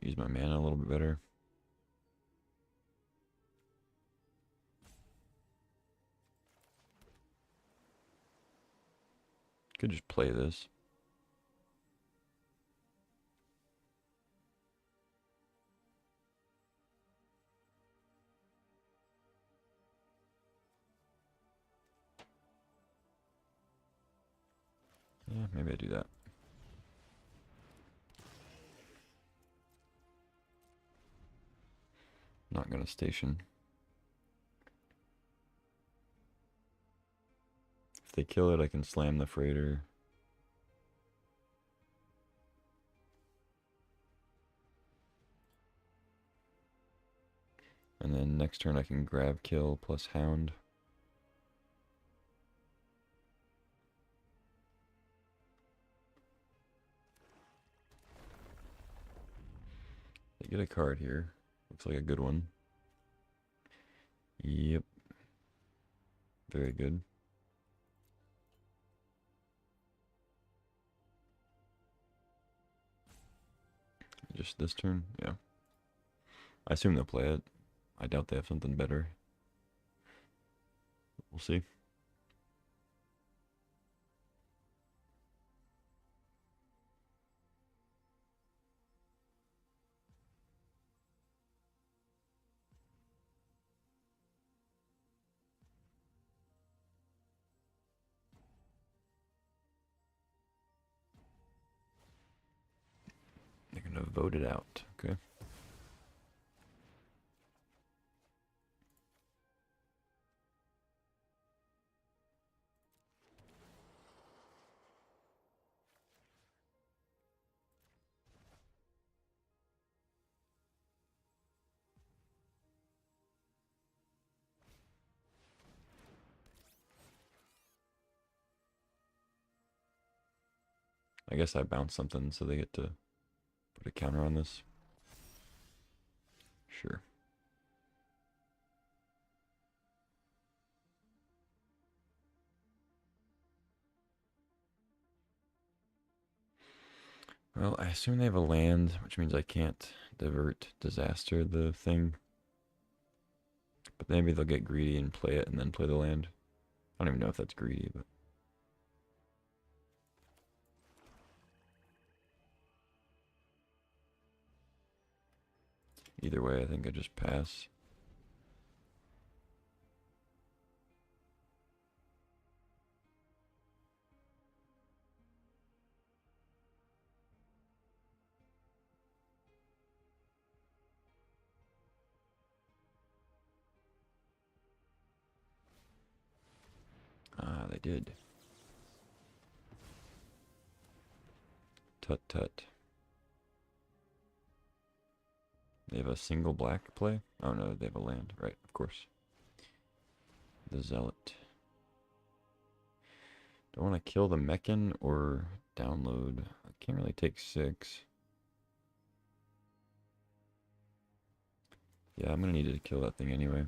Use my mana a little bit better. Could just play this. Yeah, maybe I do that. Not gonna station. If they kill it, I can slam the freighter. And then next turn I can grab kill plus Hound. They get a card here. Looks like a good one. Yep. Very good. Just this turn? Yeah. I assume they'll play it. I doubt they have something better. We'll see. They're gonna vote it out. Okay. I guess I bounce something so they get to put a counter on this. Sure. Well, I assume they have a land, which means I can't divert disaster the thing. But maybe they'll get greedy and play it and then play the land. I don't even know if that's greedy, but either way, I think I just pass. Ah, they did. Tut tut. They have a single black play? Oh no, they have a land. Right, of course. The Zealot. Do I want to kill the Mechan or download? I can't really take 6. Yeah, I'm gonna need to kill that thing anyway.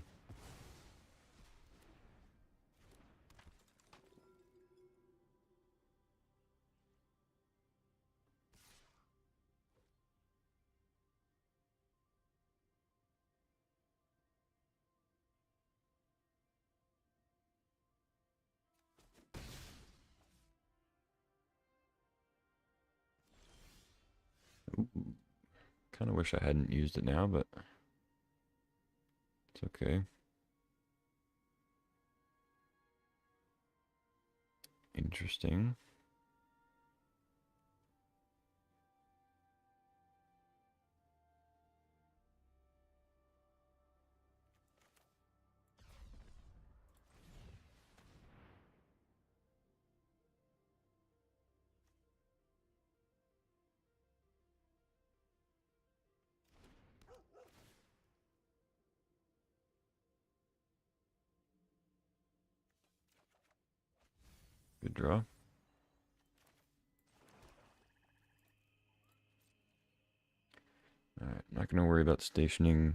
Kind of wish I hadn't used it now, but it's okay. Interesting. Good draw. Alright, not going to worry about stationing.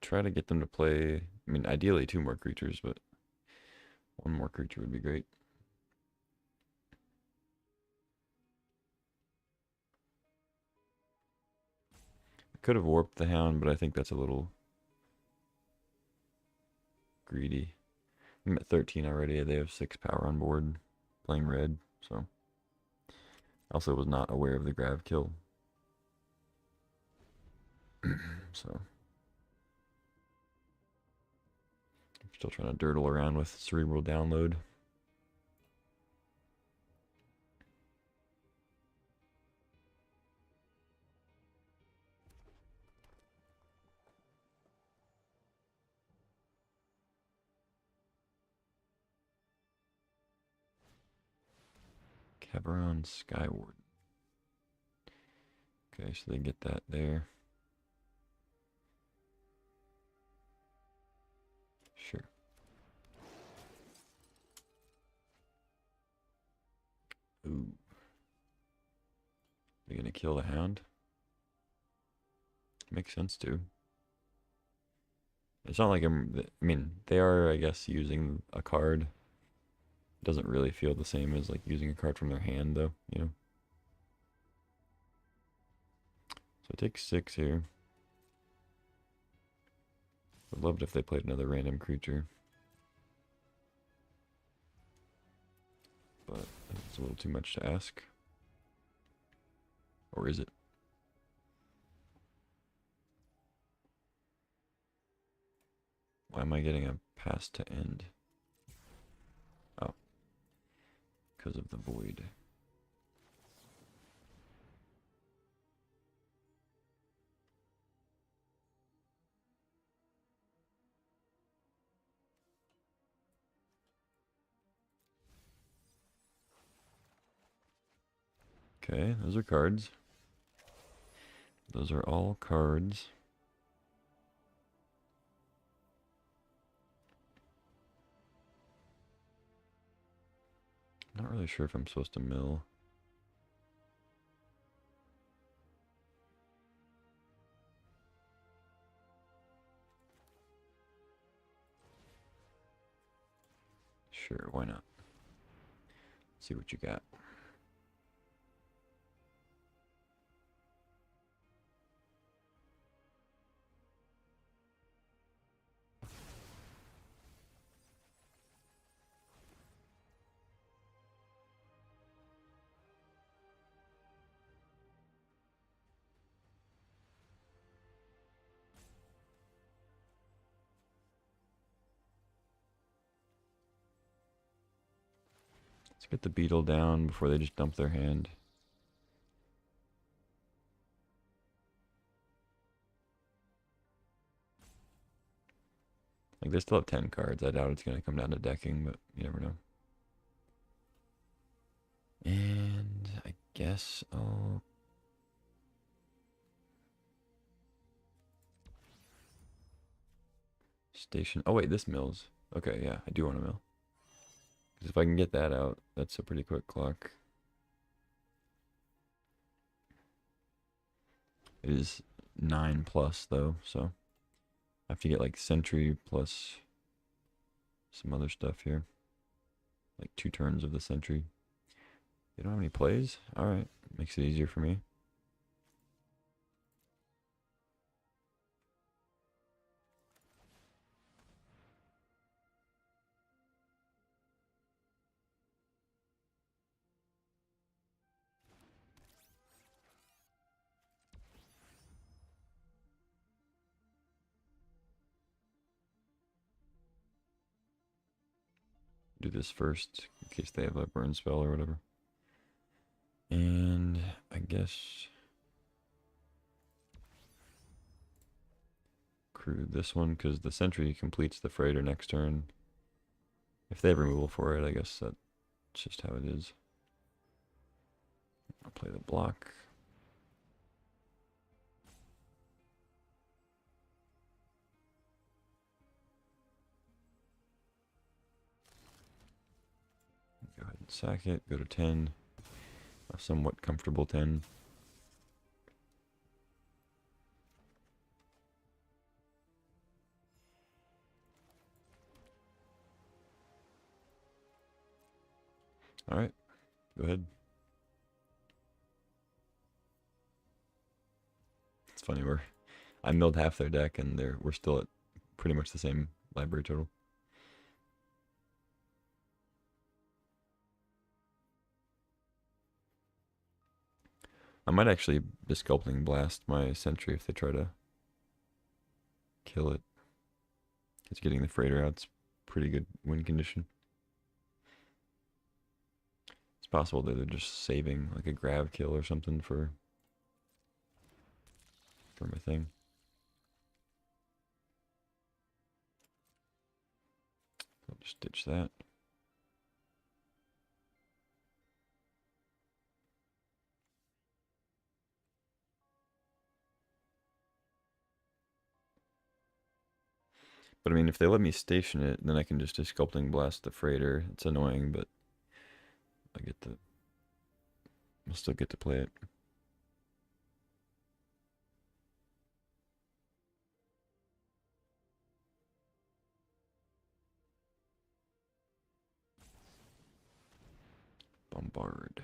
Try to get them to play, I mean, ideally 2 more creatures, but 1 more creature would be great. I could have warped the Hound, but I think that's a little greedy. I'm at 13 already. They have 6 power on board, playing red, so. Also was not aware of the grav kill. So. I'm still trying to dirtle around with cerebral download. Cabaron Skyward. Okay, so they get that there. Sure. Ooh. They're gonna kill the Hound? Makes sense too. It's not like I mean, they are, I guess, using a card. Doesn't really feel the same as like using a card from their hand, though, you know? So it takes 6 here. Would loved if they played another random creature. But it's a little too much to ask. Or is it? Why am I getting a pass to end? Oh. Because of the void. Okay, those are cards. Those are all cards. Not really sure if I'm supposed to mill. Sure, why not? See what you got. Let's get the beetle down before they just dump their hand. Like, they still have 10 cards. I doubt it's going to come down to decking, but you never know. And I guess I'll... Station... Oh, wait, this mills. Okay, yeah, I do want to mill. Because if I can get that out, that's a pretty quick clock. It is 9 plus, though, so... I have to get, like, Sentry plus some other stuff here. Like 2 turns of the Sentry. They don't have any plays? Alright, makes it easier for me. do this first in case they have a burn spell or whatever. And I guess crew this one because the sentry completes the freighter next turn. If they have removal for it, I guess that's just how it is. I'll play the block. Go ahead and sack it. Go to 10. A somewhat comfortable 10. Alright, go ahead. It's funny, I milled half their deck and we're still at pretty much the same library total. I might actually Disculpting Blast my sentry if they try to kill it. Because getting the freighter out's pretty good win condition. It's possible that they're just saving like a grab kill or something for my thing. I'll just ditch that. But I mean, if they let me station it, then I can just Sculpting Blast the freighter. It's annoying, but I'll still get to play it. Bombard.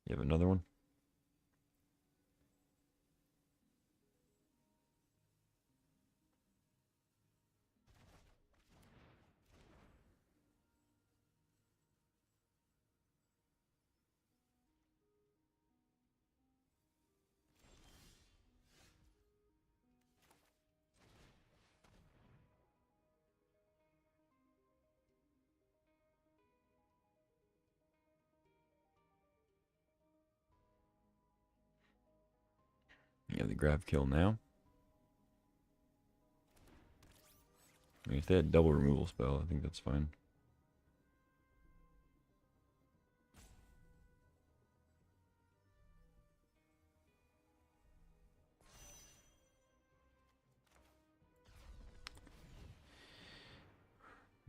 You have another one? You have the grab kill now. I mean, if they had double removal spell, I think that's fine.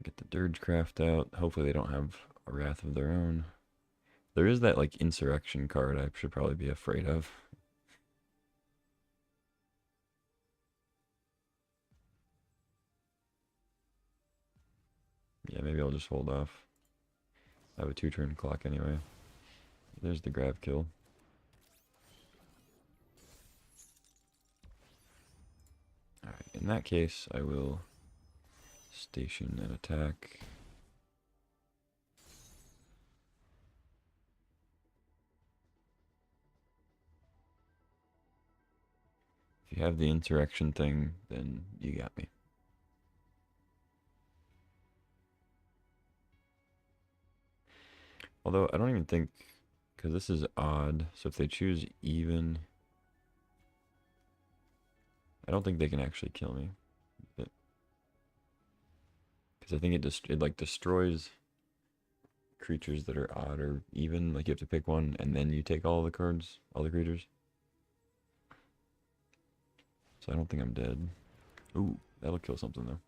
Get the Dirge Craft out. Hopefully they don't have a Wrath of their own. There is that like Insurrection card I should probably be afraid of. Yeah, maybe I'll just hold off. I have a 2-turn clock anyway. There's the grab kill. Alright, in that case, I will station an attack. If you have the Insurrection thing, then you got me. Although, I don't even think, because this is odd, so if they choose even, I don't think they can actually kill me. Because I think it like destroys creatures that are odd or even. Like you have to pick one and then you take all the cards, all the creatures. So I don't think I'm dead. Ooh, that'll kill something though.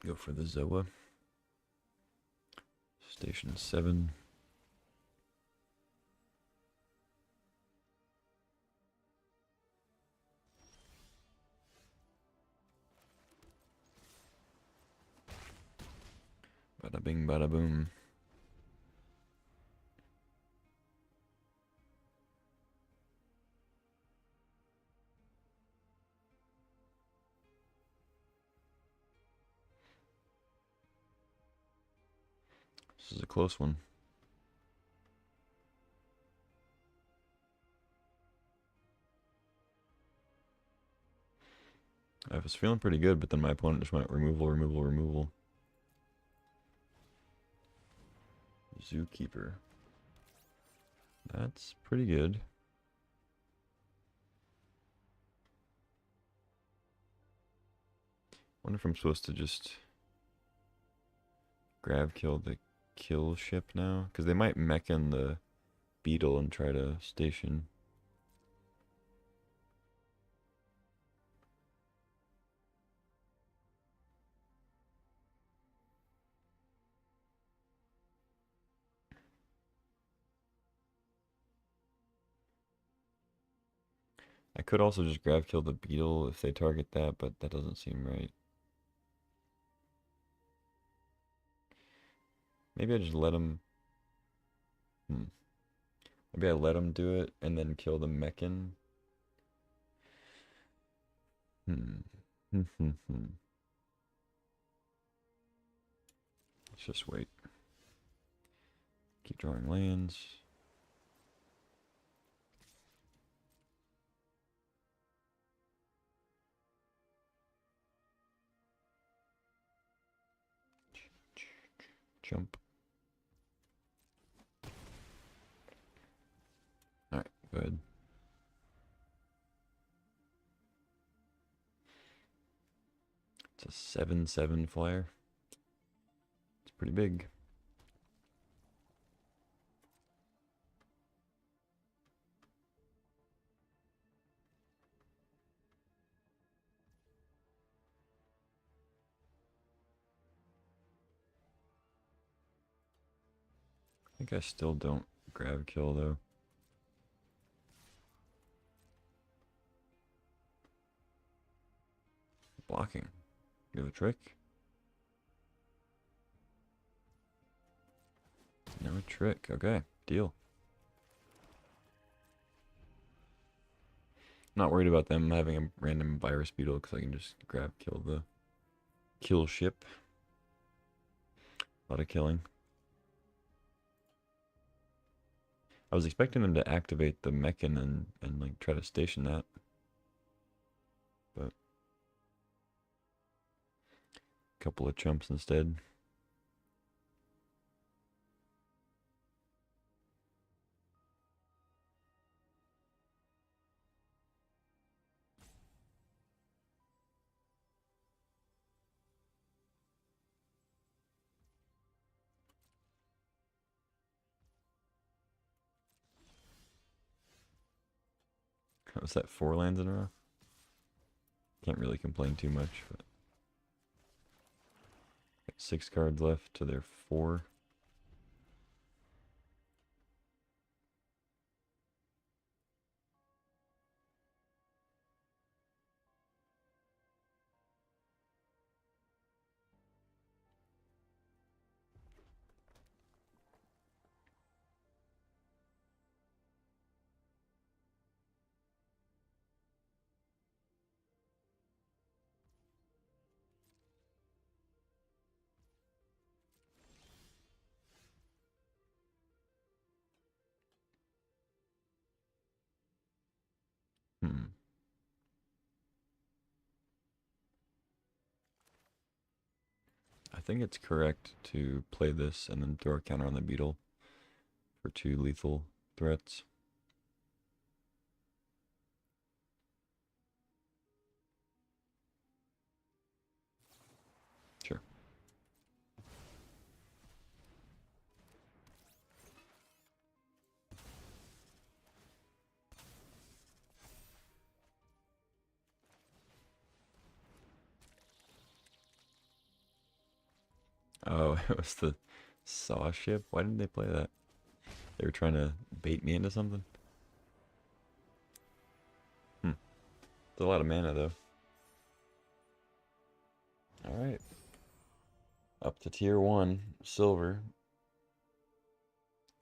Go for the Zoa. Station 7. Bada bing, bada boom. This is a close one. I was feeling pretty good, but then my opponent just went removal, removal, removal. Zookeeper. That's pretty good. Wonder if I'm supposed to just grab kill the kill ship now? Because they might mech in the beetle and try to station. I could also just grab kill the beetle if they target that, but that doesn't seem right. Maybe I just let them... Maybe I let them do it and then kill the mechan. Let's just wait. Keep drawing lands. Jump. Alright, good. It's a 7/7 flyer. It's pretty big. I think I still don't grab kill though. Blocking. You have a trick? No trick. Okay, deal. Not worried about them having a random virus beetle because I can just grab kill the kill ship. A lot of killing. I was expecting them to activate the mechan and like try to station that. But a couple of chumps instead. Was that 4 lands in a row? Can't really complain too much, but 6 cards left to their 4. Hmm. I think it's correct to play this and then throw a counter on the beetle for 2 lethal threats. Sure. Oh, it was the saw ship? Why didn't they play that? They were trying to bait me into something? It's a lot of mana though. Alright. Up to tier 1, silver.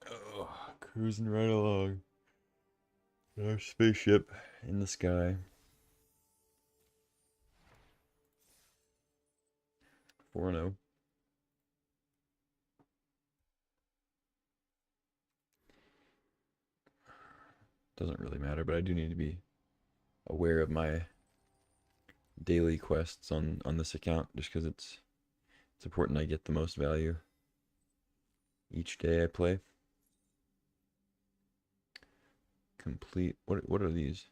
Oh, cruising right along. Our spaceship in the sky. 4-0. Doesn't really matter, but I do need to be aware of my daily quests on this account just because it's important I get the most value each day I play. Complete. What are these?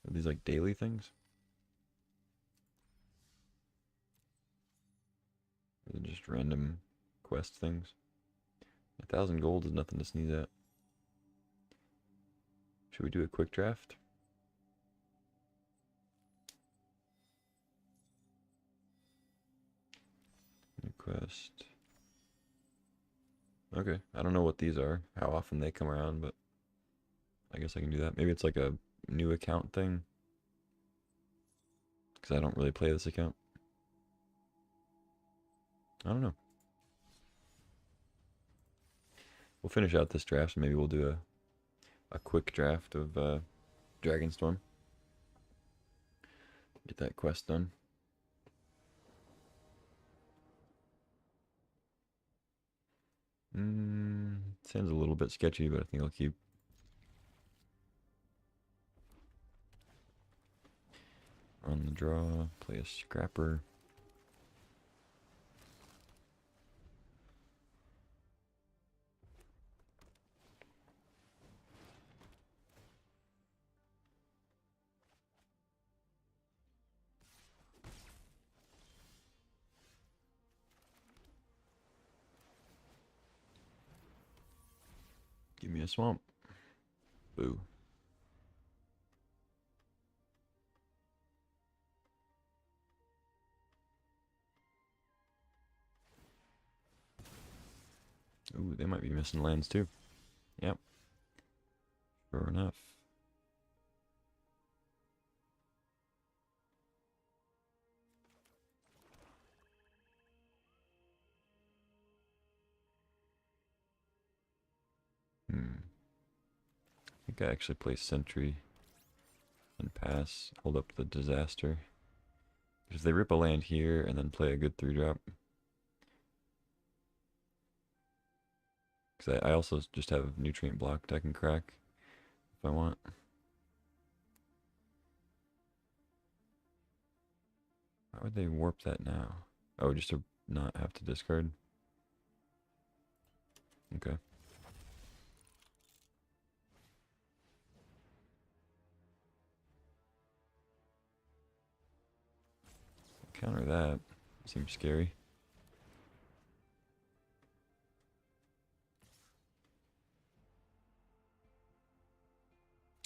Are these like daily things? Or are they just random quest things? 1,000 gold is nothing to sneeze at. Should we do a quick draft? New quest. Okay, I don't know what these are, how often they come around, but I guess I can do that. Maybe it's like a new account thing, because I don't really play this account. I don't know. We'll finish out this draft, and maybe we'll do a quick draft of Dragonstorm. Get that quest done. Sounds a little bit sketchy, but I think I'll keep. On the draw, play a scrapper. Give me a swamp. Boo. Ooh, they might be missing lands too. Yep. Sure enough. I think I actually play Sentry and pass, hold up the Disaster. Because they rip a land here and then play a good 3-drop. Because I also just have Nutrient blocked I can crack if I want. Why would they warp that now? Oh, just to not have to discard? Okay. Counter that. Seems scary.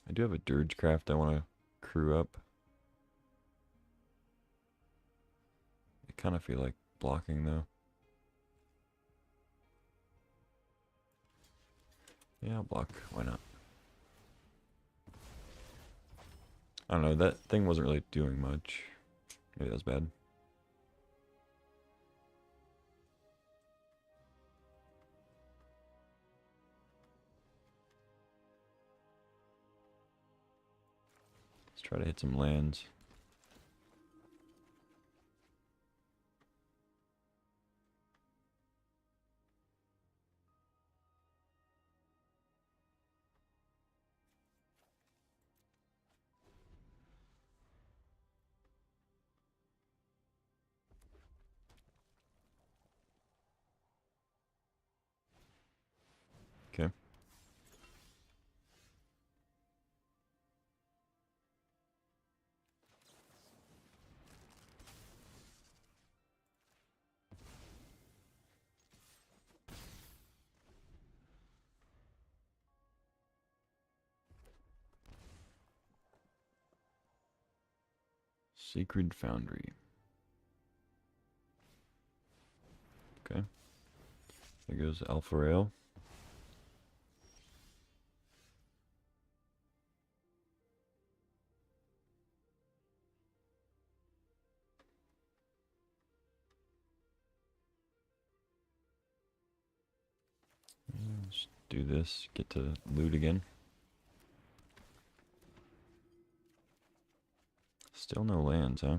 I do have a Dirge Craft I want to crew up. I kind of feel like blocking though. Yeah, I'll block. Why not? I don't know. That thing wasn't really doing much. Maybe that was bad. Let's try to hit some lands. Okay. Sacred Foundry. Okay. There goes Alpha Rail. Let's do this. Get to loot again. Still no lands, huh?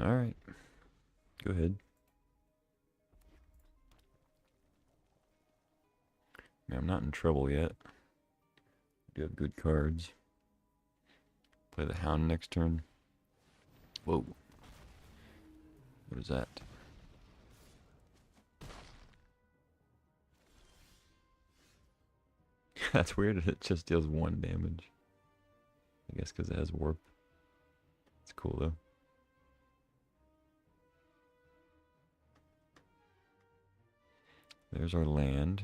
Alright, go ahead. Man, I'm not in trouble yet. I do have good cards. Play the Hound next turn. Whoa. What is that? That's weird. It just deals 1 damage. I guess because it has warp. It's cool though. There's our land.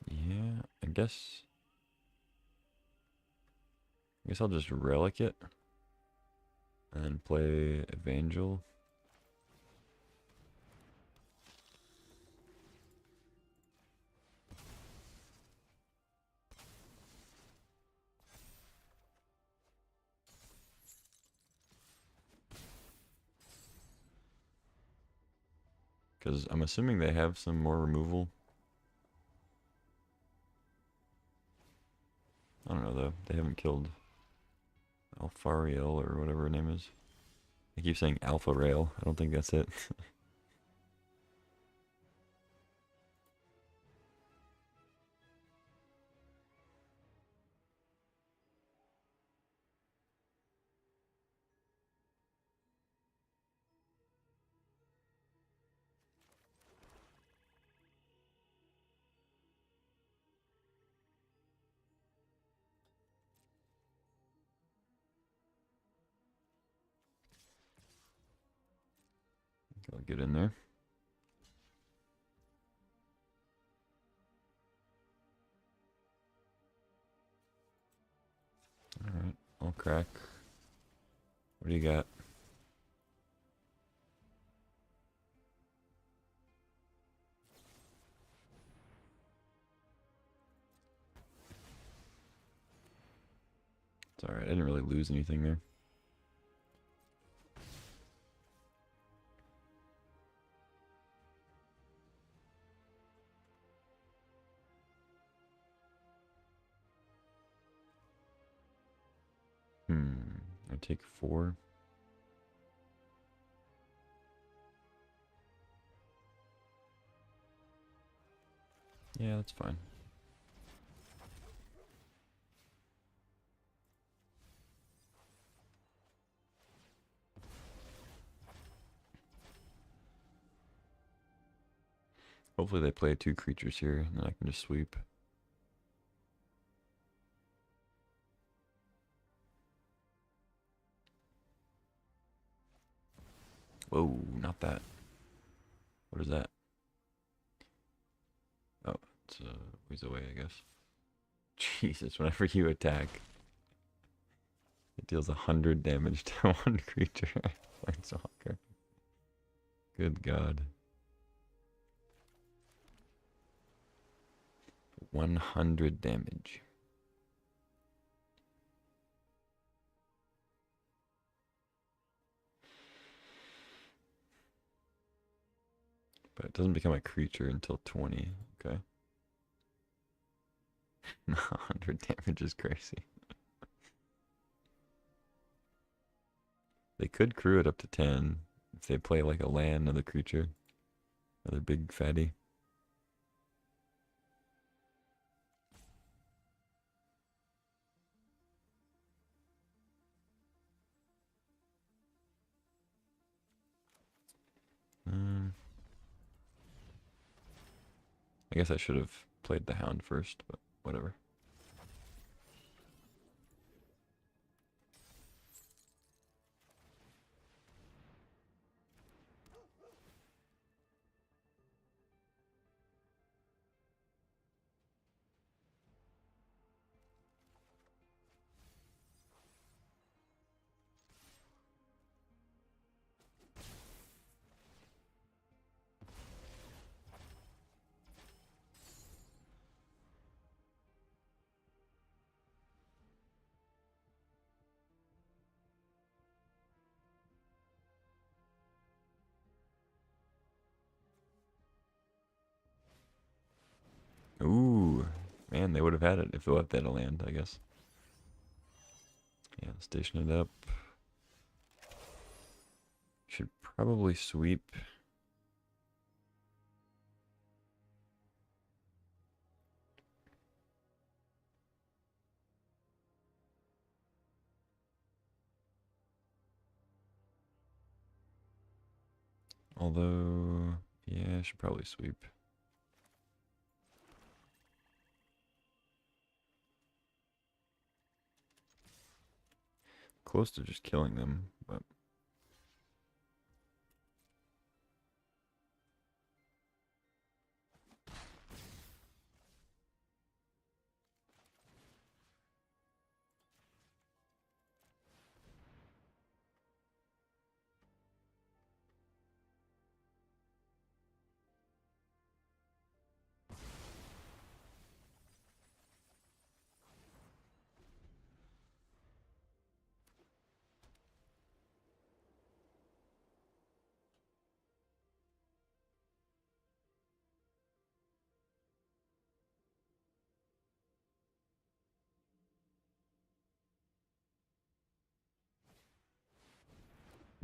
Yeah, I guess I'll just relic it and then play Evangel. Because I'm assuming they have some more removal. I don't know though. They haven't killed Alfariel or whatever her name is. I keep saying Alpha Rail. I don't think that's it. I'll get in there. Alright, I'll crack. What do you got? It's alright, I didn't really lose anything there. I take 4. Yeah, that's fine. Hopefully they play 2 creatures here, and then I can just sweep. Whoa, not that. What is that? Oh, it's a ways away, I guess. Jesus, whenever you attack, it deals 100 damage to 1 creature. Planeswalker. Good God. 100 damage. But it doesn't become a creature until 20. Okay. 100 damage is crazy. They could crew it up to 10 if they play like a land of the creature. Another big fatty. I guess I should have played the Hound first, but whatever. Ooh, man, they would have had it if they left that a land, I guess. Yeah, station it up. Should probably sweep. Although, yeah, I should probably sweep. Close to just killing them, but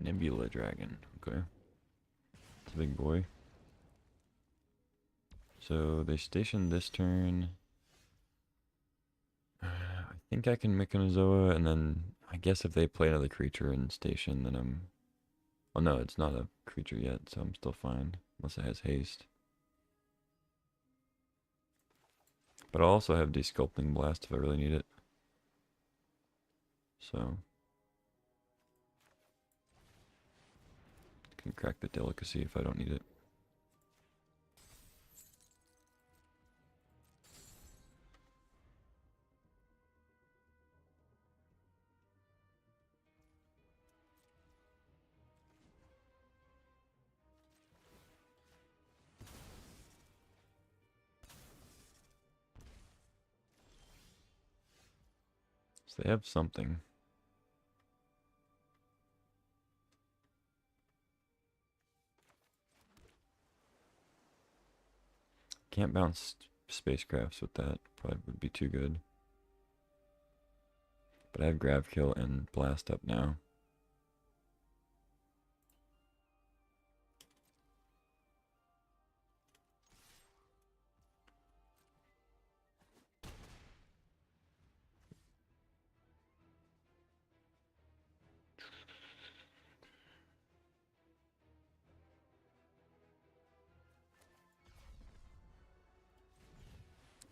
Nebula Dragon. Okay. It's a big boy. So they stationed this turn. I think I can Mechanozoa, and then I guess if they play another creature and station, then I'm... Oh no, it's not a creature yet, so I'm still fine. Unless it has haste. But I'll also have Desculpting Blast if I really need it. So... can crack the Delicacy if I don't need it. So they have something. Can't bounce spacecrafts with that. Probably would be too good. But I have Grav Kill and Blast up now.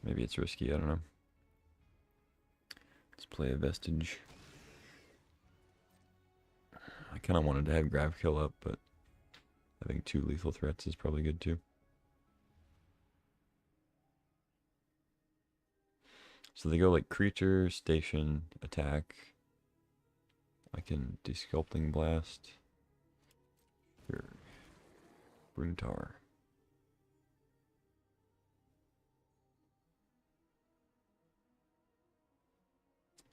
Maybe it's risky, I don't know. Let's play a Vestige. I kind of wanted to have Grav Kill up, but having 2 lethal threats is probably good too. So they go like creature, station, attack. I can Desculpting Blast. Here. Bruntar.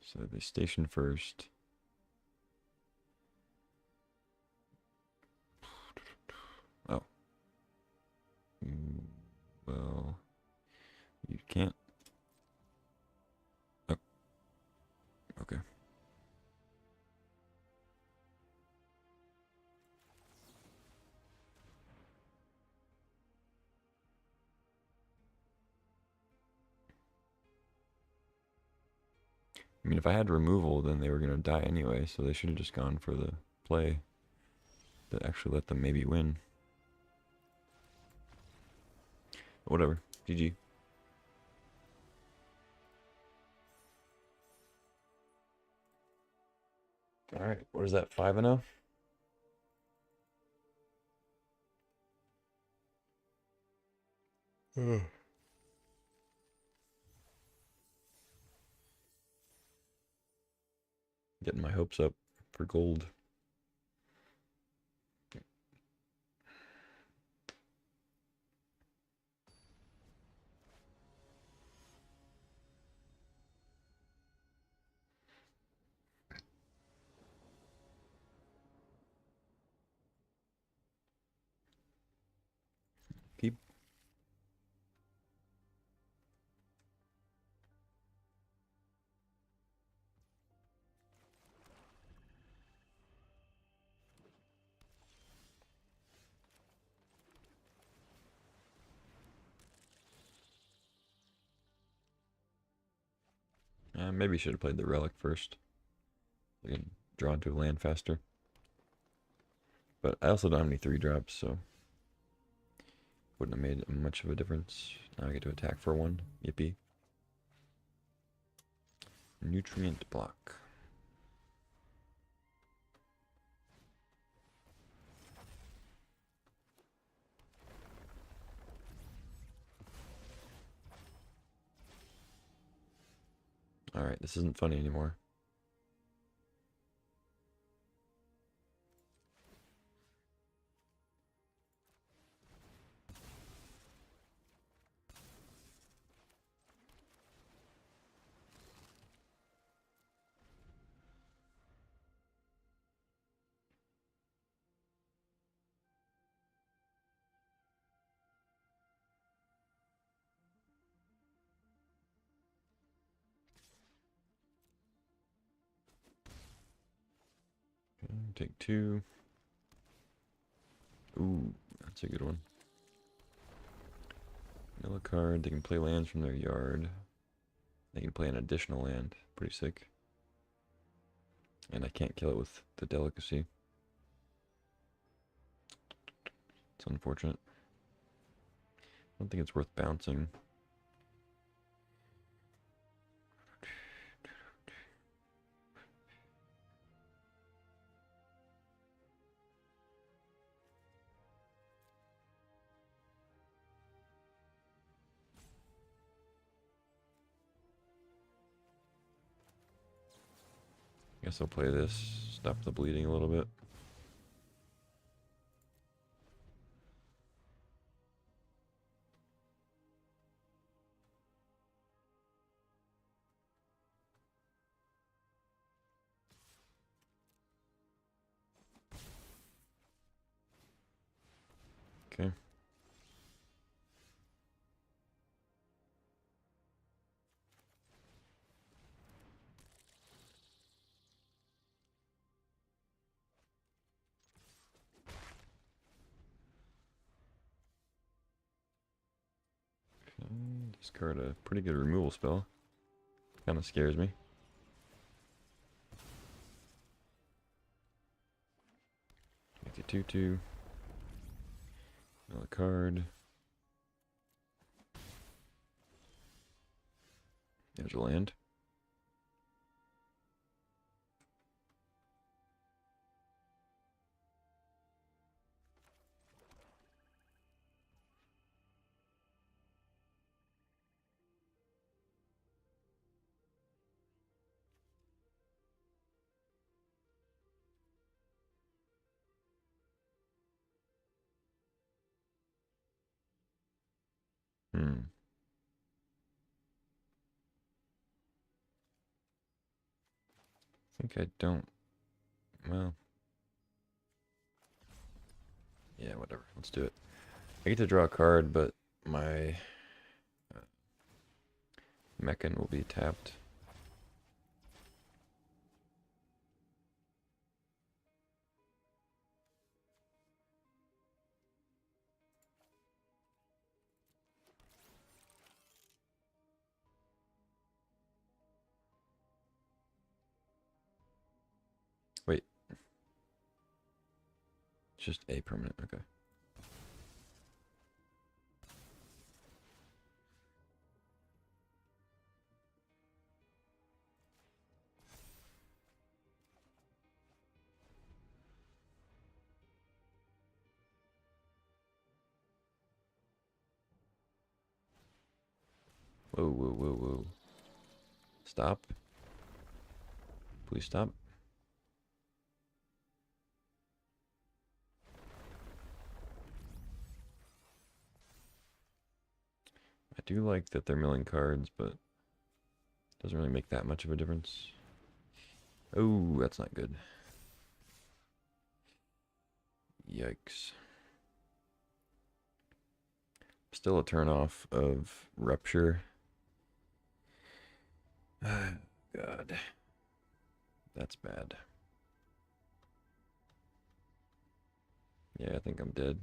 So they station first. Oh. Well, you can't. Oh, okay. I mean, if I had removal, then they were going to die anyway, so they should have just gone for the play that actually let them maybe win. Whatever. GG. Alright, what is that, 5-0? Getting my hopes up for gold. Keep Maybe should have played the relic first. I can draw into a land faster. But I also don't have any 3-drops, so wouldn't have made much of a difference. Now I get to attack for 1. Yippee. Nutrient block. Alright, this isn't funny anymore. Okay, take 2. Ooh, that's a good one. Mill a card. They can play lands from their yard. They can play an additional land. Pretty sick. And I can't kill it with the delicacy. It's unfortunate. I don't think it's worth bouncing. Guess I'll play this. Stop the bleeding a little bit. Okay. Discard a pretty good removal spell. Kind of scares me. Make it 2/2. Another card. There's a land. I think I don't. Well. Yeah, whatever. Let's do it. I get to draw a card, but my Mechan will be tapped. Wait. It's just a permanent. Okay. Whoa, whoa, whoa, whoa. Stop. Please stop. I do like that they're milling cards, but it doesn't really make that much of a difference. Oh, that's not good. Yikes. Still a turn off of Rupture. God. That's bad. Yeah, I think I'm dead.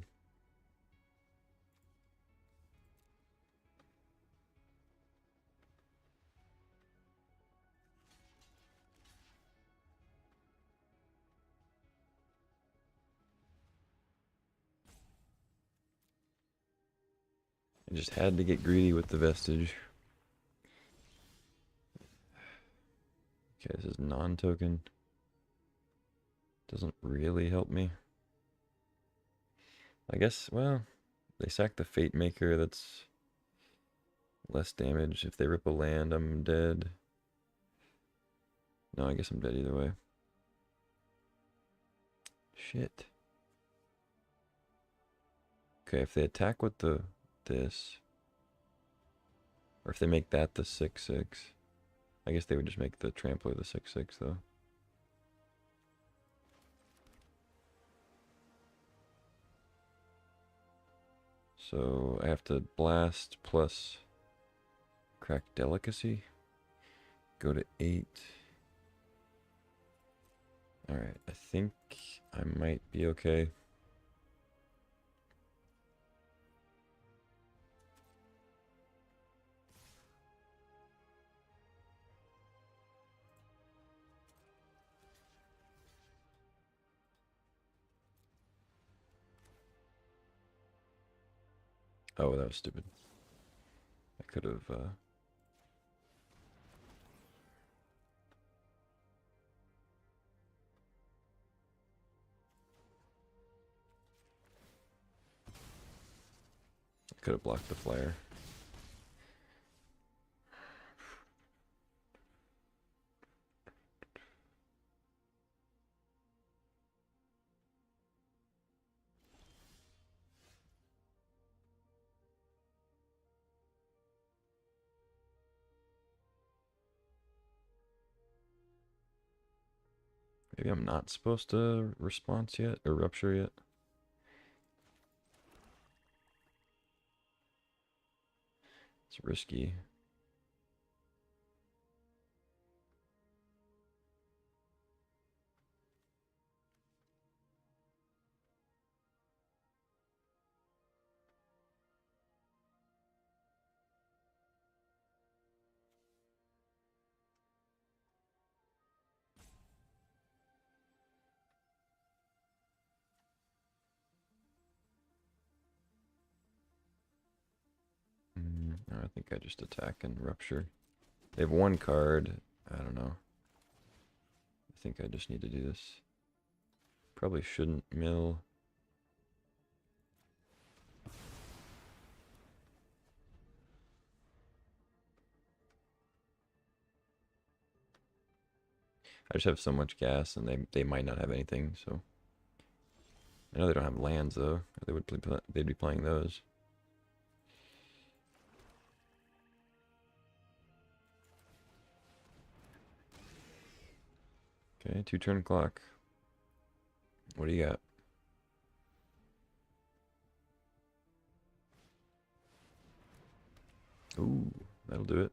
I just had to get greedy with the vestige. Okay, this is non-token. Doesn't really help me. I guess, well, they sack the Fate Maker, that's less damage. If they rip a land, I'm dead. No, I guess I'm dead either way. Shit. Okay, if they attack with this, or if they make that the 6/6, I guess they would just make the Trampler the 6/6 though. So I have to blast plus crack delicacy. Go to 8. Alright, I think I might be okay. Oh, that was stupid. I could have, blocked the flare. Maybe I'm not supposed to response yet, or rupture yet. It's risky. No, I think I just attack and rupture. They have one card. I don't know. I think I just need to do this. Probably shouldn't mill. I just have so much gas, and they might not have anything. So I know they don't have lands though. They'd be playing those. Okay, 2-turn clock. What do you got? Ooh, that'll do it.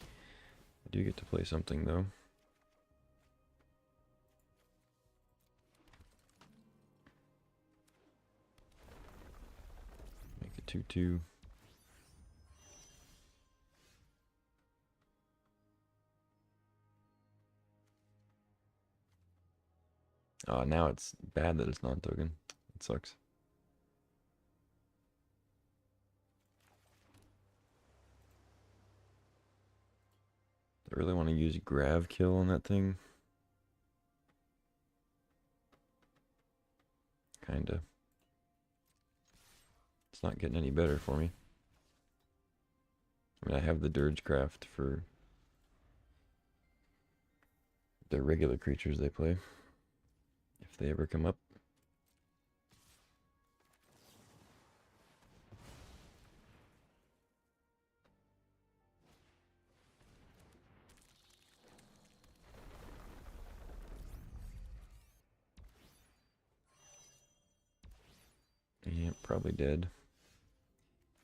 I do get to play something though. Make it 2/2. Now it's bad that it's non-token. It sucks. I really want to use Grav Kill on that thing. Kinda. It's not getting any better for me. I mean, I have the Dirgecraft for the regular creatures they play, if they ever come up. Yeah, probably dead.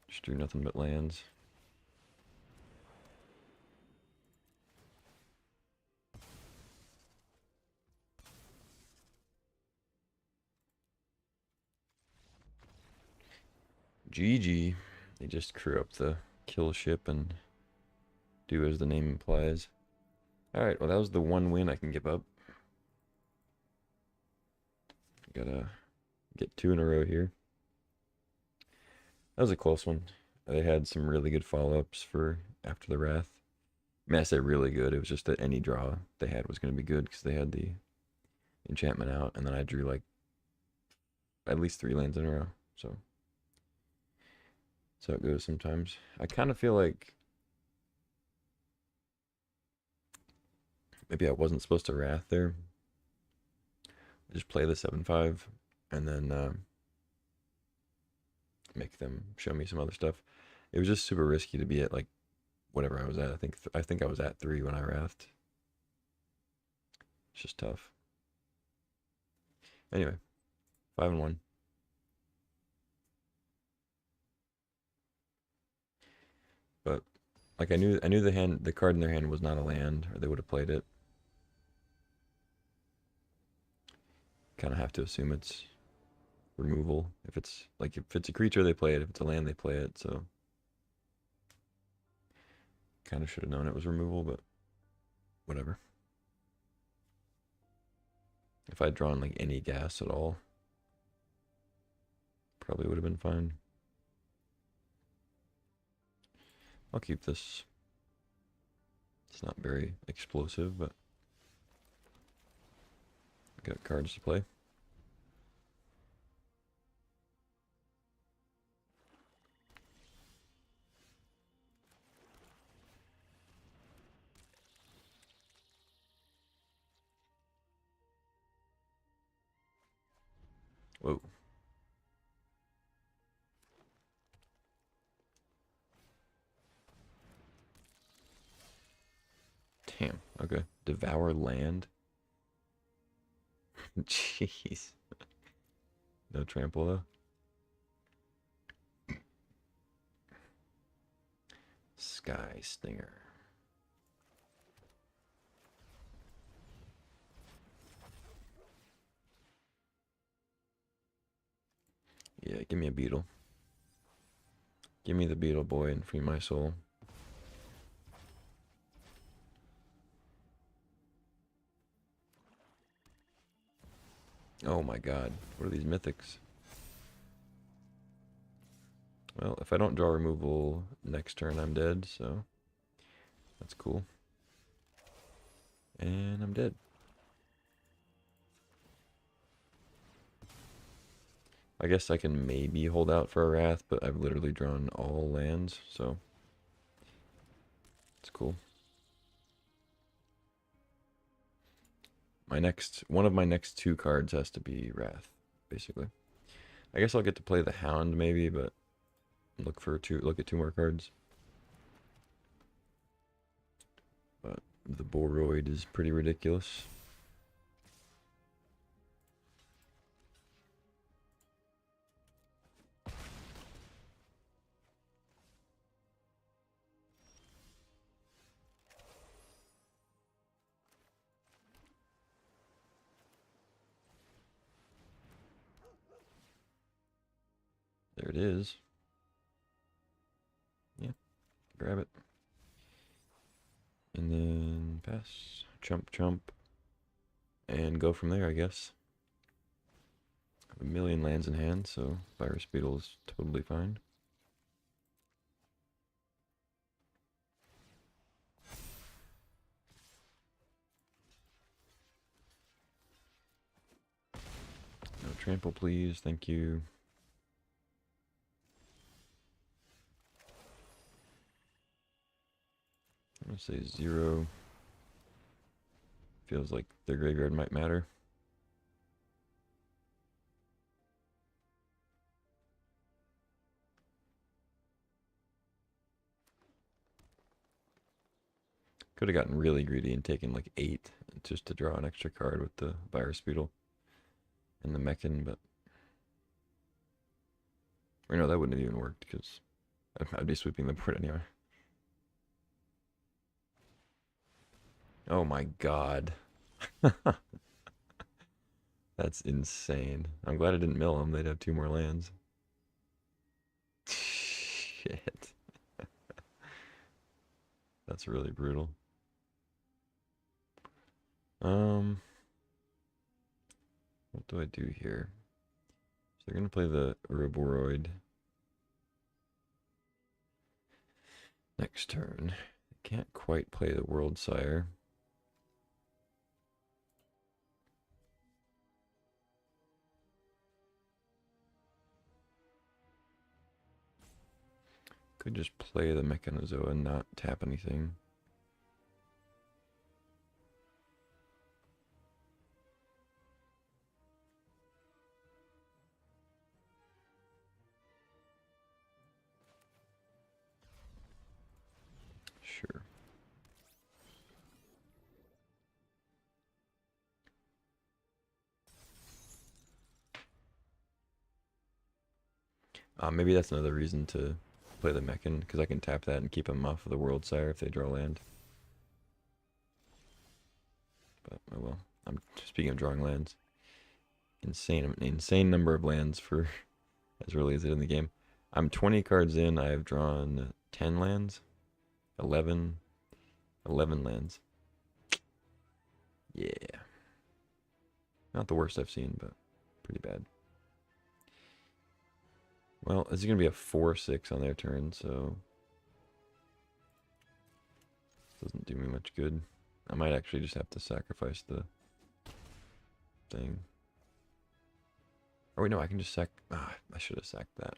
Just drew nothing but lands. GG. They just crew up the kill ship and do as the name implies. Alright, well that was the one win I can give up. Gotta get 2 in a row here. That was a close one. They had some really good follow-ups for after the Wrath. I mean, I say really good. It was just that any draw they had was going to be good because they had the enchantment out, and then I drew like at least 3 lands in a row. So it goes sometimes. I kind of feel like maybe I wasn't supposed to Wrath there. Just play the 7/5 and then make them show me some other stuff. It was just super risky to be at like whatever I was at. I think I was at 3 when I Wrathed. It's just tough. Anyway, 5-1. But like I knew the card in their hand was not a land, or they would have played it. Kind of have to assume it's removal. If it's a creature, they play it. If it's a land, they play it. So kind of should have known it was removal, but whatever. If I'd drawn like any gas at all, probably would have been fine. I'll keep this. It's not very explosive, but got cards to play. Whoa. Damn. Okay. Devour land. Jeez. No trample though. Sky Stinger. Yeah, give me a beetle. Give me the beetle boy and free my soul. Oh my god. What are these mythics? Well, if I don't draw removal next turn, I'm dead, so that's cool. And I'm dead. I guess I can maybe hold out for a Wrath, but I've literally drawn all lands, so it's cool. One of my next 2 cards has to be Wrath, basically. I guess I'll get to play the Hound maybe, but look at 2 more cards. But the Boroid is pretty ridiculous. There it is. Yeah, grab it. And then pass, chump, and go from there, I guess. I have a million lands in hand, so Virus Beetle is totally fine. No trample, please. Thank you. I'm gonna say 0. Feels like their graveyard might matter. Could have gotten really greedy and taken like 8 just to draw an extra card with the Virus Beetle and the Mechan, but or no, that wouldn't have even worked because I'd be sweeping the board anyway. Oh my god. That's insane. I'm glad I didn't mill them. They'd have 2 more lands. Shit. That's really brutal. What do I do here? So they're gonna play the Uroboroid. Next turn. Can't quite play the World Sire. Could just play the Mechanozoa and not tap anything. Sure. Maybe that's another reason to play the Mechan, because I can tap that and keep them off of the World Sire if they draw land. But oh well. I'm speaking of drawing lands. Insane number of lands for as early as it in the game. I'm 20 cards in. I've drawn 10 lands, 11 lands. Yeah, not the worst I've seen, but pretty bad. Well, this is gonna be a 4/6 on their turn, so this doesn't do me much good. I might actually just have to sacrifice the thing. Oh wait, no, I can just sack. I should have sacked that.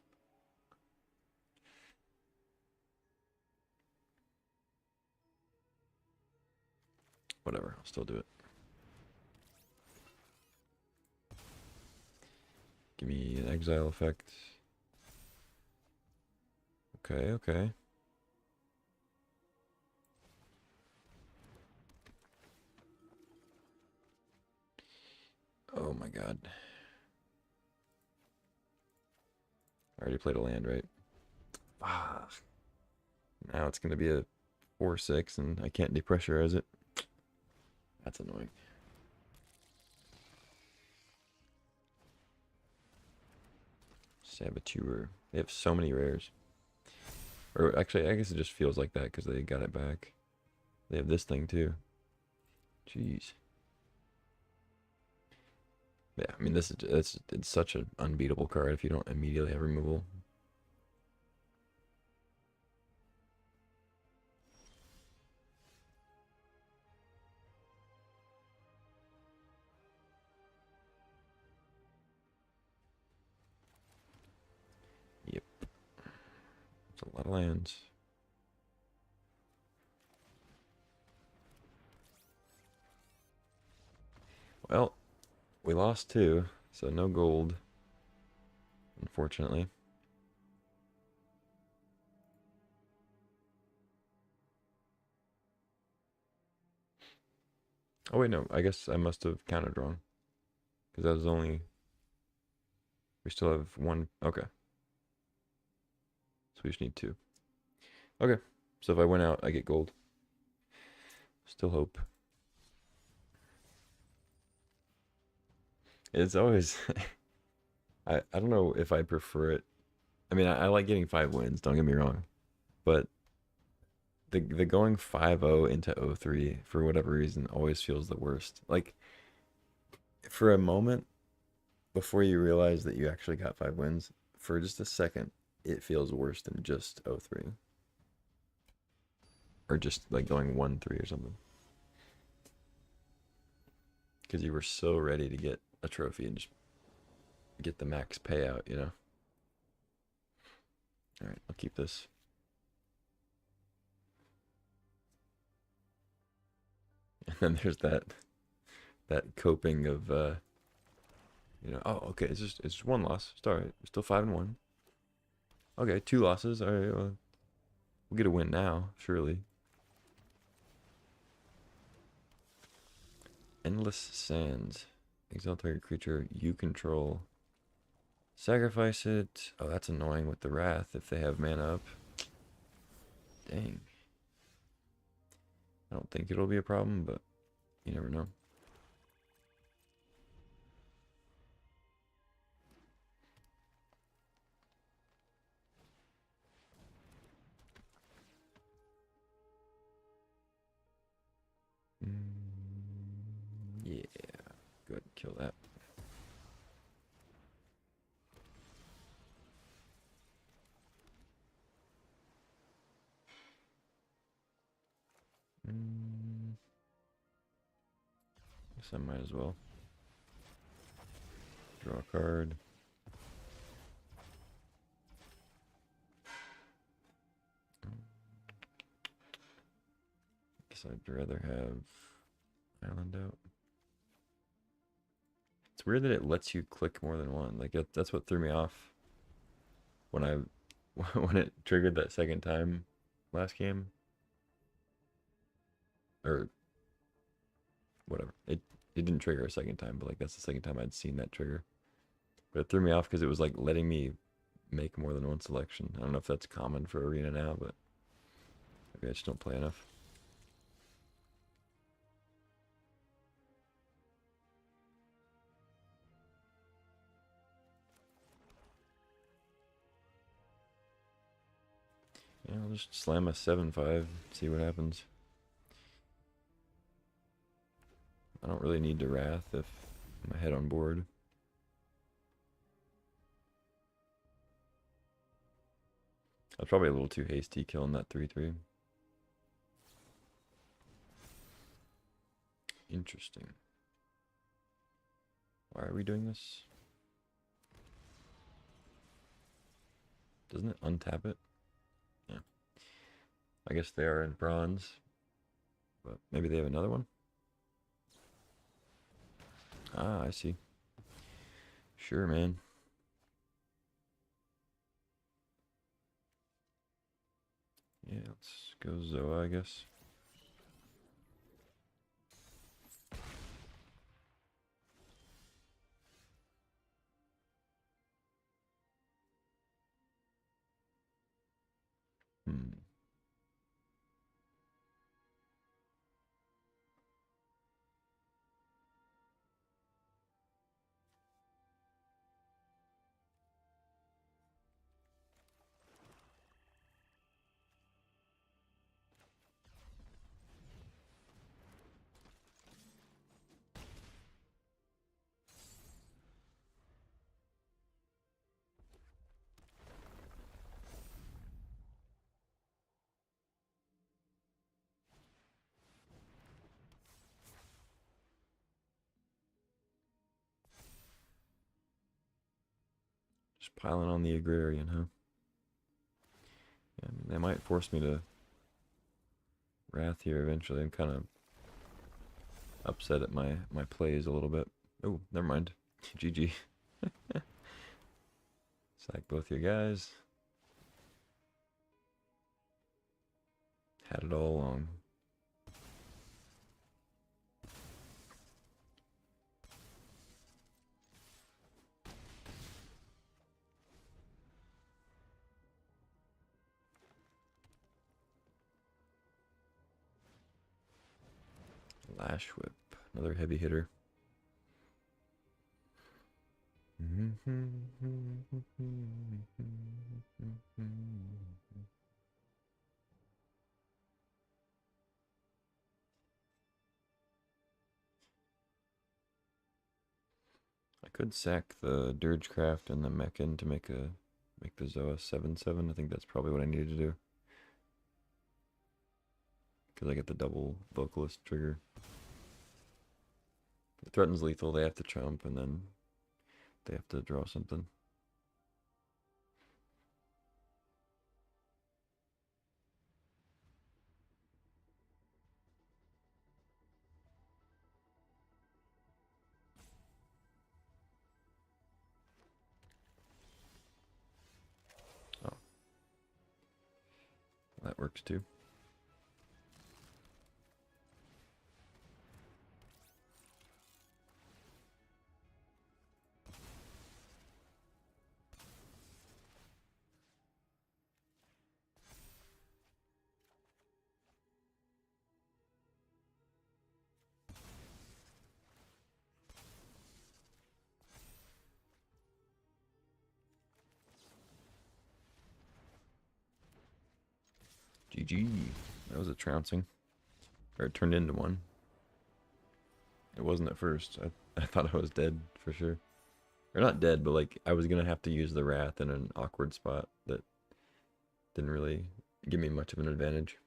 Whatever, I'll still do it. Give me an exile effect. Okay, okay. Oh my god. I already played a land, right? Ah. Now it's going to be a 4/6 and I can't depressurize it. That's annoying. Saboteur. They have so many rares. Or actually, I guess it just feels like that because they got it back. They have this thing too. Jeez. Yeah, I mean, it's such an unbeatable card if you don't immediately have removal. Yep. It's a lot of lands. Well, we lost 2, so no gold, unfortunately. Oh wait, no, I guess I must have counted wrong. Because that was only... We still have 1... Okay. So we just need 2. Okay, so if I win out, I get gold. Still hope. It's always... I don't know if I prefer it. I mean, I like getting 5 wins, don't get me wrong. But the going 5-0 into 0-3, for whatever reason, always feels the worst. Like, for a moment, before you realize that you actually got 5 wins, for just a second, it feels worse than just 0-3. Or just, like, going 1-3 or something. Because you were so ready to get a trophy and just get the max payout, you know? Alright, I'll keep this. And then there's that coping of you know, oh okay, it's just 1 loss. It's alright. We're still 5-1. Okay, 2 losses. Alright, well, we'll get a win now, surely. Endless Sands. Exile target creature you control. Sacrifice it. Oh, that's annoying with the Wrath if they have mana up. Dang. I don't think it'll be a problem, but you never know. Yeah. Good. Kill that. I might as well. Draw a card. Guess I'd rather have Island out. It's weird that it lets you click more than one. Like that's what threw me off when I when it triggered that second time last game. Or whatever. It didn't trigger a second time, but like that's the second time I'd seen that trigger. But it threw me off because it was like letting me make more than one selection. I don't know if that's common for Arena now, but maybe I just don't play enough. Yeah, I'll just slam a 7/5, see what happens. I don't really need to Wrath if I'm ahead on board. I was probably a little too hasty killing that 3/3. Interesting. Why are we doing this? Doesn't it untap it? Yeah. I guess they are in bronze. But maybe they have another one? Ah, I see. Sure, man. Yeah, let's go Zoa, I guess. Hmm. Just piling on the Agrarian, huh? Yeah, I mean, they might force me to Wrath here eventually. I'm kind of upset at my plays a little bit. Oh, never mind. GG. Sack both your guys. Had it all along. Lash Whip. Another heavy hitter. I could sack the Dirgecraft and the Mechan to make the Zoa 7/7. I think that's probably what I needed to do. Because I get the double Vocalist trigger. It threatens lethal, they have to chump, and then they have to draw something. Oh. That works too. GG. That was a trouncing. Or it turned into one. It wasn't at first. I thought I was dead for sure. Or not dead, but like I was gonna have to use the Wrath in an awkward spot that didn't really give me much of an advantage.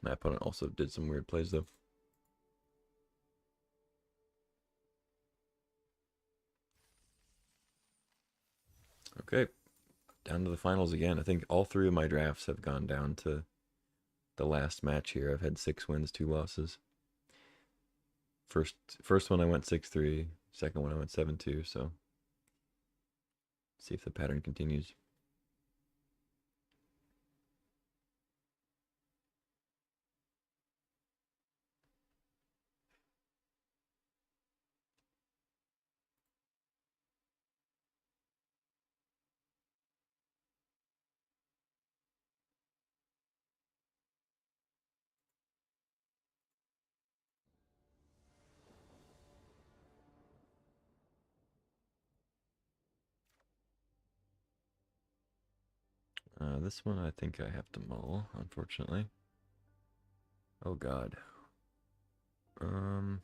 My opponent also did some weird plays, though. Okay, down to the finals again. I think all 3 of my drafts have gone down to the last match here. I've had 6 wins, 2 losses. First one I went 6-3. Second one I went 7-2. So see if the pattern continues. This one I think I have to mull, unfortunately. Oh God. I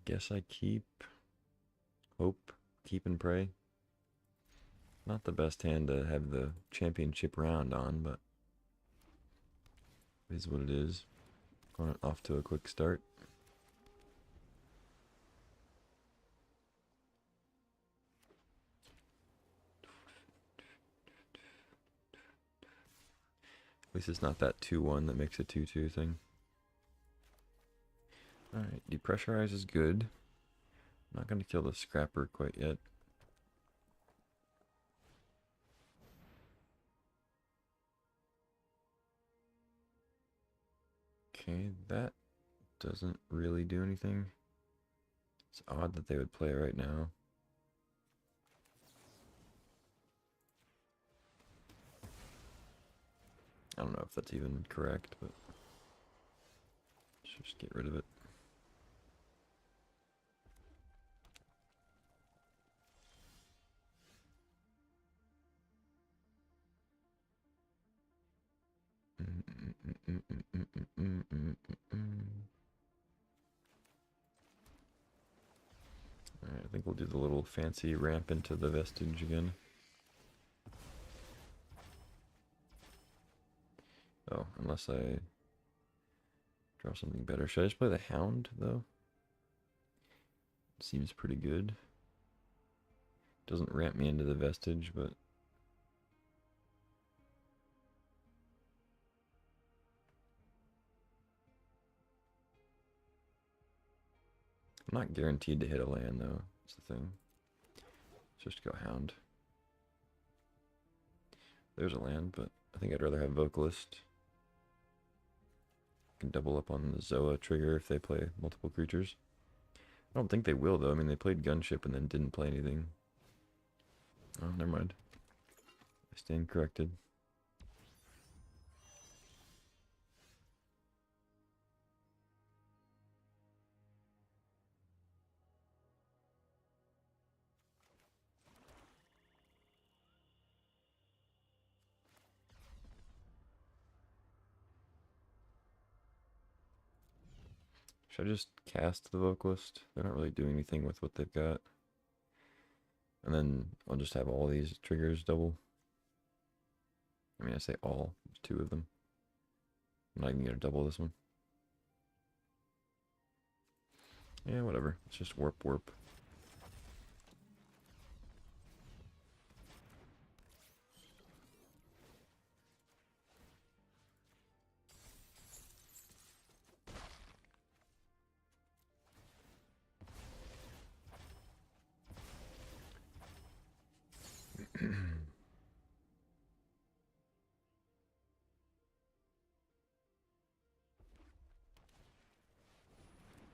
guess I keep hope, keep and pray. Not the best hand to have the championship round on, but it is what it is. Going off to a quick start. At least it's not that 2-1 that makes a 2-2 thing. Alright, depressurize is good. I'm not going to kill the scrapper quite yet. Okay, that doesn't really do anything. It's odd that they would play it right now. I don't know if that's even correct, but let's just get rid of it. Alright, I think we'll do the little fancy ramp into the vestige again. Oh, unless I draw something better. Should I just play the Hound, though? Seems pretty good. Doesn't ramp me into the vestige, but... I'm not guaranteed to hit a land, though. That's the thing. Let's just go Hound. There's a land, but I think I'd rather have Vocalist. Can double up on the Zoa trigger if they play multiple creatures. I don't think they will, though. I mean, they played Gunship and then didn't play anything. Oh, never mind. I stand corrected. Should I just cast the Vocalist? They're not really doing anything with what they've got. And then I'll just have all these triggers double. I mean, I say all. There's 2 of them. I'm not even going to double this one. Yeah, whatever. It's just warp.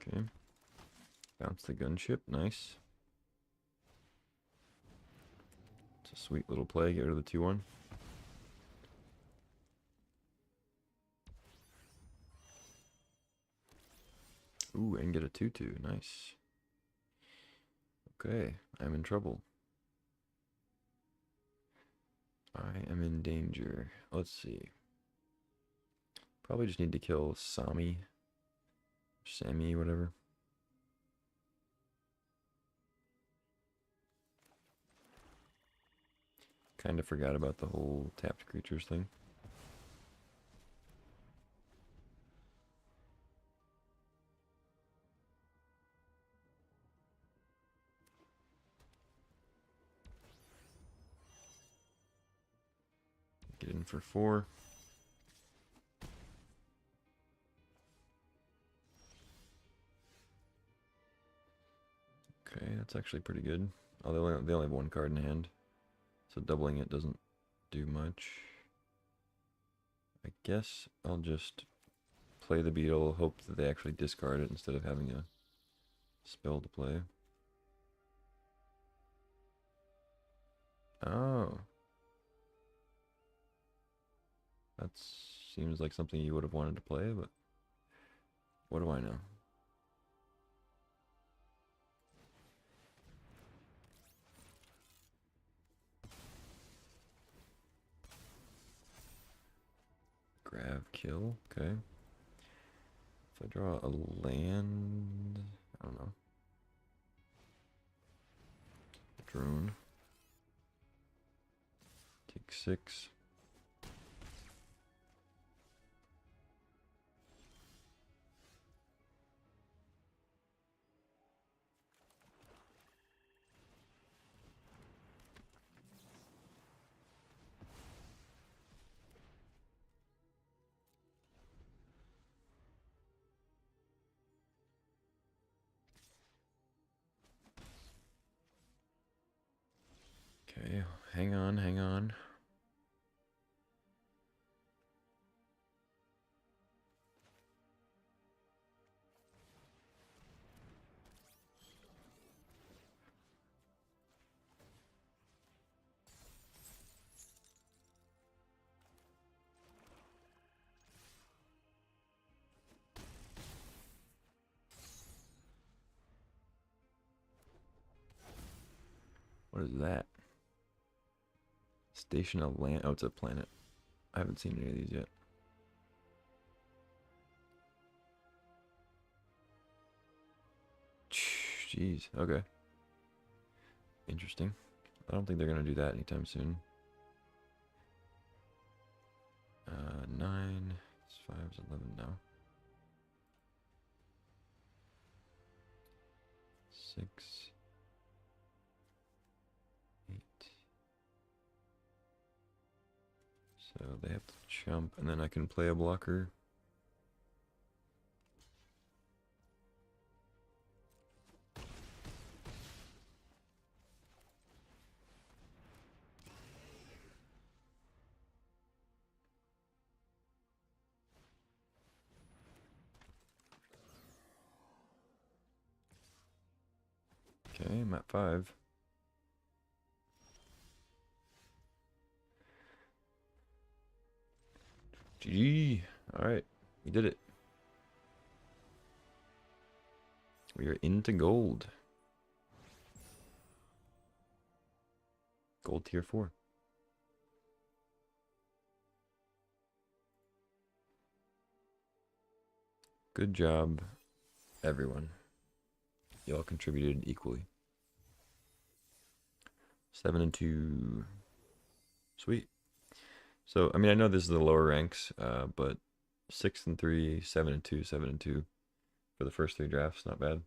Okay. Bounce the Gunship. Nice. It's a sweet little play. Get rid of the 2-1. Ooh, and get a 2-2. Nice. Okay, I'm in trouble. I am in danger. Let's see. Probably just need to kill Sammy, whatever. Kind of forgot about the whole tapped creatures thing. Get in for 4. Okay, that's actually pretty good. Oh, they only have 1 card in hand, so doubling it doesn't do much. I guess I'll just play the beetle, hope that they actually discard it instead of having a spell to play. Oh. That seems like something you would have wanted to play, but what do I know? Grab, kill, okay. If I draw a land, I don't know. Drone. Take 6. Okay, hang on, hang on. What is that? Station of land. Oh, it's a planet. I haven't seen any of these yet. Jeez, okay. Interesting. I don't think they're going to do that anytime soon. 9. It's 5 is 11 now. 6. 8. So they have to jump, and then I can play a blocker. Okay, I'm at 5. GG. Alright, we did it. We are into gold. Gold tier 4. Good job, everyone. You all contributed equally. 7 and 2. Sweet. So, I mean, I know this is the lower ranks, but 6 and 3, 7 and 2, 7 and 2 for the first 3 drafts. Not bad.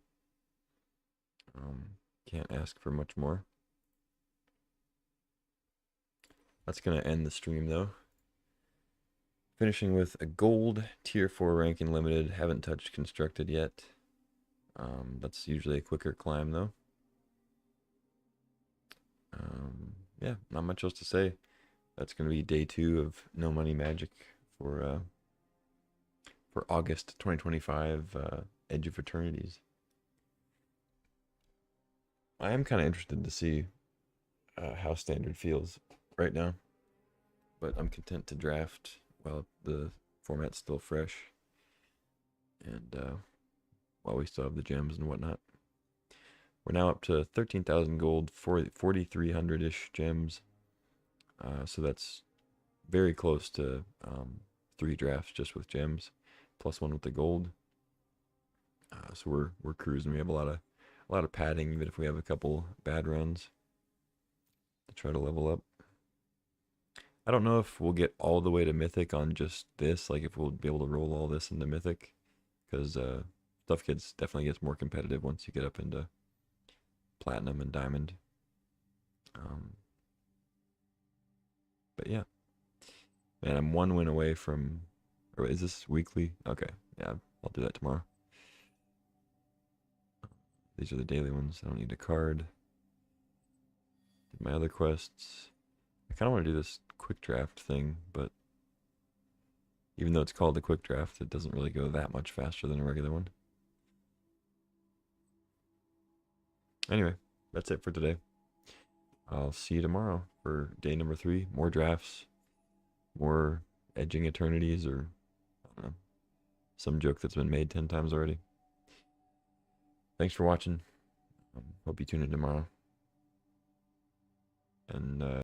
Can't ask for much more. That's going to end the stream, though. Finishing with a gold tier 4 ranking limited. Haven't touched constructed yet. That's usually a quicker climb, though. Yeah, not much else to say. That's going to be day 2 of No Money Magic for August 2025 Edge of Eternities. I am kind of interested to see how Standard feels right now, but I'm content to draft while the format's still fresh and while we still have the gems and whatnot. We're now up to 13,000 gold, 4,300-ish gems. So that's very close to 3 drafts just with gems, plus 1 with the gold. So we're cruising. We have a lot of padding, even if we have a couple bad runs to try to level up. I don't know if we'll get all the way to Mythic on just this, like if we'll be able to roll all this into Mythic, because stuff definitely gets more competitive once you get up into Platinum and Diamond. Um, but yeah, man, I'm one win away from. Or is this weekly? Okay, yeah, I'll do that tomorrow. These are the daily ones. I don't need a card. Did my other quests. I kind of want to do this quick draft thing, but even though it's called a quick draft, it doesn't really go that much faster than a regular one. Anyway, that's it for today. I'll see you tomorrow for day number 3. More drafts, more edging eternities, or I don't know, some joke that's been made 10 times already. Thanks for watching. Hope you tune in tomorrow. And